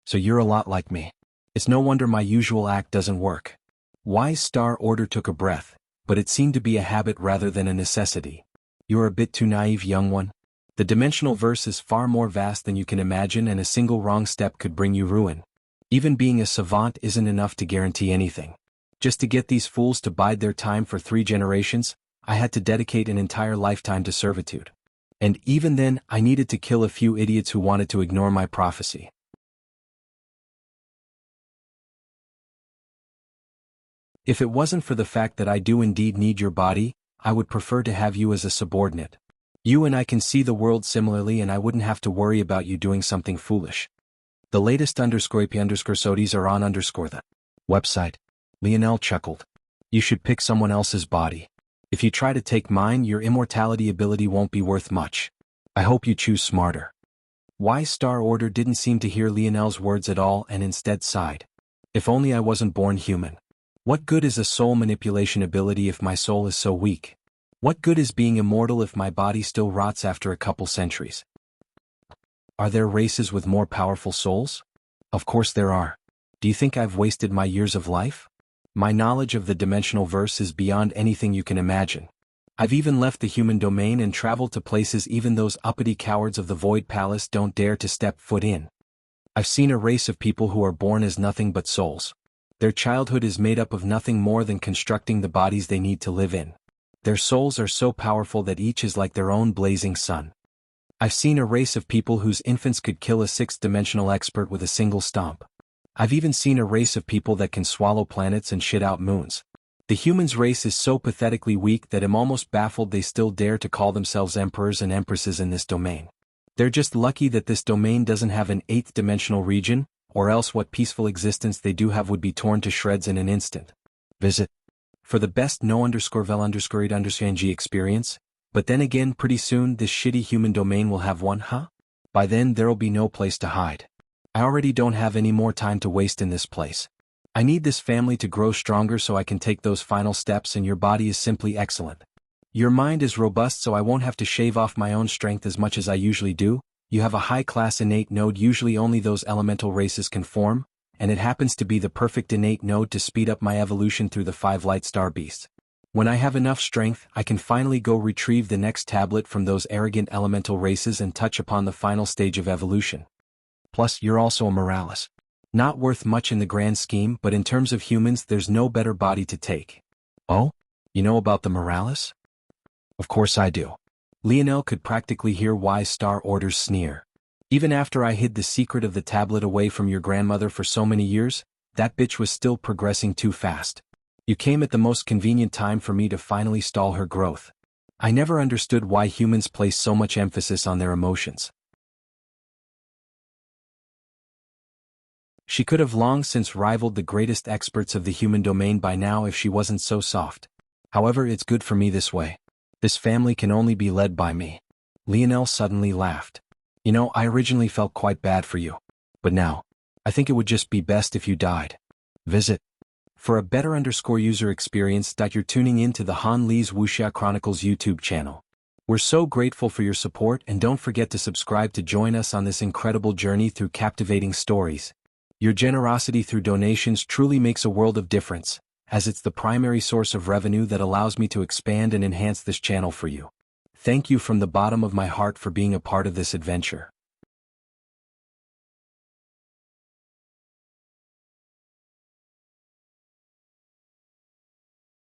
So you're a lot like me. It's no wonder my usual act doesn't work. Wise Star Order took a breath, but it seemed to be a habit rather than a necessity. You're a bit too naive, young one. The dimensional verse is far more vast than you can imagine, and a single wrong step could bring you ruin. Even being a savant isn't enough to guarantee anything. Just to get these fools to bide their time for 3 generations, I had to dedicate an entire lifetime to servitude. And even then, I needed to kill a few idiots who wanted to ignore my prophecy. If it wasn't for the fact that I do indeed need your body, I would prefer to have you as a subordinate. You and I can see the world similarly, and I wouldn't have to worry about you doing something foolish. The latest _IP_SODIs are on the website. Lionel chuckled. You should pick someone else's body. If you try to take mine, your immortality ability won't be worth much. I hope you choose smarter. Wise Star Order didn't seem to hear Lionel's words at all and instead sighed. If only I wasn't born human. What good is a soul manipulation ability if my soul is so weak? What good is being immortal if my body still rots after a couple centuries? Are there races with more powerful souls? Of course there are. Do you think I've wasted my years of life? My knowledge of the dimensional verse is beyond anything you can imagine. I've even left the human domain and traveled to places even those uppity cowards of the Void Palace don't dare to step foot in. I've seen a race of people who are born as nothing but souls. Their childhood is made up of nothing more than constructing the bodies they need to live in. Their souls are so powerful that each is like their own blazing sun. I've seen a race of people whose infants could kill a 6th-dimensional expert with a single stomp. I've even seen a race of people that can swallow planets and shit out moons. The humans race is so pathetically weak that I'm almost baffled they still dare to call themselves emperors and empresses in this domain. They're just lucky that this domain doesn't have an 8th-dimensional region, or else what peaceful existence they do have would be torn to shreds in an instant. Visit. For the best no_vel_ed_ng experience, but then again pretty soon this shitty human domain will have one, huh? By then there'll be no place to hide. I already don't have any more time to waste in this place. I need this family to grow stronger so I can take those final steps, and your body is simply excellent. Your mind is robust so I won't have to shave off my own strength as much as I usually do. You have a high-class innate node usually only those elemental races can form, and it happens to be the perfect innate node to speed up my evolution through the 5 light star beasts. When I have enough strength, I can finally go retrieve the next tablet from those arrogant elemental races and touch upon the final stage of evolution. Plus, you're also a Morales. Not worth much in the grand scheme, but in terms of humans there's no better body to take. Oh? You know about the Morales? Of course I do. Lionel could practically hear Wise Star Order's sneer. Even after I hid the secret of the tablet away from your grandmother for so many years, that bitch was still progressing too fast. You came at the most convenient time for me to finally stall her growth. I never understood why humans place so much emphasis on their emotions. She could have long since rivaled the greatest experts of the human domain by now if she wasn't so soft. However, it's good for me this way. This family can only be led by me. Lionel suddenly laughed. You know, I originally felt quite bad for you. But now, I think it would just be best if you died. Visit. For a better user experience, you're tuning in to the Han Lee's Wuxia Chronicles YouTube channel. We're so grateful for your support, and don't forget to subscribe to join us on this incredible journey through captivating stories. Your generosity through donations truly makes a world of difference, as it's the primary source of revenue that allows me to expand and enhance this channel for you. Thank you from the bottom of my heart for being a part of this adventure.